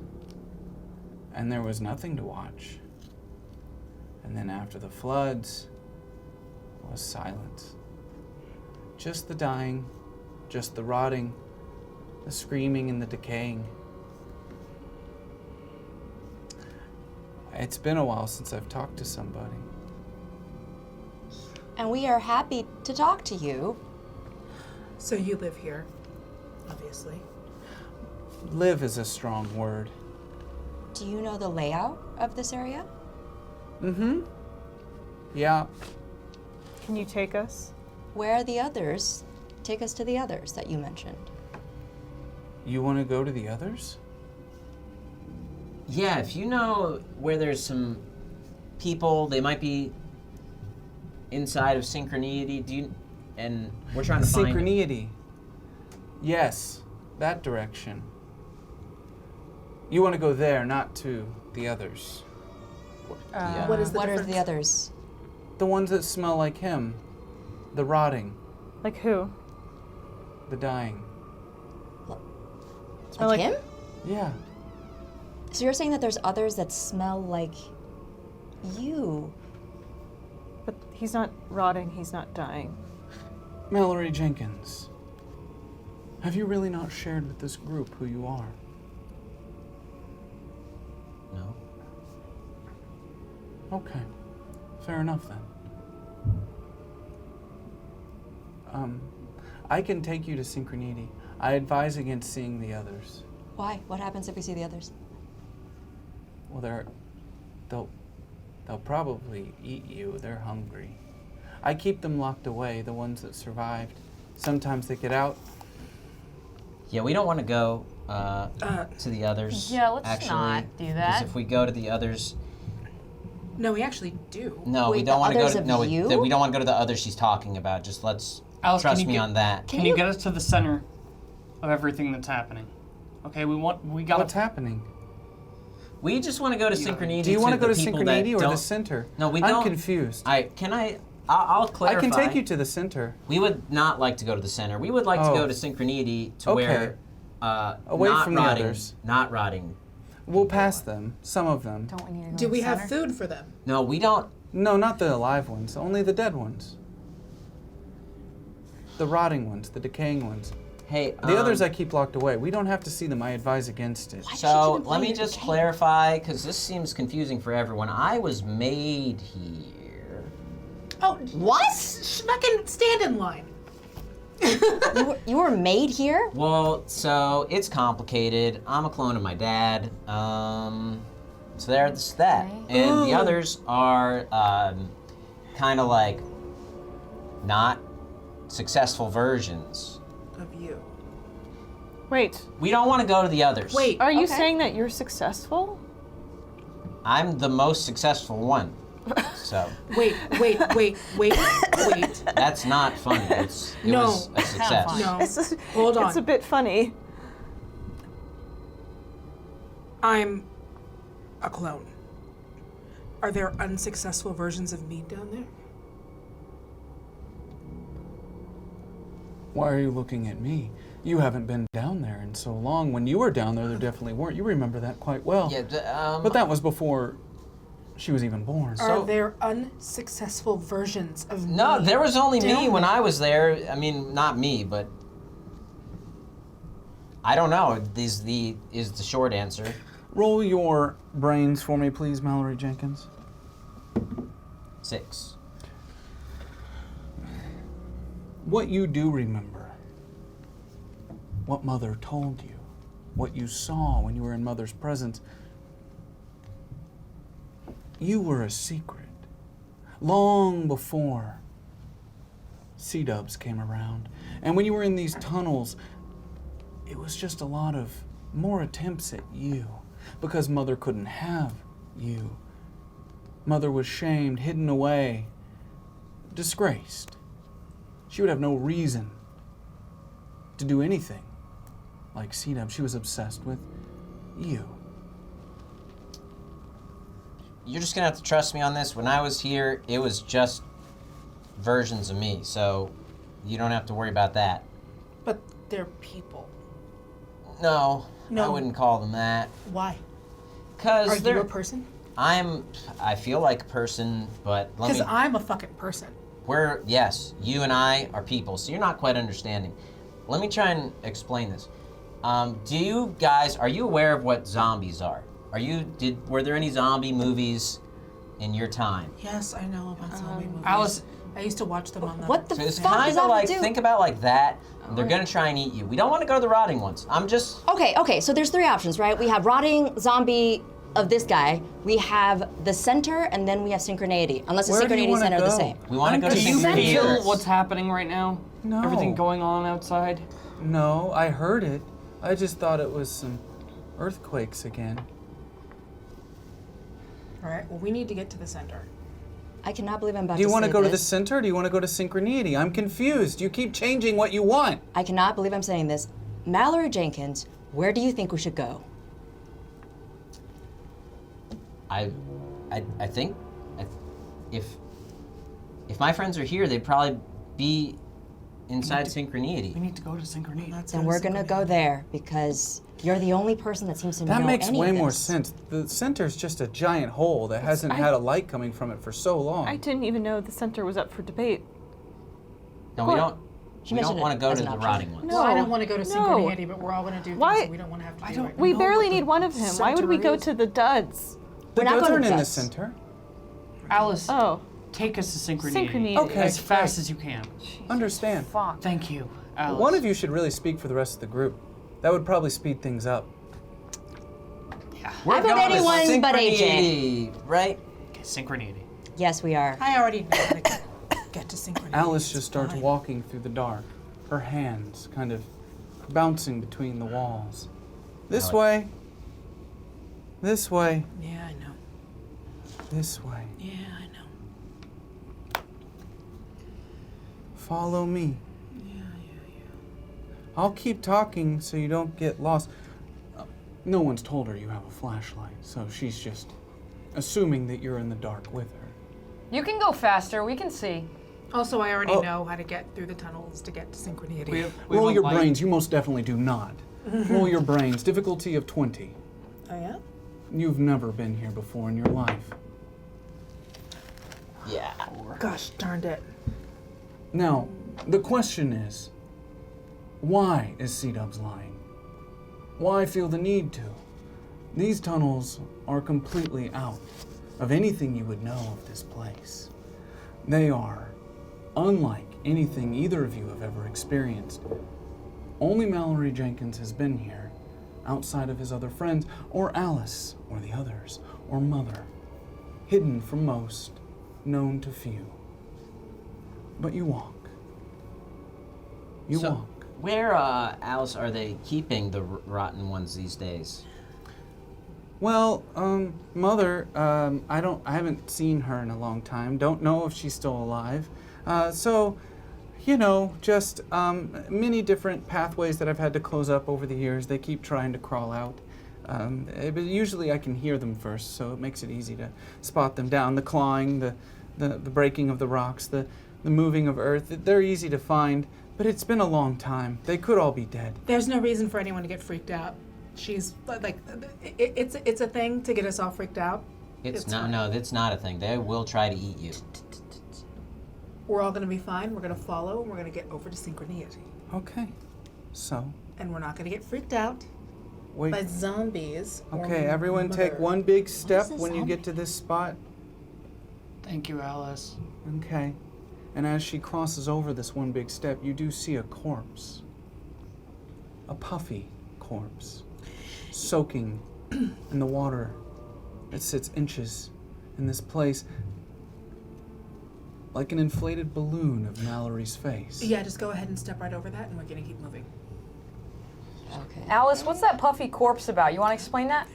and there was nothing to watch. And then after the floods was silence. Just the dying, just the rotting, the screaming and the decaying. It's been a while since I've talked to somebody. And we are happy to talk to you. So you live here, obviously. Live is a strong word. Do you know the layout of this area? Mm-hmm. Yeah. Can you take us? Where are the others? Take us to the others that you mentioned. You want to go to the others? Yeah, if you know where there's some people, they might be inside of synchronity. And we're trying to find synchronity. Yes, that direction. You want to go there, not to the others. What are the others? The ones that smell like him. The rotting. Like who? The dying. Like him? Yeah. So you're saying that there's others that smell like you? But he's not rotting, he's not dying. Mallory Jenkins, have you really not shared with this group who you are? No. Okay. Fair enough then. I can take you to synchronity. I advise against seeing the others. Why? What happens if we see the others? Well, they'll probably eat you. They're hungry. I keep them locked away, the ones that survived. Sometimes they get out. Yeah, we don't want to go to the others. Yeah, let's actually, not do that. Because if we go to the others, No, we actually do. no, we don't want to go to we don't want to go to the others she's talking about. Just let's Alice, trust me on that. Can you get us to the center of everything that's happening? Okay, we got. What's happening? We just want to go to synchronity. Do you want to go to the people synchronity that or the don't- center? No, we don't. I'm confused. I'll clarify. I can take you to the center. We would not like to go to the center. We would like to go to synchronity to Okay. where Away not from rotting, the others. Not rotting. We'll pass them. Some of them. Don't we need to go Do to we the have center? food for them? No, we don't. No, not the alive ones. Only the dead ones. The rotting ones. The decaying ones. Hey, the others I keep locked away. We don't have to see them. I advise against it. So let me just clarify, because this seems confusing for everyone. I was made here. Oh, what? Fucking stand in line. You were made here? Well, so it's complicated. I'm a clone of my dad. So there's that. And the others are kind of like not successful versions. Of you. Wait. We don't want to go to the others. Wait. Are you saying that you're successful? I'm the most successful one. So. Wait. That's not funny. It was a success. No. Hold on. It's a bit funny. I'm a clone. Are there unsuccessful versions of me down there? Why are you looking at me? You haven't been down there in so long. When you were down there definitely weren't. You remember that quite well. Yeah, but that was before she was even born. Are there unsuccessful versions of me? No, there was only me down when there? I was there. I mean, not me, but I don't know. Is the short answer. Roll your brains for me, please, Mallory Jenkins. 6. What you do remember, what Mother told you, what you saw when you were in Mother's presence, you were a secret. Long before C-dubs came around. And when you were in these tunnels, it was just a lot of more attempts at you because Mother couldn't have you. Mother was shamed, hidden away, disgraced. She would have no reason to do anything like C-dub. She was obsessed with you. you're just gonna have to trust me on this. When I was here, it was just versions of me, so you don't have to worry about that. But they're people. No, No. I wouldn't call them that. Why? Cause Are they're you a person? I feel like a person, but let Because me. I'm a fucking person. Yes, you and I are people, so you're not quite understanding. Let me try and explain this. Are you aware of what zombies are? Were there any zombie movies in your time? Yes, I know about zombie movies. Alice, I used to watch them on the. So it's kind of like, think about like that. They're gonna try and eat you. We don't want to go to the rotting ones. Okay, so there's 3 options, right? We have rotting zombie of this guy, we have the center, and then we have synchronicity. Unless the synchronicity and center are the same. We want to go to do you synchronicity. feel what's happening right now? No. Everything going on outside? No, I heard it. I just thought it was some earthquakes again. All right. Well, we need to get to the center. I cannot believe I'm about to Do you want to say go to the this. center or do you want to go to synchronicity? I'm confused. You keep changing what you want. I cannot believe I'm saying this. Mallory Jenkins, where do you think we should go? I think if my friends are here, they'd probably be inside synchronicity. We need to go to synchronicity. Then we're gonna go there because you're the only person that seems to know That makes any way of more this. sense. The center's just a giant hole that hasn't had a light coming from it for so long. I didn't even know the center was up for debate. No, we don't. She We don't mentioned want to it go as to an the option. rotting ones. Well, I don't want to go to No. synchronicity, but we're all going to do Why- things that we don't want to have to do right We now. barely need one of him. Why would we go to the duds? The We're not duds going aren't to in the duds. center. Alice, Oh, take us to synchronicity. Synchronicity. Okay. As fast as you can. Understand. fuck. Thank you, Alice. One of you should really speak for the rest of the group. That would probably speed things up. We're I vote going to anyone but AJ. synchronicity, right? Okay, synchronicity. Yes, we are. I already know how to get to synchronicity. Alice just starts walking through the dark, her hands kind of bouncing between the walls. This way. This way. Yeah, I know. This way. Yeah, I know. Follow me. I'll keep talking so you don't get lost. No one's told her you have a flashlight, so she's just assuming that you're in the dark with her. You can go faster. We can see. Also, I already Oh. know how to get through the tunnels to get to synchronicity. We have Roll a your light. brains. You most definitely do not. Roll your brains. Difficulty of 20. Oh, yeah? You've never been here before in your life. Yeah. Gosh darned it. Now, the question is, why is C-Dubs lying? Why feel the need to? These tunnels are completely out of anything you would know of this place. They are unlike anything either of you have ever experienced. Only Mallory Jenkins has been here, outside of his other friends, or Alice, or the others, or Mother. Hidden from most, known to few. But you walk. You So, walk. where, Alice, are they keeping the rotten ones these days? Well, Mother, I haven't seen her in a long time. Don't know if she's still alive. So, you know, just many different pathways that I've had to close up over the years. They keep trying to crawl out. But usually I can hear them first, so it makes it easy to spot them down. The clawing, the breaking of the rocks, the moving of earth, they're easy to find. But it's been a long time. They could all be dead. There's no reason for anyone to get freaked out. She's like, it's a thing to get us all freaked out. It's not a thing. They will try to eat you. We're all gonna be fine. We're gonna follow, and we're gonna get over to synchronicity. Okay. So, And we're not gonna get freaked out wait. by zombies. or Okay, everyone take mother. one big step is a when you zombie? get to this spot. Thank you, Alice. Okay. And as she crosses over this one big step, you do see a corpse. A puffy corpse. Soaking in the water. It sits inches in this place. Like an inflated balloon of Mallory's face. Yeah, just go ahead and step right over that, and we're gonna keep moving. Okay. Alice, what's that puffy corpse about? You want to explain that?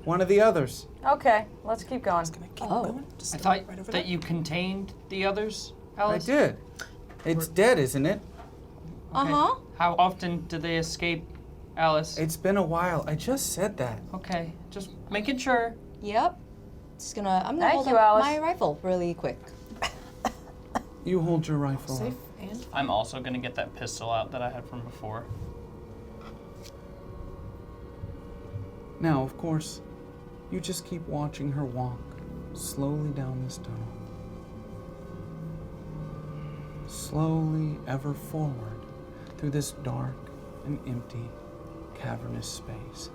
One of the others. Okay, let's keep going. Just gonna keep Oh. going. Just I step thought right over that you contained the others, Alice. I did. It's dead, isn't it? Uh-huh. How often do they escape, Alice? It's been a while. I just said that. Okay, just making sure. Yep. I'm gonna Thank hold you, up Alice. my rifle really quick. You hold your rifle up. Safe and I'm also gonna get that pistol out that I had from before. Now, of course, you just keep watching her walk slowly down this tunnel. Slowly, ever forward through this dark and empty, cavernous space.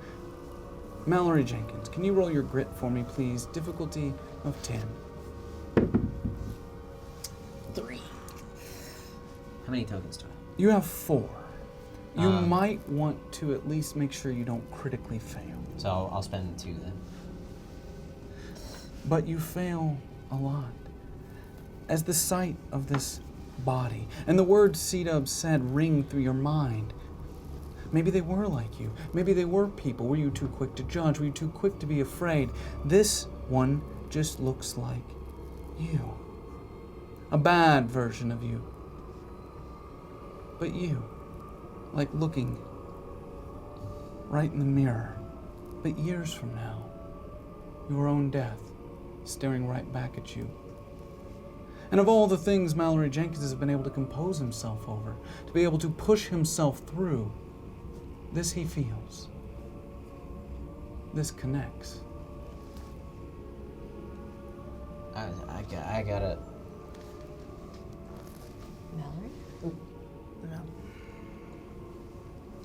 Mallory Jenkins, can you roll your grit for me, please? Difficulty of 10. 3. How many tokens do I have? You have 4. You might want to at least make sure you don't critically fail. So I'll spend 2 then. But you fail a lot. As the sight of this body and the words C-Dub said ring through your mind. Maybe they were like you. Maybe they were people. Were you too quick to judge? Were you too quick to be afraid? This one just looks like you. A bad version of you. But you. Like looking right in the mirror. But years from now, your own death staring right back at you. And of all the things Mallory Jenkins has been able to compose himself over, to be able to push himself through, this he feels. This connects. I gotta.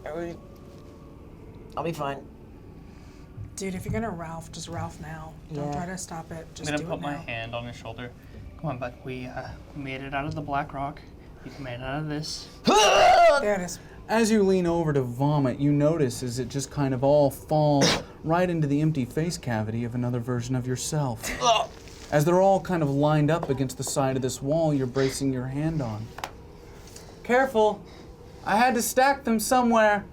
Mallory? I'll be fine. dude, if you're gonna Ralph, just Ralph now. Don't try to stop it. Just I'm do gonna put it my now. hand on his shoulder. Come on, bud. We made it out of the black rock. You made it out of this. There it is. As you lean over to vomit, you notice as it just kind of all falls right into the empty face cavity of another version of yourself. As they're all kind of lined up against the side of this wall you're bracing your hand on. Careful! I had to stack them somewhere.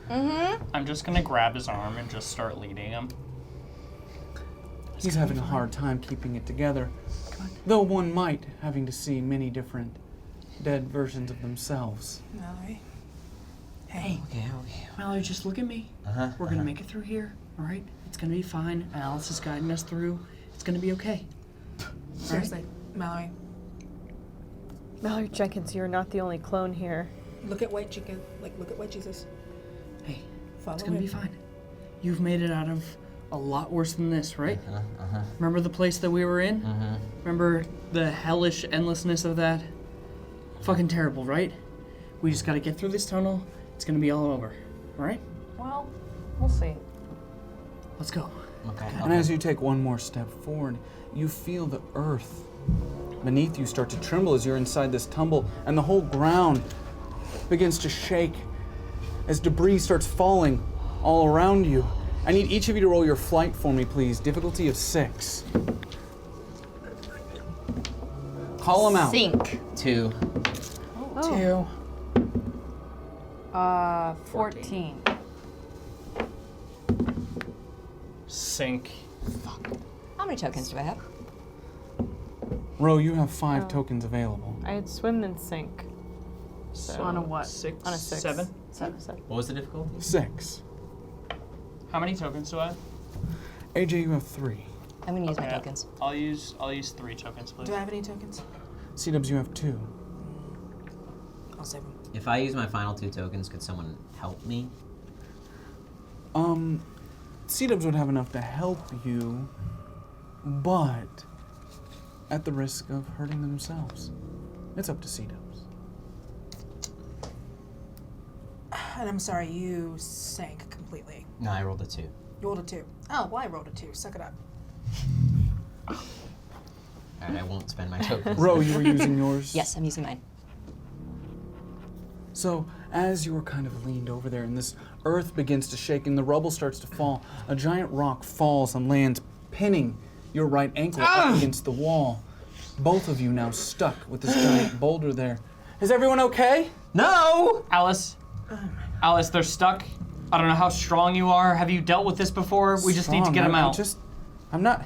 I'm just gonna grab his arm and just start leading him. He's having a hard time keeping it together, though one might, having to see many different dead versions of themselves. Mallory. Hey. Okay. Mallory, just look at me. We're gonna make it through here, all right? It's gonna be fine. Alice is guiding us through. It's gonna be okay. Seriously, Mallory. Mallory Jenkins, you're not the only clone here. Look at White Chicken. Look at White Jesus. Hey, Follow it's gonna him. be fine. You've made it out of a lot worse than this, right? Remember the place that we were in? Remember the hellish endlessness of that? Fucking terrible, right? We just gotta get through this tunnel. It's gonna be all over, all right? Well, we'll see. Let's go. Okay. And as you take one more step forward, you feel the earth beneath you start to tremble as you're inside this tumble, and the whole ground begins to shake as debris starts falling all around you. I need each of you to roll your flight for me, please. Difficulty of 6. Call them out. Sink. 2. 2. 14. Sink. How many tokens do I have? Ro, you have 5 tokens available. I had swim and sink. So On a what? 6. On a 6. 7. 7. What was the difficulty? 6. How many tokens do I have? AJ, you have 3. I'm gonna use my Okay, tokens. I'll use 3 tokens, please. Do I have any tokens? C-Dubs, you have 2. I'll save them. If I use my final 2 tokens, could someone help me? C-Dubs would have enough to help you, but at the risk of hurting themselves. It's up to C-Dubs. And I'm sorry, you sank completely. No, I rolled a 2. You rolled a 2. Oh, well, I rolled a 2. Suck it up. Alright, I won't spend my tokens. Ro, you were using yours? Yes, I'm using mine. So, as you were kind of leaned over there and this earth begins to shake and the rubble starts to fall, a giant rock falls and lands, pinning your right ankle up against the wall. Both of you now stuck with this giant boulder there. Is everyone okay? No! Alice. Alice, they're stuck. I don't know how strong you are. Have you dealt with this before? We just need to get them out. I'm not.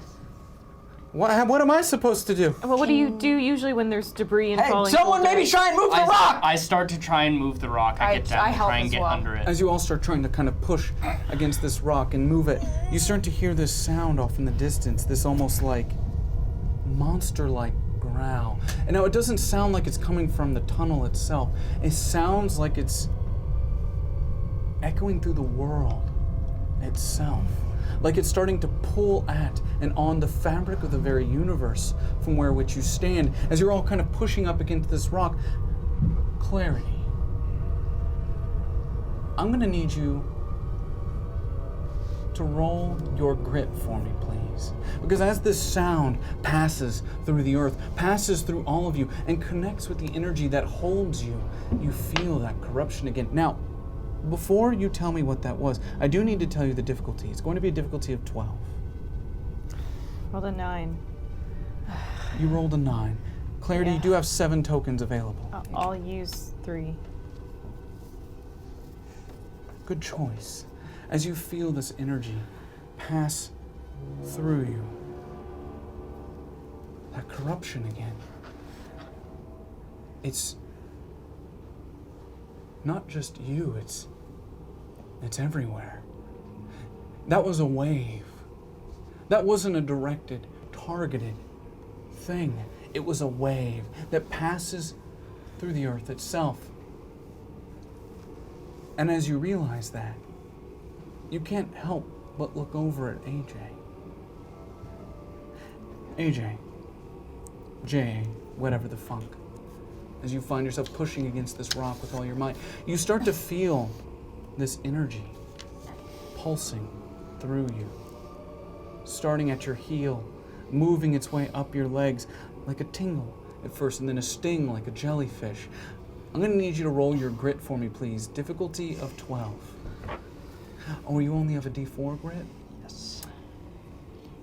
What am I supposed to do? Well, what do you do usually when there's debris and falling? Someone maybe try and move the rock! I start to try and move the rock. I get down and try and get under it. As you all start trying to kind of push against this rock and move it, you start to hear this sound off in the distance, this almost like monster-like growl. And now it doesn't sound like it's coming from the tunnel itself. It sounds like it's echoing through the world itself. Like it's starting to pull at and on the fabric of the very universe from where which you stand. As you're all kind of pushing up against this rock, Clarity, I'm gonna need you to roll your grit for me, please. Because as this sound passes through the earth, passes through all of you, and connects with the energy that holds you, you feel that corruption again. Now, before you tell me what that was, I do need to tell you the difficulty. It's going to be a difficulty of 12. Rolled a 9. You rolled a 9. Clarity, you do have 7 tokens available. I'll use 3. Good choice. As you feel this energy pass through you, that corruption again, it's not just you, it's everywhere. That was a wave. That wasn't a directed, targeted thing. It was a wave that passes through the earth itself. And as you realize that, you can't help but look over at AJ. AJ, J, whatever the funk. As you find yourself pushing against this rock with all your might, you start to feel this energy pulsing through you, starting at your heel, moving its way up your legs like a tingle at first, and then a sting like a jellyfish. I'm gonna need you to roll your grit for me, please. Difficulty of 12. Oh, you only have a D4 grit? Yes.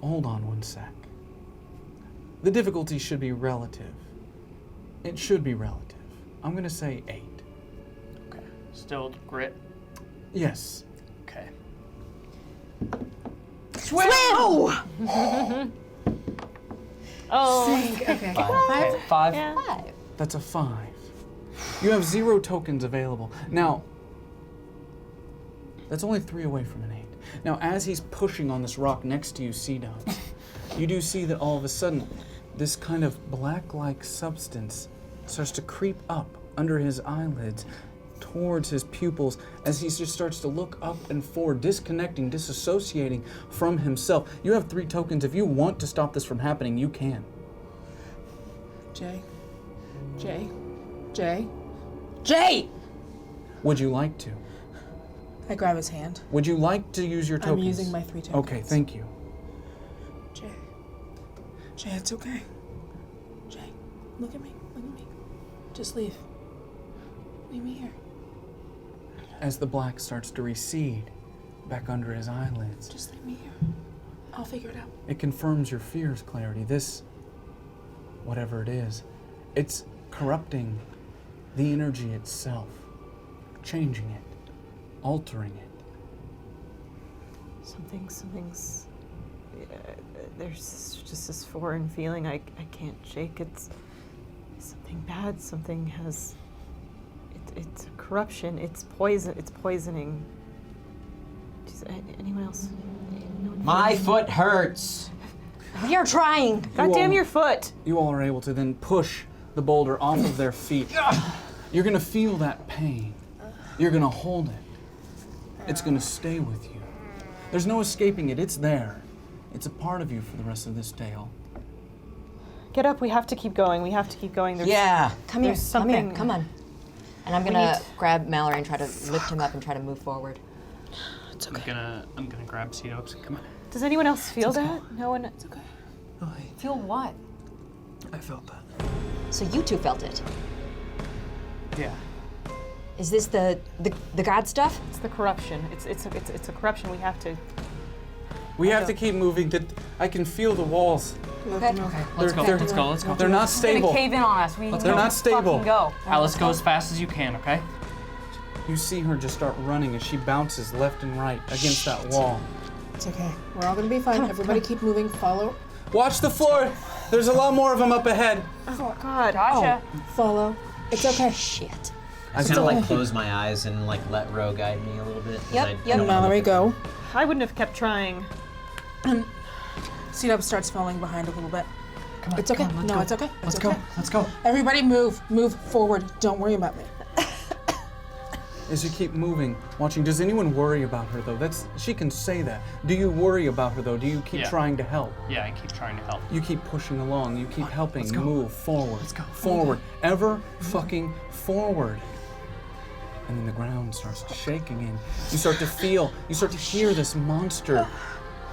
Hold on one sec. The difficulty should be relative. It should be relative. I'm gonna say 8. Okay. Still grit? Yes. Okay. Swim! Oh. Okay. 5. Yeah. 5. That's a 5. You have 0 tokens available. Now, that's only 3 away from an 8. Now, as he's pushing on this rock next to you, C-Dubs, you do see that all of a sudden, this kind of black-like substance starts to creep up under his eyelids towards his pupils as he just starts to look up and forward, disconnecting, disassociating from himself. You have 3 tokens. If you want to stop this from happening, you can. Jay. Would you like to? I grab his hand. Would you like to use your tokens? I'm using my 3 tokens. Okay, thank you. Jay, it's okay. Jay, look at me. Just leave. Leave me here. As the black starts to recede back under his eyelids, Just leave me here. I'll figure it out. it confirms your fears, Clarity. This, whatever it is, it's corrupting the energy itself, changing it, altering it. Something's. There's just this foreign feeling I can't shake. It's something bad. Something has. It's corruption. It's poison. It's poisoning. Does anyone else? My foot hurts. We are trying. God damn your foot. You all are able to then push the boulder off of their feet. You're gonna feel that pain. You're gonna hold it. It's gonna stay with you. There's no escaping it. It's there. It's a part of you for the rest of this day. Get up. We have to keep going. There's, Come here. there's something. Come on. And I'm gonna grab Mallory and try to lift him up and try to move forward. It's okay. I'm gonna grab C-Dubs. Come on. Does anyone else feel that? No one. It's okay. Feel what? I felt that. So you two felt it. Yeah. Is this the god stuff? It's the corruption. It's a corruption. We have to. We have to keep moving. I can feel the walls. Okay. Let's go. Let's go. They're not stable. It's gonna cave in on us. They're not stable. Fucking go. Alice, go as fast as you can, okay? You see her just start running as she bounces left and right against that wall. It's okay. We're all gonna be fine. Everybody keep moving. Follow Watch the floor. There's a lot more of them up ahead. Oh, God. Gotcha. Follow. It's okay. Shit. I kind of like close my eyes and like let Ro guide me a little bit. 'Cause Yep, I yep. don't wanna Mallory, look at go. them. I wouldn't have kept trying. C-Dub starts falling behind a little bit. Come on, It's okay. come on, No, let's it's go. okay. Let's It's go. okay. Let's go. Everybody move forward. Don't worry about me. As you keep moving, watching, does anyone worry about her though? She can say that. Do you worry about her though? Do you keep Yeah. trying to help? Yeah, I keep trying to help. You keep pushing along. You keep helping. let's go. Move forward. Let's go. Forward. Ever fucking forward. And then the ground starts shaking and you start to feel, you start to hear this monster.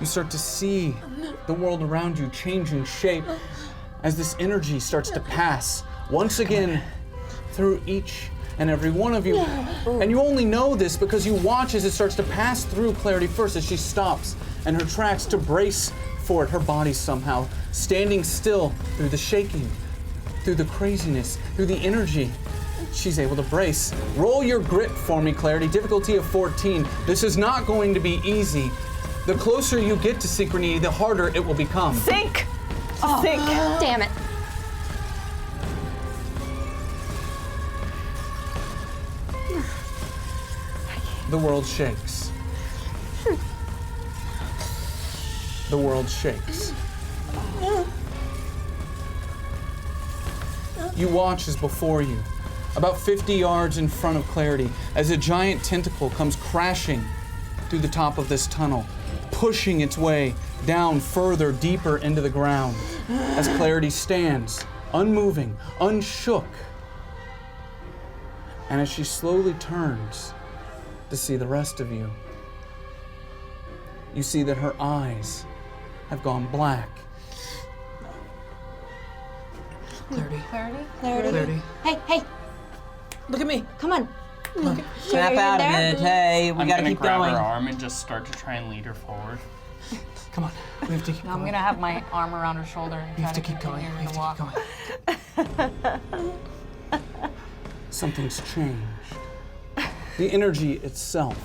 You start to see the world around you changing shape as this energy starts to pass once again through each and every one of you. And you only know this because you watch as it starts to pass through Clarity first as she stops and her tracks to brace for it, her body somehow standing still through the shaking, through the craziness, through the energy. She's able to brace. Roll your grit for me, Clarity. Difficulty of 14. This is not going to be easy. The closer you get to synchronity, the harder it will become. Sink! Sink! Damn it. The world shakes. The world shakes. You watch as before you, about 50 yards in front of Clarity, as a giant tentacle comes crashing through the top of this tunnel, pushing its way down further, deeper into the ground, as Clarity stands, unmoving, unshook. And as she slowly turns to see the rest of you, you see that her eyes have gone black. Clarity. Clarity? Clarity. Hey. Look at me. Come on. Snap You're out of there? it. Hey, we I'm gotta gonna keep grab going. her arm and just start to try and lead her forward. Come on. We have to keep I'm going. gonna have my arm around her shoulder and We try have to keep going. continue We to have to walk. keep going. Something's changed. The energy itself,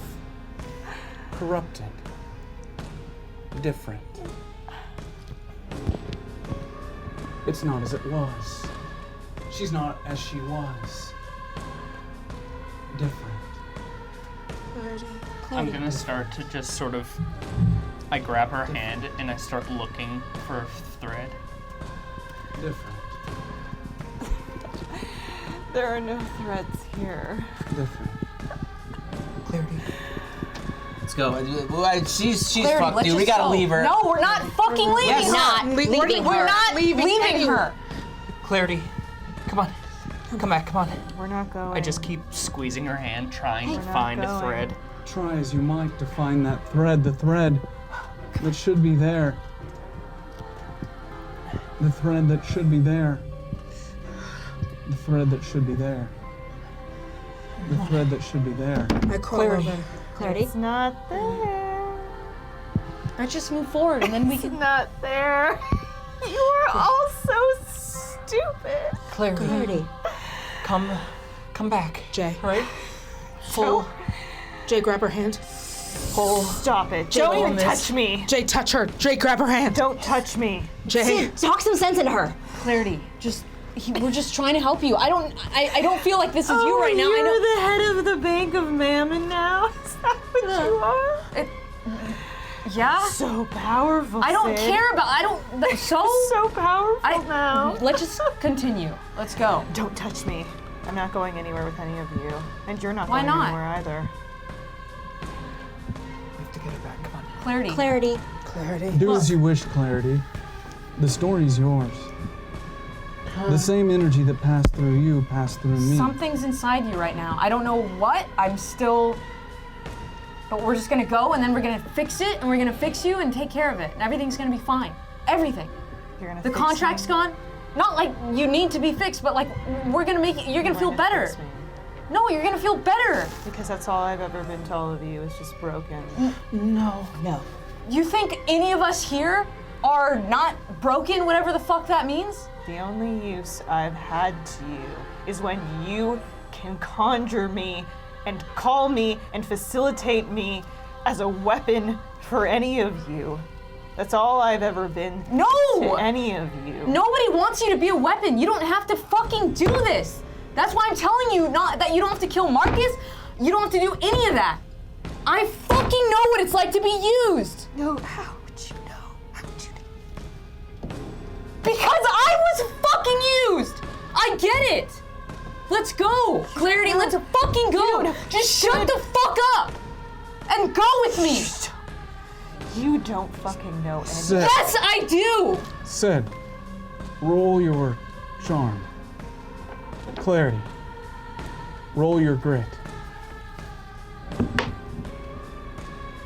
corrupted, different. It's not as it was. She's not as she was. Different. I'm gonna start to just sort of, I grab her hand and I start looking for a thread. Different. There are no threads here. Different. Clarity. Let's go. She's Clarity, fucked, let's dude. We just gotta go. leave her. No, we're not fucking leaving Yes. her. Not leaving We're her. not leaving her. Clarity. Come on. Come back. Come on. We're not going. I just keep squeezing her hand, trying to We're not find a going. thread. Try as you might to find that thread, the thread that should be there. The thread that should be there. The thread that should be there. The thread that should be there. I crawl over. Clarity. It's not there. Let's just move forward and then we It's can. not there. You are all so stupid. Clarity. Come back. Jay. Right? Full. Jay, grab her hand. Pull. Stop it. Jay, Don't pull even this. touch me. Jay, touch her. Jay, grab her hand. Don't touch me. Jay. Talk some sense into her. Clarity, we're just trying to help you. I don't feel like this is you right now. I You're know. the head of the Bank of Mammon now? Is that what you are? Yeah? So powerful. I don't Sid. care about. I don't. So. So powerful now. Let's just continue. Let's go. Don't touch me. I'm not going anywhere with any of you. And you're not Why going not? anywhere either. We have to get her back. Come on. Clarity. Clarity. Clarity. Do as you wish, Clarity. The story's yours. The same energy that passed through you passed through me. Something's inside you right now. I don't know what. I'm still. But we're just gonna go and then we're gonna fix it and we're gonna fix you and take care of it. And everything's gonna be fine. Everything. You're gonna The fix contract's me? gone. Not like you need to be fixed, but like we're gonna make it. You're gonna feel better. Fix me. No, you're gonna feel better. Because that's all I've ever been to all of you is just broken. No. No. You think any of us here are not broken, whatever the fuck that means? The only use I've had to you is when you can conjure me and call me and facilitate me as a weapon for any of you. That's all I've ever been No! to any of you. Nobody wants you to be a weapon. You don't have to fucking do this. That's why I'm telling you that you don't have to kill Marcus. You don't have to do any of that. I fucking know what it's like to be used. No, how would you know? How would you know? Because I was fucking used. I get it. Let's go. Clarity, let's fucking go. Just shut the fuck up and go with me. You don't fucking know anything. Sid. Yes, I do. Sid, roll your charm. Clarity, roll your grit.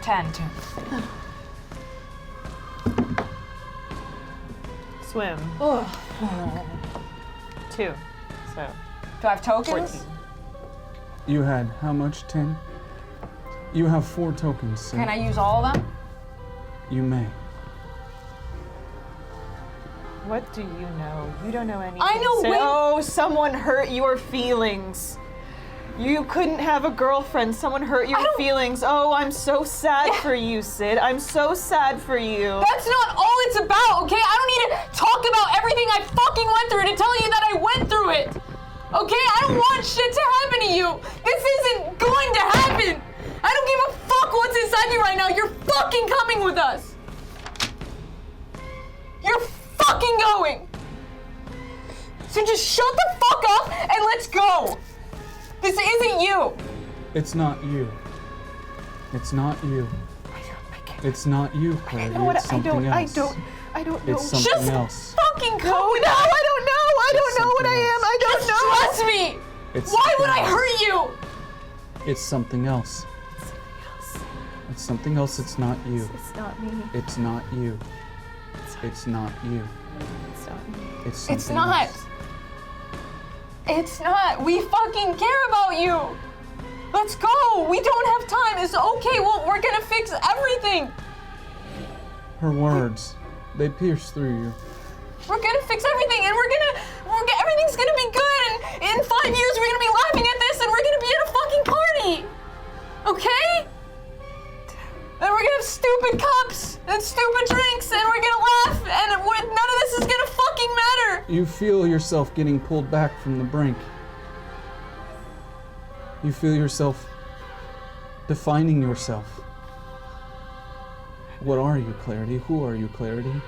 10. Swim. 2. So. Do I have tokens? 14. You had how much, 10? You have 4 tokens, Sid. Can I use all of them? You may. What do you know? You don't know anything. I know Sid. way- Oh, someone hurt your feelings. You couldn't have a girlfriend. Someone hurt your feelings. Oh, I'm so sad for you, Sid. I'm so sad for you. That's not all it's about, okay? I don't need to talk about everything I fucking went through to tell you that I went through it. Okay? I don't want shit to happen to you. This isn't going to happen. I don't give a fuck what's inside you right now. You're fucking coming with us. You're fucking going. So just shut the fuck up and let's go. This isn't you. It's not you. It's not you. It's not you, Clarity. It's something else. I don't know. It's something else. Fucking go. No, I don't know. I don't know what I am. I don't Just know. trust me. It's Why would something I else. hurt you? It's something else. It's something else. It's not you. It's not me. It's not you. It's not you. It's not me. It's something It's not. else. It's not. We fucking care about you. Let's go. We don't have time. It's okay. Well, we're gonna fix everything. Her words, they pierce through you. We're gonna fix everything, and everything's gonna be good. And in 5 years, we're gonna be laughing at this, and we're gonna be at a fucking party. Okay? And we're gonna have stupid cups and stupid drinks, and we're gonna laugh, and none of this is gonna fucking matter. You feel yourself getting pulled back from the brink. You feel yourself defining yourself. What are you, Clarity? Who are you, Clarity?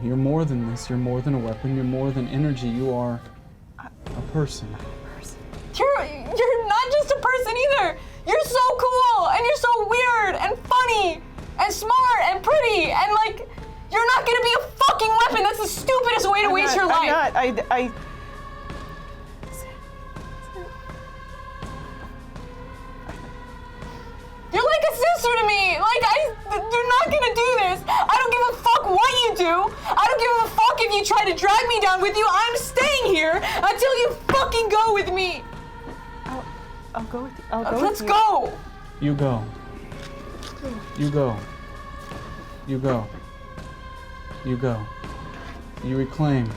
You're more than this. You're more than a weapon. You're more than energy. You are a person. You're not just a person either. You're so cool, and you're so weird, and funny, and smart, and pretty, and like, you're not gonna be a fucking weapon. That's the stupidest way to waste your life. I'm not. You're like a sister to me. You're not gonna do this. I don't give a fuck what you do. I don't give a fuck if you try to drag me down with you. I'm staying here until you fucking go with me. I'll go with you. I'll go Let's with you. go. You go. You go. You go. You go. You reclaim.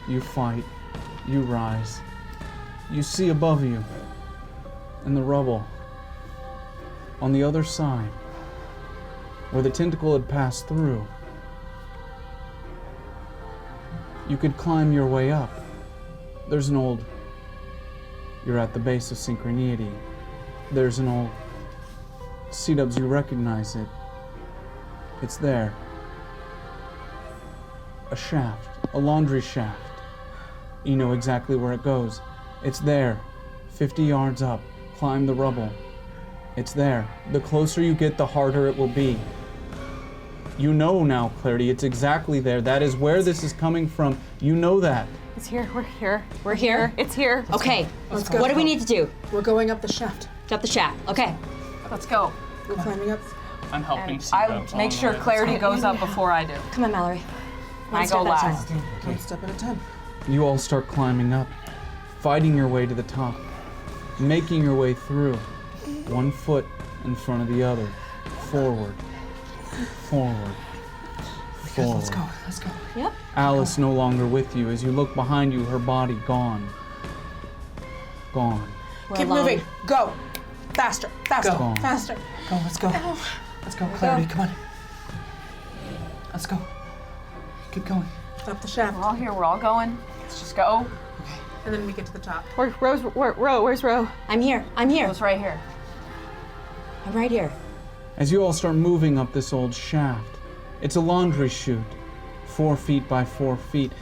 You fight. You rise. You see above you, in the rubble, on the other side, where the tentacle had passed through, you could climb your way up. There's an old... You're at the base of synchronicity. There's an old... C-dubs, you recognize it. It's there. A shaft. A laundry shaft. You know exactly where it goes. It's there. 50 yards up. Climb the rubble. It's there. The closer you get, the harder it will be. You know now, Clarity, it's exactly there. That is where this is coming from. You know that. It's here. We're here. We're here? It's here. Okay. Let's go. What do we need to do? We're going up the shaft. Up the shaft. Okay. Let's go. We're climbing up. I'm helping And C-dubs I make on sure the way. Clarity goes up before I do. Come on, Mallory. I go last. One step at a time. You all start climbing up, fighting your way to the top, making your way through, 1 foot in front of the other, forward, forward, forward. Let's go. Let's go. Yep. Alice no longer with you. As you look behind you, her body gone. Gone. Keep moving. Go. Faster. Faster. Go. Faster. Go, let's go. Let's go, Clarity, come on. Let's go. Keep going. Up the shaft. We're all here. We're all going. Let's just go. And then we get to the top. Where's Ro? I'm here. It's right here. I'm right here. As you all start moving up this old shaft, it's a laundry chute, 4 feet by 4 feet.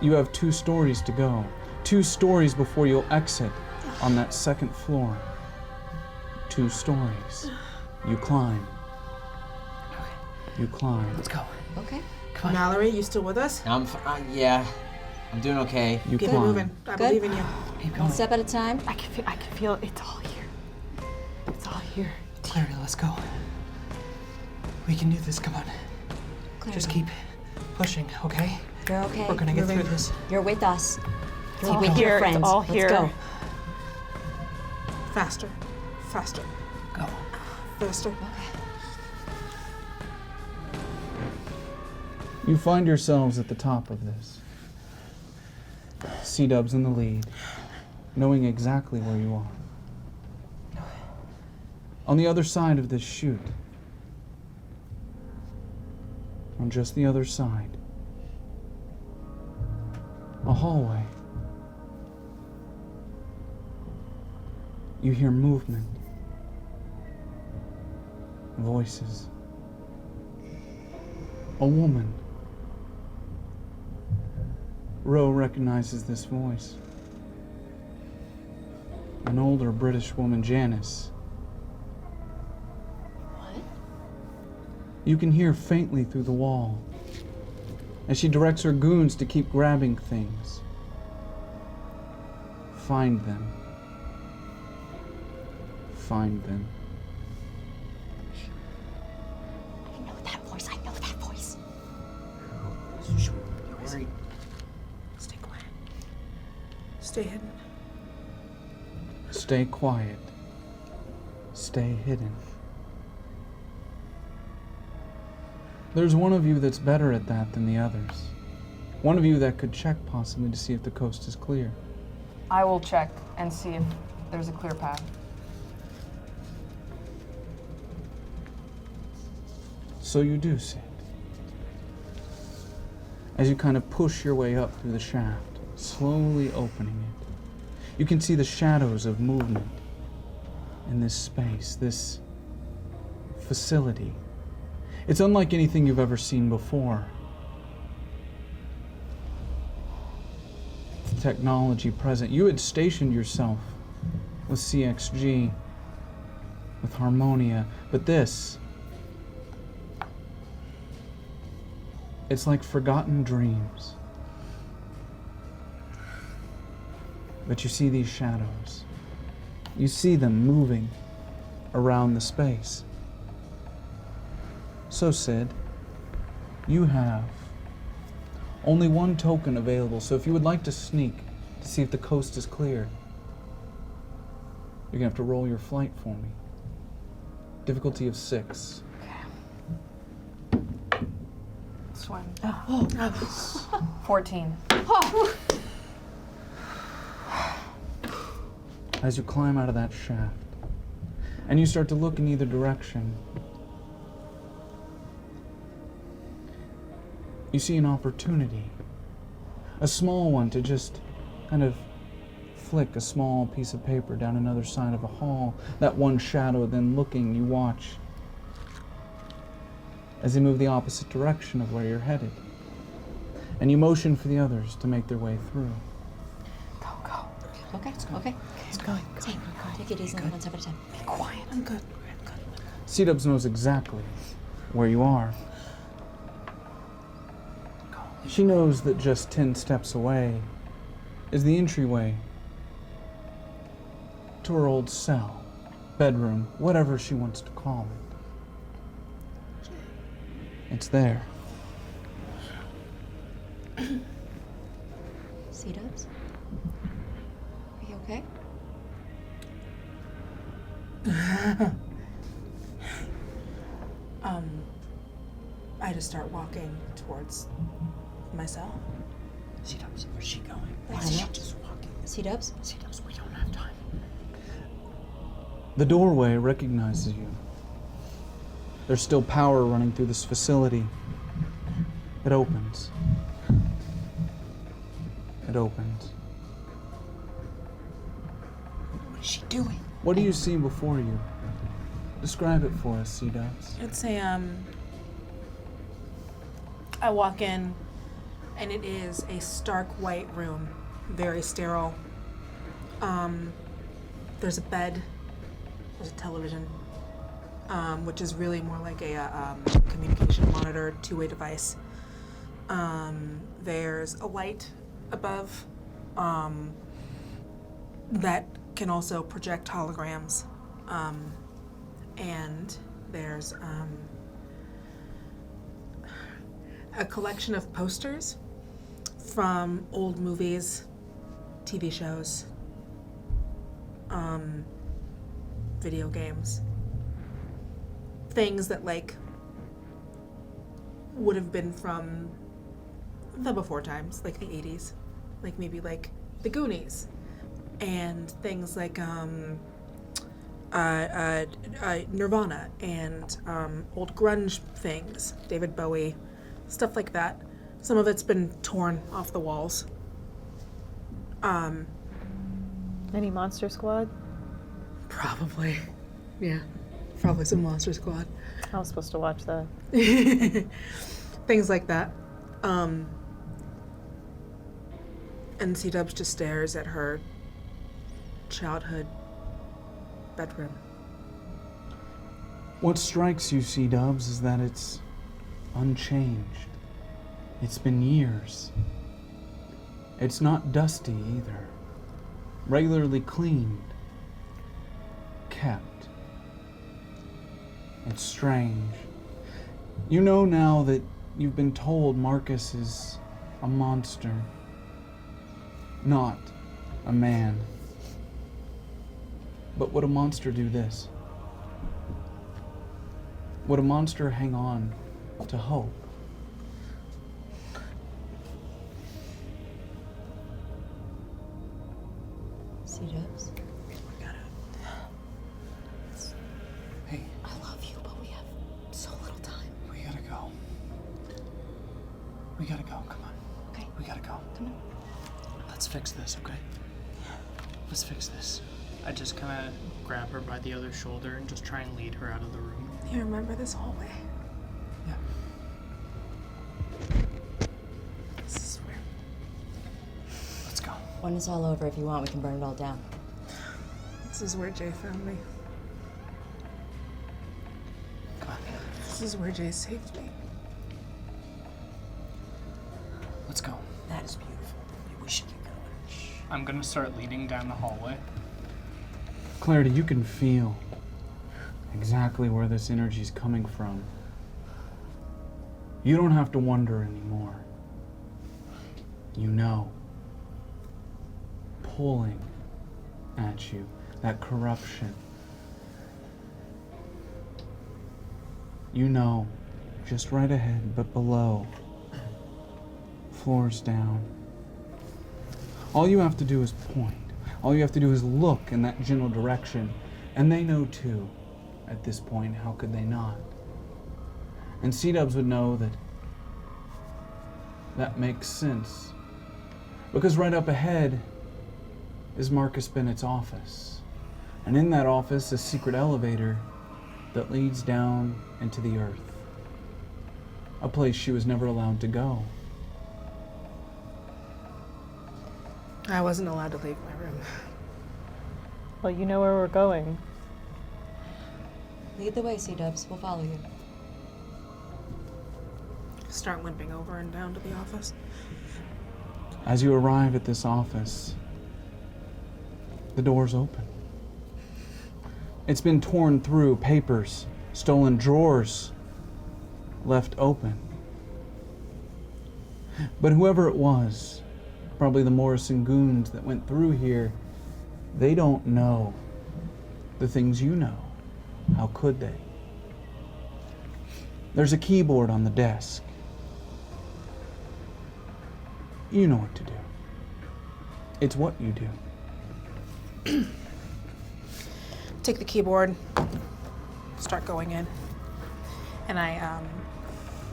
You have 2 stories to go. 2 stories before you'll exit on that second floor. 2 stories. You climb. You climb. Let's go. Okay. Come on. Mallory, you still with us? Yeah. I'm doing okay. You Keep climb. it moving. I Good. believe in you. Keep One going. step at a time. I can feel it. It's all here. It's all here. Clarity, let's go. We can do this. Come on. Clarity. Just keep pushing, okay? You're okay. We're gonna get through this. You're with us. You're all with here. your friends. It's all Let's here. go. Faster. Faster. Go. Faster. You find yourselves at the top of this. C-Dub's in the lead, knowing exactly where you are. On the other side of this chute, on just the other side, a hallway. You hear movement, voices. A woman. Ro recognizes this voice. An older British woman, Janice. What? You can hear faintly through the wall as she directs her goons to keep grabbing things. Find them. Find them. I know that voice. Worried. Stay quiet. Stay hidden. Stay quiet. Stay hidden. There's one of you that's better at that than the others. One of you that could check possibly to see if the coast is clear. I will check and see if there's a clear path. So you do see it. As you kind of push your way up through the shaft, slowly opening it, you can see the shadows of movement in this space, this facility. It's unlike anything you've ever seen before. The technology present. You had stationed yourself with CXG, with Harmonia, but this, it's like forgotten dreams. But you see these shadows. You see them moving around the space. So, Sid, you have only one token available, so if you would like to sneak to see if the coast is clear, you're gonna have to roll your flight for me. Difficulty of 6. Swim. Oh. 14. As you climb out of that shaft, and you start to look in either direction, you see an opportunity, a small one, to just kind of flick a small piece of paper down another side of a hall. That one shadow, then looking, you watch as they move the opposite direction of where you're headed. And you motion for the others to make their way through. Okay. Okay. It's going. Take it easy, one step at a time. Be quiet. I'm good. C-Dubs knows exactly where you are. She knows that just 10 steps away is the entryway to her old cell, bedroom, whatever she wants to call it. It's there. C-Dubs? Are you okay? I just start walking towards my cell. C-Dubs, where's she going? Where's she just walking? C-Dubs? C-Dubs, we don't have time. The doorway recognizes you. There's still power running through this facility. It opens. It opens. What is she doing? What do you see before you? Describe it for us, C-Dubs. It's a, I walk in, and it is a stark white room, very sterile. There's a bed, there's a television, which is really more like a communication monitor, two-way device. There's a light above that can also project holograms. And there's a collection of posters from old movies, TV shows, video games, things that like would have been from the before times, like the 80s, like maybe like the Goonies, and things like Nirvana and old grunge things, David Bowie, stuff like that. Some of it's been torn off the walls. Any Monster Squad? Probably. Yeah. Probably some Monster Squad. I was supposed to watch that. Things like that. And C-Dubs just stares at her childhood bedroom. What strikes you, C-Dubs, is that it's unchanged. It's been years. It's not dusty either. Regularly cleaned. Kept. It's strange. You know now that you've been told Marcus is a monster, not a man. But would a monster do this? Would a monster hang on to hope? C-Dubs? Hey. I love you, but we have so little time. We gotta go. We gotta go, come on. Okay. We gotta go. Come on. Let's fix this, okay? Let's fix this. I just kind of grab her by the other shoulder and just try and lead her out of the room. You remember this hallway? Yeah. This is where... Let's go. When it's all over, if you want, we can burn it all down. This is where Jay found me. Come on. This is where Jay saved me. Let's go. That is beautiful. We should get going. I'm gonna start leading down the hallway. Clarity, you can feel exactly where this energy's coming from. You don't have to wonder anymore. You know. Pulling at you, that corruption. You know, just right ahead, but below. Floors down. All you have to do is point. All you have to do is look in that general direction. And they know too, at this point, how could they not? And C-Dubs would know that that makes sense. Because right up ahead is Marcus Bennett's office. And in that office, a secret elevator that leads down into the earth. A place she was never allowed to go. I wasn't allowed to leave my room. Well, you know where we're going. Lead the way, C-Dubs. We'll follow you. Start limping over and down to the office. As you arrive at this office, the door's open. It's been torn through, papers, stolen drawers, left open. But whoever it was, probably the Morrison goons that went through here, they don't know the things you know. How could they? There's a keyboard on the desk. You know what to do. It's what you do. Take the keyboard, start going in. And I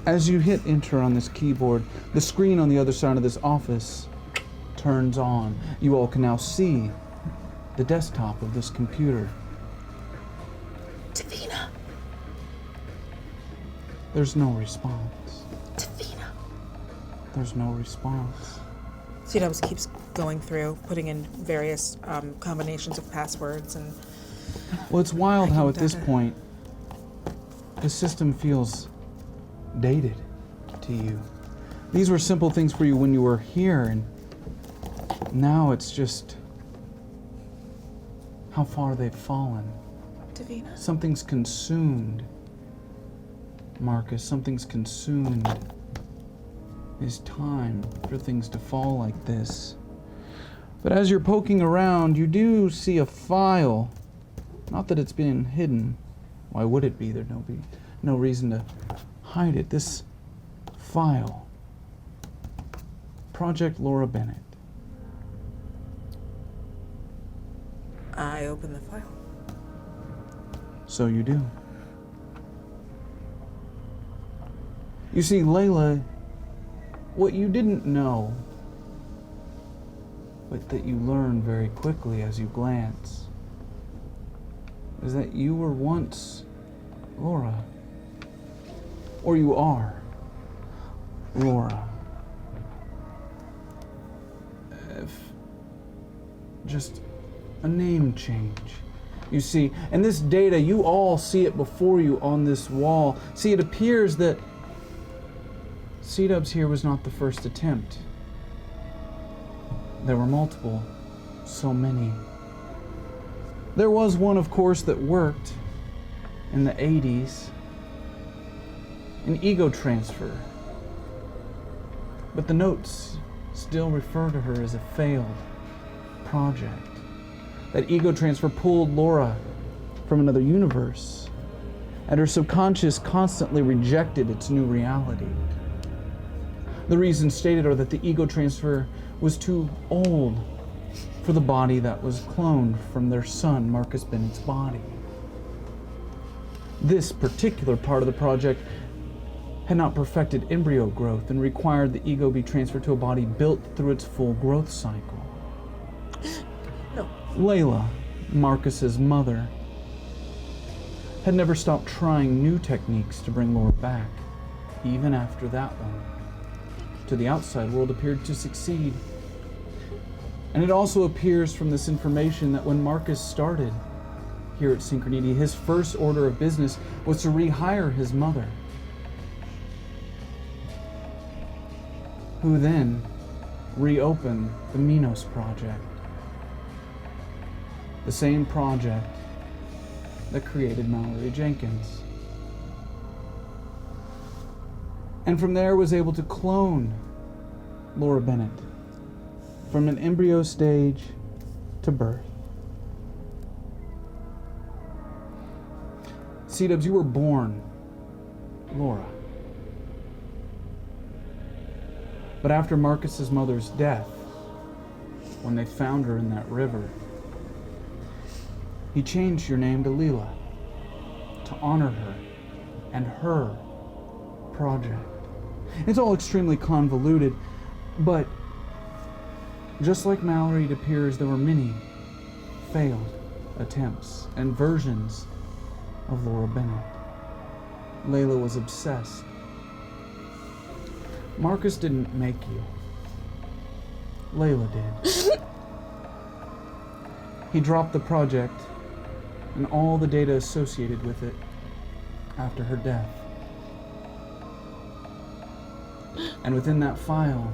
As you hit enter on this keyboard, the screen on the other side of this office turns on. You all can now see the desktop of this computer. Davina. There's no response. Davina. There's no response. C-Dubs keeps going through, putting in various combinations of passwords and... Well, it's wild how at this point, the system feels dated to you. These were simple things for you when you were here, and now it's just how far they've fallen. Davina. Something's consumed, Marcus. Something's consumed. It's time for things to fall like this. But as you're poking around, you do see a file. Not that it's been hidden. Why would it be? There'd be no reason to hide it. This file. Project Laura Bennett. I open the file. So you do. You see, Layla, what you didn't know, but that you learn very quickly as you glance, is that you were once Laura. Or you are Laura. If just a name change. You see, and this data, you all see it before you on this wall. See, it appears that C-Dubs here was not the first attempt. There were multiple, so many. There was one, of course, that worked in the 80s, an ego transfer. But the notes still refer to her as a failed project. That ego transfer pulled Laura from another universe, and her subconscious constantly rejected its new reality. The reasons stated are that the ego transfer was too old for the body that was cloned from their son, Marcus Bennett's body. This particular part of the project had not perfected embryo growth and required the ego be transferred to a body built through its full growth cycle. No. Layla, Marcus's mother, had never stopped trying new techniques to bring Laura back, even after that one, to the outside world, appeared to succeed. And it also appears from this information that when Marcus started here at Synchronity, his first order of business was to rehire his mother, who then reopened the Minos Project. The same project that created Mallory Jenkins. And from there was able to clone Laura Bennett from an embryo stage to birth. C-Dubs, you were born Laura. But after Marcus's mother's death, when they found her in that river, he changed your name to Leela to honor her and her project. It's all extremely convoluted, but just like Mallory, it appears there were many failed attempts and versions of Laura Bennett. Layla was obsessed. Marcus didn't make you. Layla did. He dropped the project and all the data associated with it after her death. And within that file,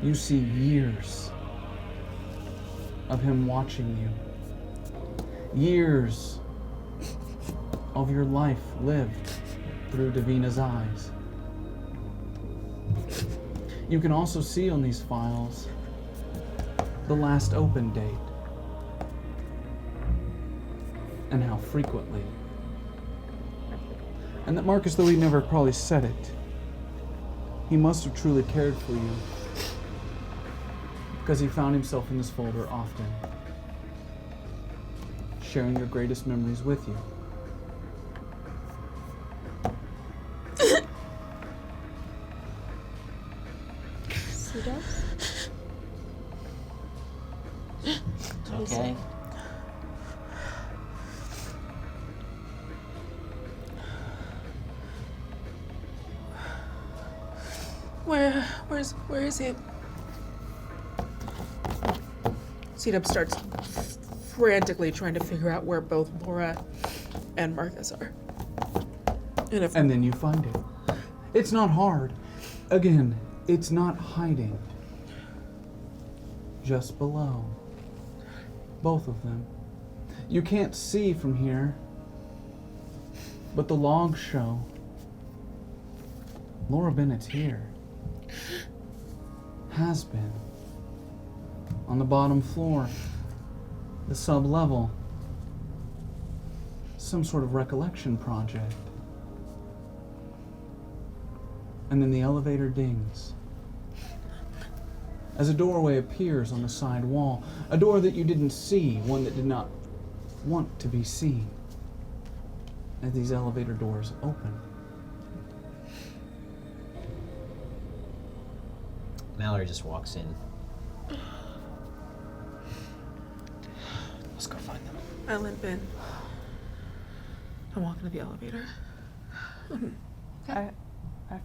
you see years of him watching you. Years of your life lived through Davina's eyes. You can also see on these files the last open date and how frequently. And that Marcus, though he never probably said it, he must have truly cared for you because he found himself in this folder often, sharing your greatest memories with you. Okay. Where is he? C-Dub starts frantically trying to figure out where both Laura and Marcus are. And then you find it. It's not hard. Again, it's not hiding. Just below. Both of them. You can't see from here, but the logs show Laura Bennett's here. Has been. On the bottom floor, the sub-level. Some sort of recollection project. And then the elevator dings. As a doorway appears on the side wall, a door that you didn't see, one that did not want to be seen. As these elevator doors open. Mallory just walks in. Let's go find them. I limp in. I'm walking to the elevator. I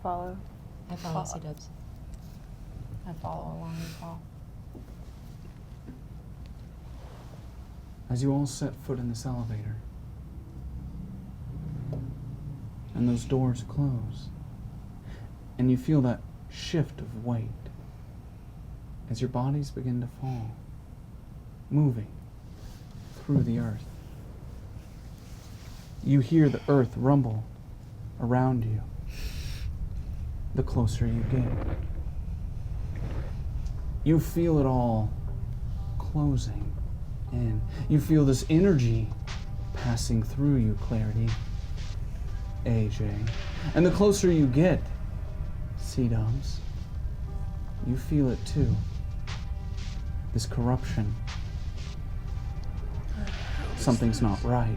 follow. I follow C-Dubs. I follow along as well. As you all set foot in this elevator, and those doors close, and you feel that shift of weight as your bodies begin to fall, moving through the earth. You hear the earth rumble around you the closer you get. You feel it all closing in. You feel this energy passing through you, Clarity, AJ. And the closer you get, C-Dubs, you feel it too. This corruption. Something's not right.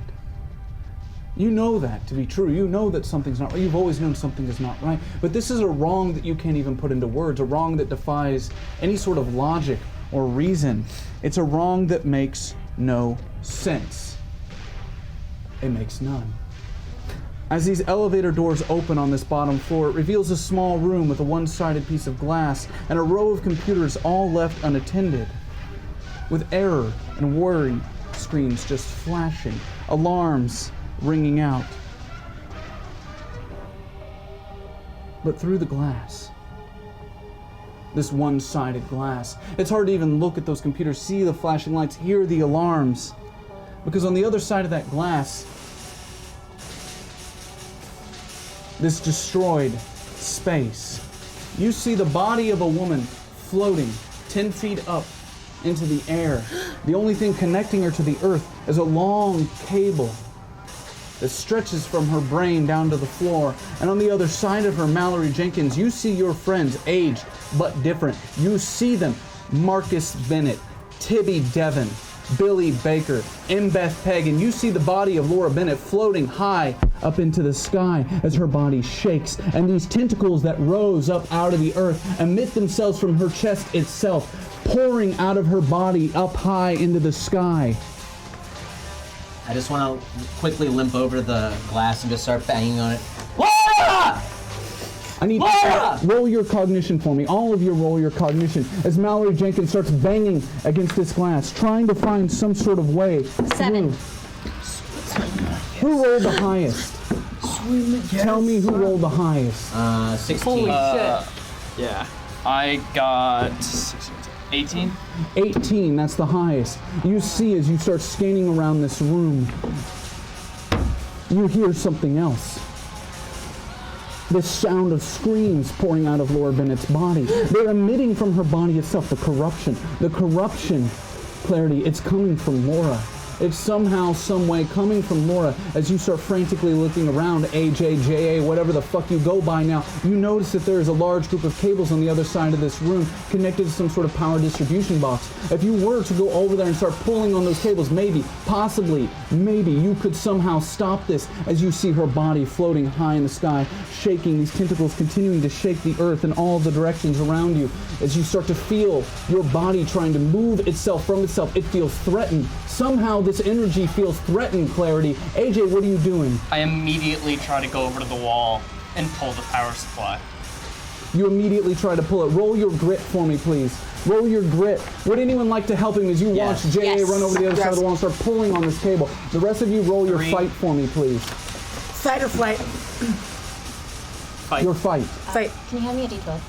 You know that to be true. You know that something's not right. You've always known something is not right. But this is a wrong that you can't even put into words, a wrong that defies any sort of logic or reason. It's a wrong that makes no sense. It makes none. As these elevator doors open on this bottom floor, it reveals a small room with a one-sided piece of glass and a row of computers all left unattended, with error and worry screens just flashing, alarms ringing out. But through the glass, this one-sided glass, it's hard to even look at those computers, see the flashing lights, hear the alarms, because on the other side of that glass, this destroyed space, you see the body of a woman floating 10 feet up into the air. The only thing connecting her to the earth is a long cable that stretches from her brain down to the floor. And on the other side of her, Mallory Jenkins, you see your friends, aged but different. You see them, Marcus Bennett, Tibby Devon, Billy Baker, Beth Pegg, and you see the body of Laura Bennett floating high up into the sky as her body shakes, and these tentacles that rose up out of the earth emit themselves from her chest itself, pouring out of her body up high into the sky. I just want to quickly limp over to the glass and just start banging on it. Laura! I need Laura! to roll your cognition for me. All of you roll your cognition as Mallory Jenkins starts banging against this glass, trying to find some sort of way 7. Who rolled the highest? Tell me who rolled the highest. 16. Holy shit. Yeah. I got 18. 18, that's the highest. You see as you start scanning around this room, you hear something else. This sound of screams pouring out of Laura Bennett's body. They're emitting from her body itself the corruption. The corruption, Clarity, it's coming from Laura. It's somehow, some way coming from Laura. As you start frantically looking around, AJ, JA, whatever the fuck you go by now, you notice that there is a large group of cables on the other side of this room connected to some sort of power distribution box. If you were to go over there and start pulling on those cables, maybe, possibly, maybe you could somehow stop this as you see her body floating high in the sky, shaking, these tentacles continuing to shake the earth in all the directions around you. As you start to feel your body trying to move itself from itself, it feels threatened. Somehow this energy feels threatened, Clarity. AJ, what are you doing? I immediately try to go over to the wall and pull the power supply. You immediately try to pull it. Roll your grit for me, please. Roll your grit. Would anyone like to help him as you watch JA run over to the other side of the wall and start pulling on this cable? The rest of you roll your fight for me, please. Fight or flight? Fight. Your fight. Fight. Can you hand me a D12?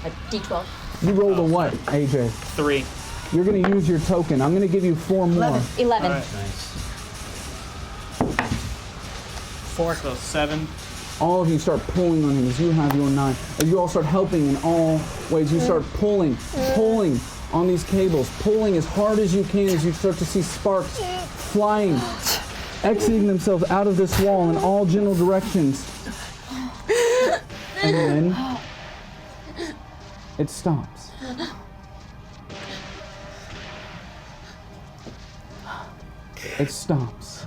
A D12. You rolled a what, AJ? 3. You're going to use your token. I'm going to give you 4 more. 11. All right. Nice. 4. So 7. All of you start pulling on him as you have your 9. As you all start helping in all ways, you start pulling on these cables, pulling as hard as you can as you start to see sparks flying, exiting themselves out of this wall in all general directions. And then it stops. It stops.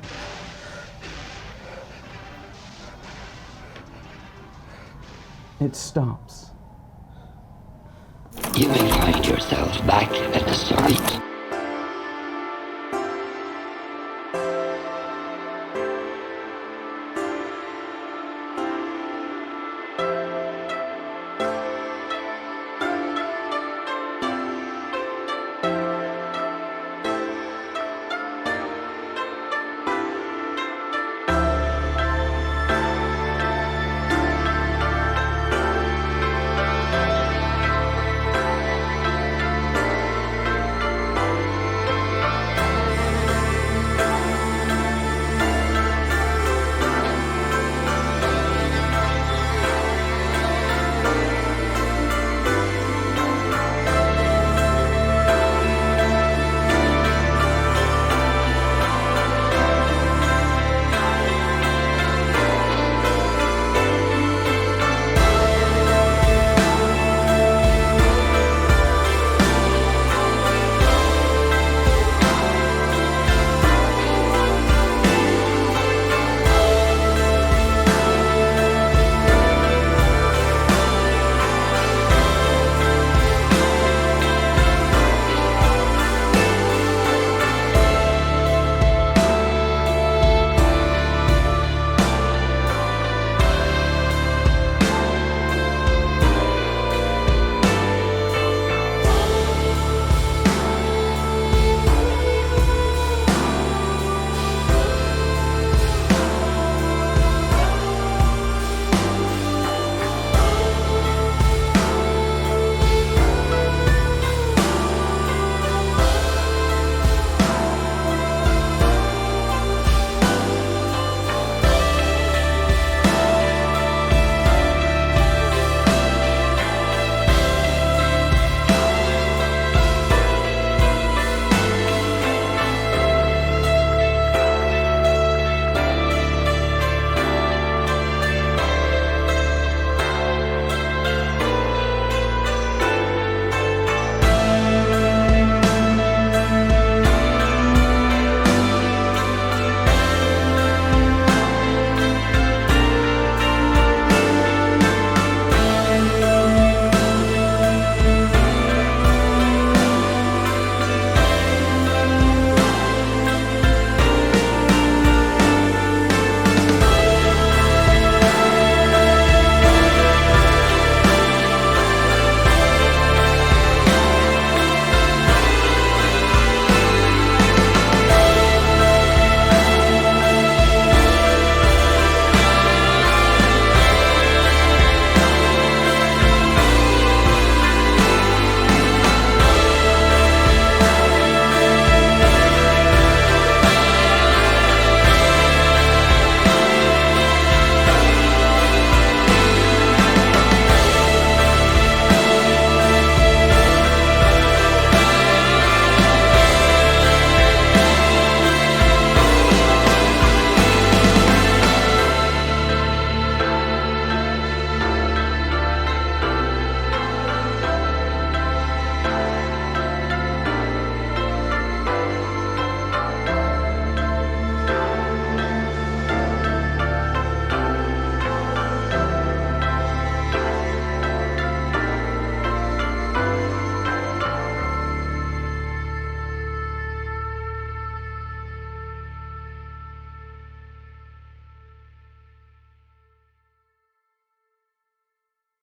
It stops. You may find yourself back at the start.